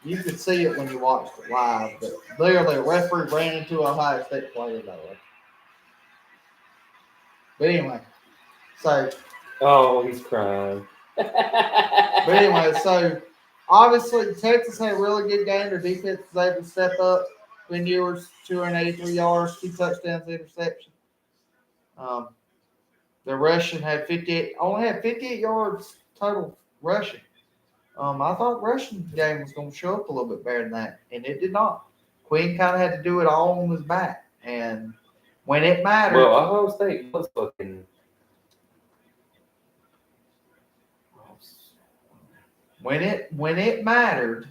[SPEAKER 1] You could see it when you watched it live, but literally a referee ran into Ohio State player, by the way. But anyway, so.
[SPEAKER 2] Oh, he's crying.
[SPEAKER 1] But anyway, so obviously Texas had a really good game. Their defense was able to step up. Quinn Ewers, 283 yards, 2 touchdowns, interception. The rushing had only had 58 yards total rushing. I thought rushing game was going to show up a little bit better than that, and it did not. Quinn kind of had to do it all on his back, and when it mattered.
[SPEAKER 2] Well, Ohio State was fucking.
[SPEAKER 1] When it mattered.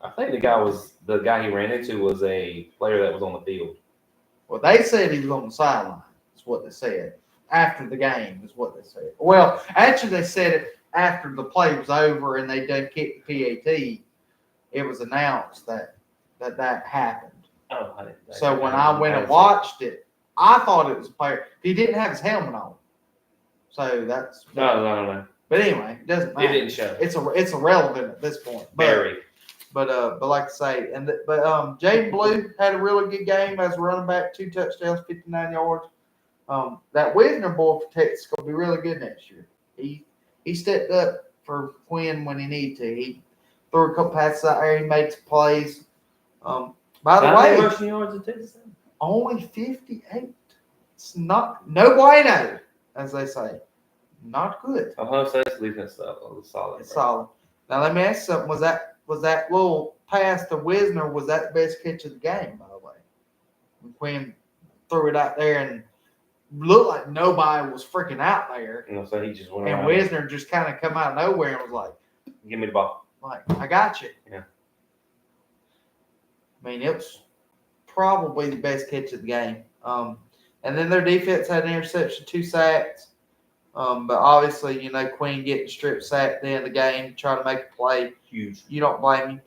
[SPEAKER 2] I think the guy he ran into was a player that was on the field.
[SPEAKER 1] Well, they said he was on the sideline. That's what they said. After the game is what they said. Well, actually they said it after the play was over and they done kicked the PAT. It was announced that happened.
[SPEAKER 2] Oh,
[SPEAKER 1] So when I went and watched it, I thought it was a player. He didn't have his helmet on. So that's
[SPEAKER 2] no.
[SPEAKER 1] But anyway, it doesn't matter.
[SPEAKER 2] It didn't show.
[SPEAKER 1] It's irrelevant at this point.
[SPEAKER 2] Very.
[SPEAKER 1] But like I say, Jaden Blue had a really good game as a running back, 2 touchdowns, 59 yards. That Wisner boy for Texas is going to be really good next year. He stepped up for Quinn when he needed to. He threw a couple passes out there. He made some plays. By the way,
[SPEAKER 2] rushing yards in Texas?
[SPEAKER 1] only 58. It's no bueno, as they say. Not good.
[SPEAKER 2] Ohio State's defense was solid.
[SPEAKER 1] It's solid. Now let me ask you something. Was that little pass to Wisner, was that the best catch of the game, by the way? When Quinn threw it out there and looked like nobody was freaking out there.
[SPEAKER 2] So he just went
[SPEAKER 1] and
[SPEAKER 2] around.
[SPEAKER 1] Wisner just kind of come out of nowhere and was like,
[SPEAKER 2] "Give me the ball."
[SPEAKER 1] Like, I got you.
[SPEAKER 2] Yeah.
[SPEAKER 1] I mean, it was probably the best catch of the game. And then their defense had an interception, 2 sacks. But obviously, Quinn getting strip sacked at the end of the game, trying to make a play.
[SPEAKER 2] Huge.
[SPEAKER 1] You don't blame him.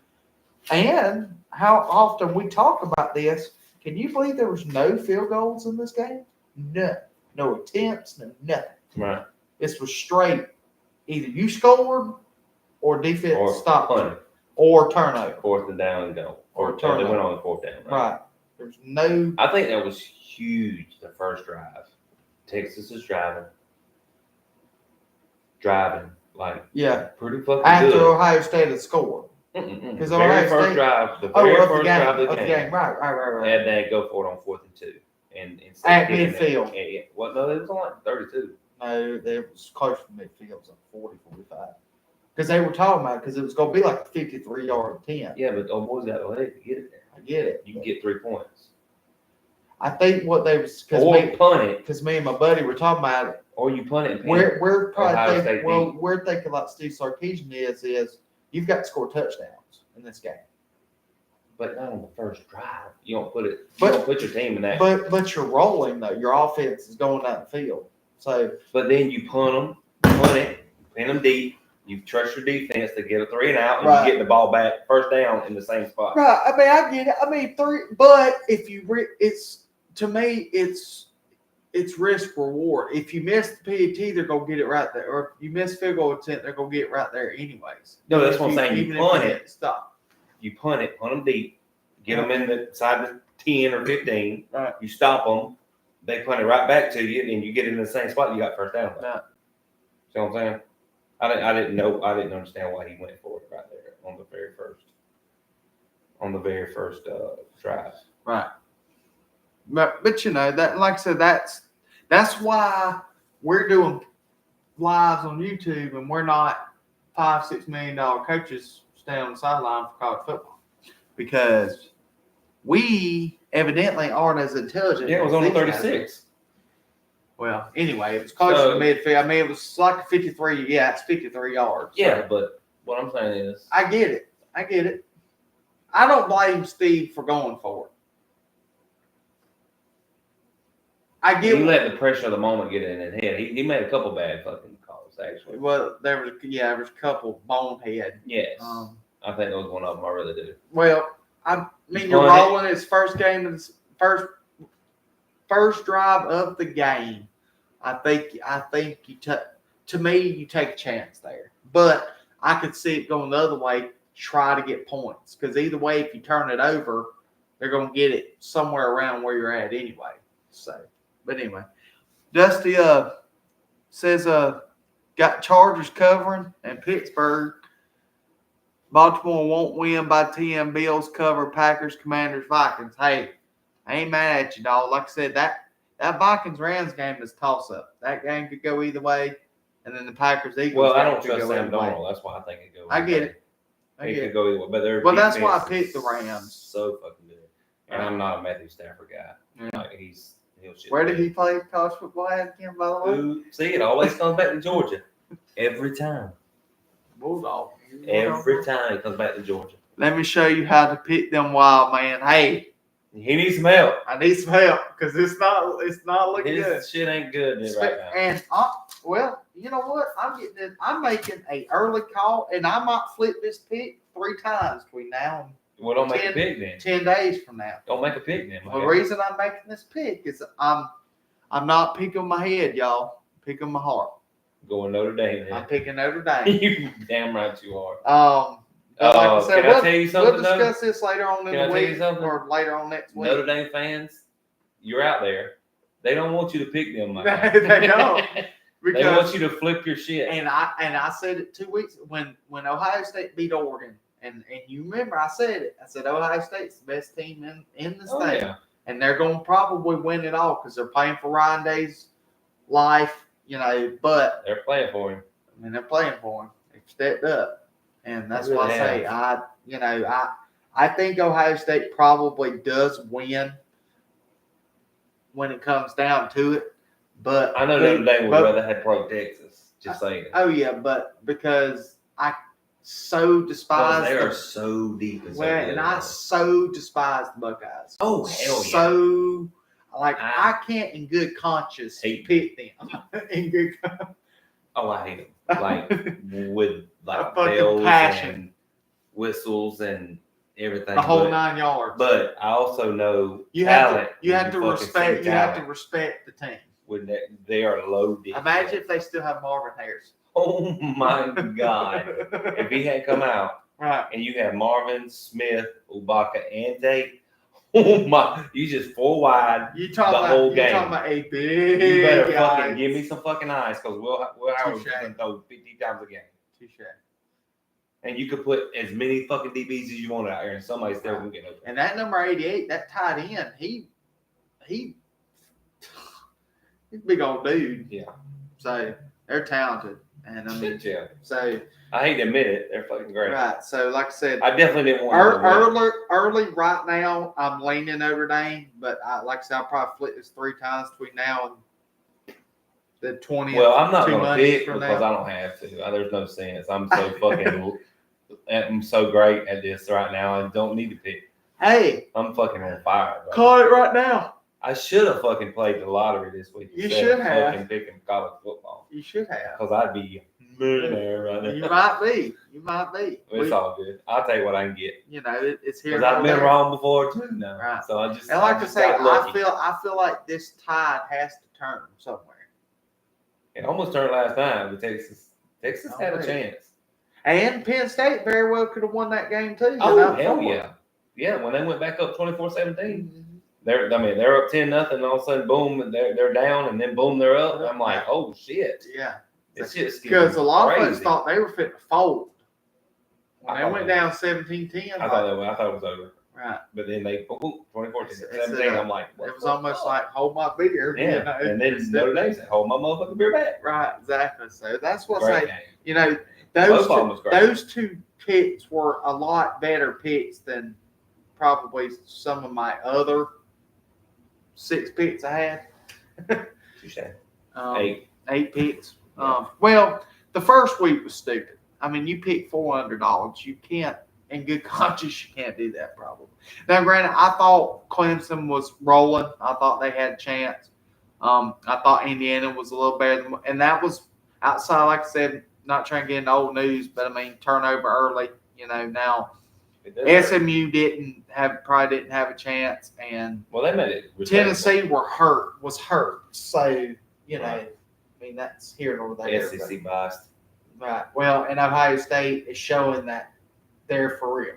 [SPEAKER 1] And how often we talk about this, can you believe there was no field goals in this game? None. No attempts, no nothing.
[SPEAKER 2] Right.
[SPEAKER 1] This was straight. Either you scored or defense
[SPEAKER 2] Or
[SPEAKER 1] stopped
[SPEAKER 2] punted.
[SPEAKER 1] you. Or turnover.
[SPEAKER 2] 4th and down and go.
[SPEAKER 1] Or
[SPEAKER 2] They
[SPEAKER 1] turnover.
[SPEAKER 2] went on the 4th down.
[SPEAKER 1] Right. There's no.
[SPEAKER 2] I think that was huge, the first drive. Texas is driving. Like,
[SPEAKER 1] Yeah.
[SPEAKER 2] pretty fucking
[SPEAKER 1] After
[SPEAKER 2] good.
[SPEAKER 1] Ohio State had scored.
[SPEAKER 2] Because
[SPEAKER 1] Ohio
[SPEAKER 2] very first
[SPEAKER 1] State-
[SPEAKER 2] drive, the very
[SPEAKER 1] of
[SPEAKER 2] first drive of the game.
[SPEAKER 1] Right.
[SPEAKER 2] Had that go for it on 4th and 2. And
[SPEAKER 1] At midfield.
[SPEAKER 2] No, it was on like 32.
[SPEAKER 1] No, it was close to midfield. It was like 40, 45. Because they were talking about it because it was going to be like a 53-yard attempt.
[SPEAKER 2] Yeah, but old boys got the leg to get it there.
[SPEAKER 1] I get it.
[SPEAKER 2] You can get 3 points.
[SPEAKER 1] I think what they was
[SPEAKER 2] Or punt it.
[SPEAKER 1] because me and my buddy were talking about it.
[SPEAKER 2] Or you punt it. And
[SPEAKER 1] We're
[SPEAKER 2] Ohio
[SPEAKER 1] probably
[SPEAKER 2] State
[SPEAKER 1] thinking, well, we're thinking like Steve Sarkisian is you've got to score touchdowns in this game.
[SPEAKER 2] But not on the first drive. You don't put it.
[SPEAKER 1] But-
[SPEAKER 2] you don't put your team in that.
[SPEAKER 1] But you're rolling though. Your offense is going down the field. So
[SPEAKER 2] But then you punt it, pin them deep. You trust your defense to get a 3 and out, and
[SPEAKER 1] Right.
[SPEAKER 2] you get the ball back first down in the same spot.
[SPEAKER 1] right. I mean, I get it. I mean, 3. But if you it's to me, it's risk reward. If you miss the PAT, they're gonna get it right there. Or if you miss field goal attempt, they're gonna get it right there anyways.
[SPEAKER 2] No, that's what I'm saying. You
[SPEAKER 1] Even
[SPEAKER 2] punt
[SPEAKER 1] if
[SPEAKER 2] it.
[SPEAKER 1] Stop.
[SPEAKER 2] You punt them deep, get them in the side of 10 or 15.
[SPEAKER 1] Right.
[SPEAKER 2] You stop them, they punt it right back to you, and you get it in the same spot. You got first down.
[SPEAKER 1] Right.
[SPEAKER 2] See what I'm saying? I didn't understand why he went for it right there on the very first drive.
[SPEAKER 1] Right. But that, like I said, that's why we're doing lives on YouTube and we're not $5-6 million coaches staying on the sideline for college football, because we evidently aren't as intelligent.
[SPEAKER 2] Yeah, it was
[SPEAKER 1] as
[SPEAKER 2] on the
[SPEAKER 1] these guys
[SPEAKER 2] 36.
[SPEAKER 1] are. Well, anyway, it was close to midfield. I mean, it was like a 53. Yeah, it's 53 yards. So.
[SPEAKER 2] Yeah, but what I'm saying is,
[SPEAKER 1] I get it. I don't blame Steve for going for it. I get.
[SPEAKER 2] he let the pressure of the moment get in his head. He made a couple bad fucking calls, actually.
[SPEAKER 1] Well, there was a couple bonehead.
[SPEAKER 2] Yes, I think that was one of them. I really do.
[SPEAKER 1] Well, I mean, you're rolling his first game of the first drive of the game. I think you to me you take a chance there, but I could see it going the other way. Try to get points, because either way, if you turn it over, they're going to get it somewhere around where you're at anyway. So, but anyway, Dusty says got Chargers covering and Pittsburgh. Baltimore won't win by 10. Bills cover. Packers, Commanders, Vikings. Hey, I ain't mad at you, dog. Like I said, that Vikings-Rams game is toss-up. That game could go either way. And then the Packers-Eagles
[SPEAKER 2] Well, I
[SPEAKER 1] game
[SPEAKER 2] don't
[SPEAKER 1] could
[SPEAKER 2] trust
[SPEAKER 1] go
[SPEAKER 2] Sam
[SPEAKER 1] either way.
[SPEAKER 2] Darnold. That's why I think it goes.
[SPEAKER 1] I get it.
[SPEAKER 2] It could go either way. But their
[SPEAKER 1] Well, that's why I
[SPEAKER 2] defense
[SPEAKER 1] picked the
[SPEAKER 2] is
[SPEAKER 1] Rams.
[SPEAKER 2] So fucking good. And I'm not a Matthew Stafford guy.
[SPEAKER 1] Yeah.
[SPEAKER 2] Like he'll shit.
[SPEAKER 1] Where did he play college football at again, by the way?
[SPEAKER 2] Ooh, see, it always comes back to Georgia. Every time.
[SPEAKER 1] Bulldog.
[SPEAKER 2] Every time it comes back to Georgia.
[SPEAKER 1] Let me show you how to pick them wild, man. Hey,
[SPEAKER 2] He needs some help.
[SPEAKER 1] I need some help because it's not looking
[SPEAKER 2] His
[SPEAKER 1] good.
[SPEAKER 2] shit ain't good right now.
[SPEAKER 1] And well, you know what? I'm making a early call, and I might flip this pick 3 times between now
[SPEAKER 2] Well, don't make a
[SPEAKER 1] 10
[SPEAKER 2] pick then.
[SPEAKER 1] and 10 days from now.
[SPEAKER 2] Don't make a pick then.
[SPEAKER 1] The reason I'm making this pick is I'm not picking my head, y'all. I'm picking my heart.
[SPEAKER 2] Going Notre Dame.
[SPEAKER 1] I'm picking Notre Dame.
[SPEAKER 2] You damn right you are.
[SPEAKER 1] But like I said,
[SPEAKER 2] can I tell you something?
[SPEAKER 1] We'll discuss this later on in the week or later on next week.
[SPEAKER 2] Notre Dame fans, you're out there. They don't want you to pick them, my
[SPEAKER 1] man. They don't.
[SPEAKER 2] They want you to flip your shit.
[SPEAKER 1] And I said it 2 weeks when Ohio State beat Oregon, and you remember I said it. I said Ohio State's the best team in the state, and they're going to probably win it all because they're playing for Ryan Day's life, But
[SPEAKER 2] they're playing for him.
[SPEAKER 1] I mean, they're playing for him. They've stepped up, and that's why I say I think Ohio State probably does win when it comes down to it. But
[SPEAKER 2] I know Notre Dame would rather have Pro Texas. Just saying.
[SPEAKER 1] Oh yeah, but because I so despise
[SPEAKER 2] they are so deep.
[SPEAKER 1] And I so despise the Buckeyes.
[SPEAKER 2] Oh hell yeah!
[SPEAKER 1] So I can't in good conscience pick them. In good.
[SPEAKER 2] Oh, I hate them. Like with like bells and whistles and everything.
[SPEAKER 1] The whole 9 yards.
[SPEAKER 2] But I also know
[SPEAKER 1] you have to respect. You have to respect the team.
[SPEAKER 2] When they are loaded.
[SPEAKER 1] Imagine if they still have Marvin Harris.
[SPEAKER 2] Oh my God! If he had come out,
[SPEAKER 1] right,
[SPEAKER 2] and you have Marvin, Smith, Ubaka, and Tate, oh my! You just 4 wide the whole game.
[SPEAKER 1] You talking about a big
[SPEAKER 2] You better
[SPEAKER 1] guy.
[SPEAKER 2] fucking give me some fucking eyes because Will Howard's gonna throw 50 times a game.
[SPEAKER 1] Touche.
[SPEAKER 2] And you could put as many fucking DBs as you want out there, and somebody's still gonna get open.
[SPEAKER 1] And that number 88, that tight end, he's a big old dude.
[SPEAKER 2] Yeah.
[SPEAKER 1] So they're talented. And I mean,
[SPEAKER 2] yeah.
[SPEAKER 1] So
[SPEAKER 2] I hate to admit it, they're fucking great.
[SPEAKER 1] Right. So like I said,
[SPEAKER 2] I definitely didn't want
[SPEAKER 1] early right now. I'm leaning Notre Dame, but like I said, I'll probably flip this 3 times between now and the 20th.
[SPEAKER 2] Well, I'm not gonna pick because I don't have to. There's no sense. I'm so fucking. I'm so great at this right now. I don't need to pick.
[SPEAKER 1] Hey,
[SPEAKER 2] I'm fucking on fire. Bro.
[SPEAKER 1] Call it right now.
[SPEAKER 2] I should have fucking played the lottery this week.
[SPEAKER 1] You should have.
[SPEAKER 2] Fucking picking college football.
[SPEAKER 1] You should have.
[SPEAKER 2] Because I'd be a millionaire right now.
[SPEAKER 1] You might be. You might be.
[SPEAKER 2] It's all good. I'll tell you what I can get.
[SPEAKER 1] It's here.
[SPEAKER 2] Because I've been wrong before too. No.
[SPEAKER 1] Right.
[SPEAKER 2] So I just.
[SPEAKER 1] And like I say, I feel like this tide has to turn somewhere.
[SPEAKER 2] It almost turned last time, but Texas had a chance.
[SPEAKER 1] And Penn State very well could have won that game too.
[SPEAKER 2] Oh hell yeah! Yeah, when they went back up 24-17. They're up 10-0, all of a sudden, boom, they're down, and then boom, they're up. I'm like, oh shit.
[SPEAKER 1] Yeah.
[SPEAKER 2] It's just
[SPEAKER 1] because a lot of folks thought they were fit to fold. When they went down 17-10.
[SPEAKER 2] I thought it was over.
[SPEAKER 1] Right.
[SPEAKER 2] But then they 24-17. I'm like,
[SPEAKER 1] it was almost like hold my beer.
[SPEAKER 2] Yeah. And then Notre Dame said, hold my motherfucking beer back.
[SPEAKER 1] Right, exactly. So that's what
[SPEAKER 2] I
[SPEAKER 1] say. Those two picks were a lot better picks than probably some of my other 6 picks I had.
[SPEAKER 2] Touche.
[SPEAKER 1] 8 picks. Well, the first week was stupid. I mean, you picked $400. You can't, in good conscience, you can't do that probably. Now, granted, I thought Clemson was rolling. I thought they had a chance. I thought Indiana was a little better than, and that was outside, like I said, not trying to get into old news, but I mean, turnover early. Now SMU probably didn't have a chance, and
[SPEAKER 2] they made it.
[SPEAKER 1] Tennessee was hurt. So I mean that's here nor there.
[SPEAKER 2] SEC biased.
[SPEAKER 1] Right. Well, and Ohio State is showing that they're for real.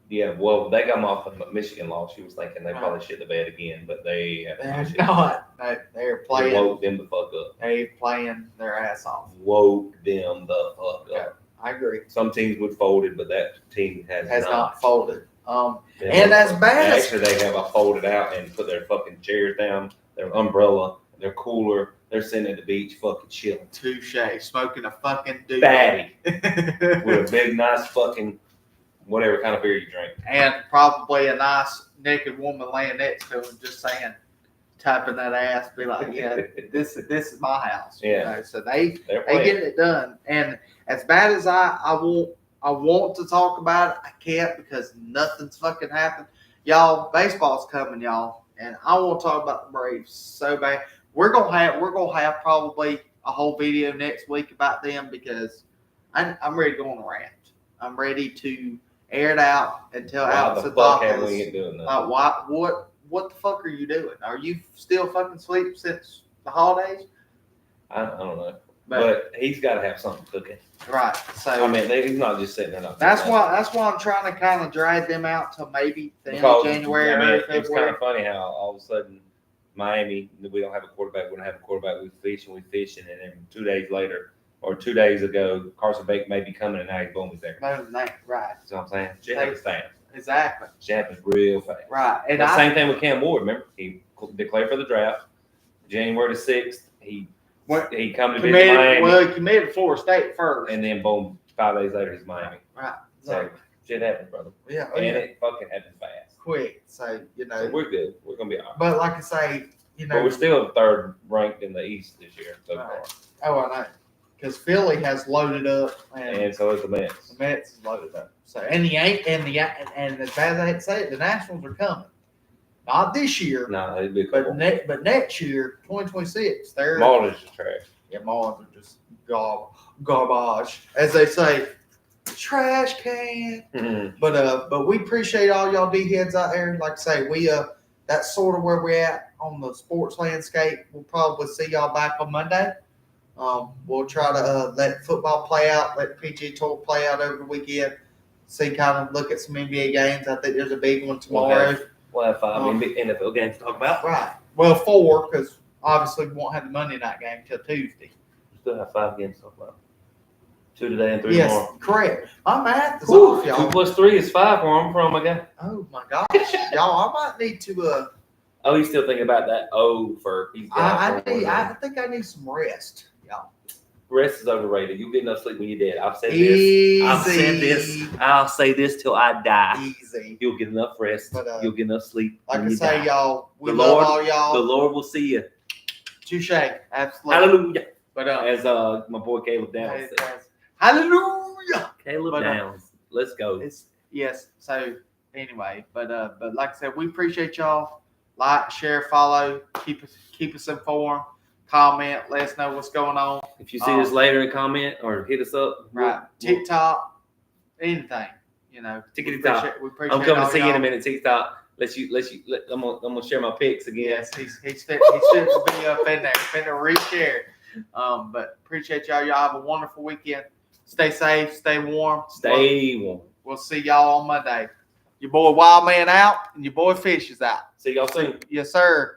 [SPEAKER 2] Yeah. Well, they got them off of Michigan loss. She was thinking they probably shit the bed again, but they're
[SPEAKER 1] not. They're playing.
[SPEAKER 2] Woke them the fuck up.
[SPEAKER 1] They're playing their ass off.
[SPEAKER 2] Woke them the fuck up.
[SPEAKER 1] I agree.
[SPEAKER 2] Some teams would fold it, but that team has
[SPEAKER 1] not folded. And as bad as
[SPEAKER 2] actually they have folded out and put their fucking chairs down, their umbrella, their cooler. They're sitting at the beach, fucking chilling.
[SPEAKER 1] Touche, smoking a fucking dude.
[SPEAKER 2] Batty with a big, nice fucking whatever kind of beer you drink,
[SPEAKER 1] and probably a nice naked woman laying next to him, just saying, tapping that ass, be like, yeah, this is my house.
[SPEAKER 2] Yeah.
[SPEAKER 1] So they get it done. And as bad as I want to talk about it, I can't because nothing's fucking happened. Y'all, baseball's coming, y'all, and I want to talk about the Braves so bad. We're gonna have probably a whole video next week about them because I'm ready to go on a rant. I'm ready to air it out and tell Alex
[SPEAKER 2] what
[SPEAKER 1] the fuck are you doing? Are you still fucking asleep since the holidays?
[SPEAKER 2] I don't know. But he's got to have something cooking.
[SPEAKER 1] Right. So
[SPEAKER 2] I mean, he's not just sitting there.
[SPEAKER 1] that's why I'm trying to kind of drag them out till maybe the end
[SPEAKER 2] Because,
[SPEAKER 1] of January or
[SPEAKER 2] it's kind
[SPEAKER 1] February.
[SPEAKER 2] of funny how all of a sudden Miami, we don't have a quarterback. We don't have a quarterback. We fish, and then 2 days later or 2 days ago, Carson Bake may be coming, and now he's boom, he's there.
[SPEAKER 1] Right.
[SPEAKER 2] You know what I'm saying? Shit happens fast.
[SPEAKER 1] Exactly.
[SPEAKER 2] Shit happens real fast.
[SPEAKER 1] Right. And
[SPEAKER 2] the same thing with Cam Ward. Remember, he declared for the draft January the 6th. He come to visit Miami.
[SPEAKER 1] Well, he committed to Florida State first,
[SPEAKER 2] and then boom, 5 days later he's Miami.
[SPEAKER 1] Right.
[SPEAKER 2] So shit happens, brother.
[SPEAKER 1] Yeah.
[SPEAKER 2] It fucking happens fast.
[SPEAKER 1] Quick. So
[SPEAKER 2] So we're good. We're gonna be all right.
[SPEAKER 1] But like I say,
[SPEAKER 2] but we're still third ranked in the East this year so far.
[SPEAKER 1] Oh, I know. Because Philly has loaded up,
[SPEAKER 2] and so is the Mets.
[SPEAKER 1] The Mets is loaded up. So and as bad as I hate to say it, the Nationals are coming. Not this year.
[SPEAKER 2] No, it'd be cool.
[SPEAKER 1] But next year, 2026, they're
[SPEAKER 2] Marlins are trash.
[SPEAKER 1] Yeah, Marlins are just garbage, as they say. Trash can.
[SPEAKER 2] Mm-hmm.
[SPEAKER 1] But we appreciate all y'all D heads out there. Like I say, that's sort of where we're at on the sports landscape. We'll probably see y'all back on Monday. We'll try to let football play out, let the PGA Tour play out over the weekend. Look at some NBA games. I think there's a big one tomorrow.
[SPEAKER 2] We'll have 5 NFL games to talk about.
[SPEAKER 1] Right. Well, 4 because obviously we won't have the Monday night game till Tuesday.
[SPEAKER 2] We still have 5 games to talk about. 2 today and 3
[SPEAKER 1] yes,
[SPEAKER 2] tomorrow.
[SPEAKER 1] Correct. My math is off, y'all.
[SPEAKER 2] 2 plus 3 is 5 where I'm from, my guy.
[SPEAKER 1] Oh my gosh, y'all! I might need to.
[SPEAKER 2] Oh, he's still thinking about that.
[SPEAKER 1] I think I need some rest, y'all.
[SPEAKER 2] Rest is overrated. You get enough sleep when you're dead. I've said
[SPEAKER 1] Easy.
[SPEAKER 2] this. I've said this. I'll say this till I die.
[SPEAKER 1] Easy.
[SPEAKER 2] You'll get enough rest. But, you'll get enough sleep.
[SPEAKER 1] Like I say,
[SPEAKER 2] die.
[SPEAKER 1] y'all, we love all y'all.
[SPEAKER 2] The Lord will see you.
[SPEAKER 1] Touche. Absolutely.
[SPEAKER 2] Hallelujah.
[SPEAKER 1] But
[SPEAKER 2] as my boy Caleb Downs said.
[SPEAKER 1] Hallelujah.
[SPEAKER 2] Caleb Downs. Let's go.
[SPEAKER 1] Yes. So anyway, but like I said, we appreciate y'all. Like, share, follow, keep us informed. Comment, let us know what's going on.
[SPEAKER 2] If you see us later and comment or hit us up.
[SPEAKER 1] Right. TikTok, anything.
[SPEAKER 2] Tickety top. I'm coming to see you in a minute, TikTok. I'm gonna share my pics again.
[SPEAKER 1] Yes, he's fit to be up in there. Fit to reshare. But appreciate y'all. Y'all have a wonderful weekend. Stay safe, stay warm.
[SPEAKER 2] Stay warm.
[SPEAKER 1] We'll see y'all on Monday. Your boy Wild Man out and your boy Fish is out.
[SPEAKER 2] See y'all soon.
[SPEAKER 1] Yes, sir.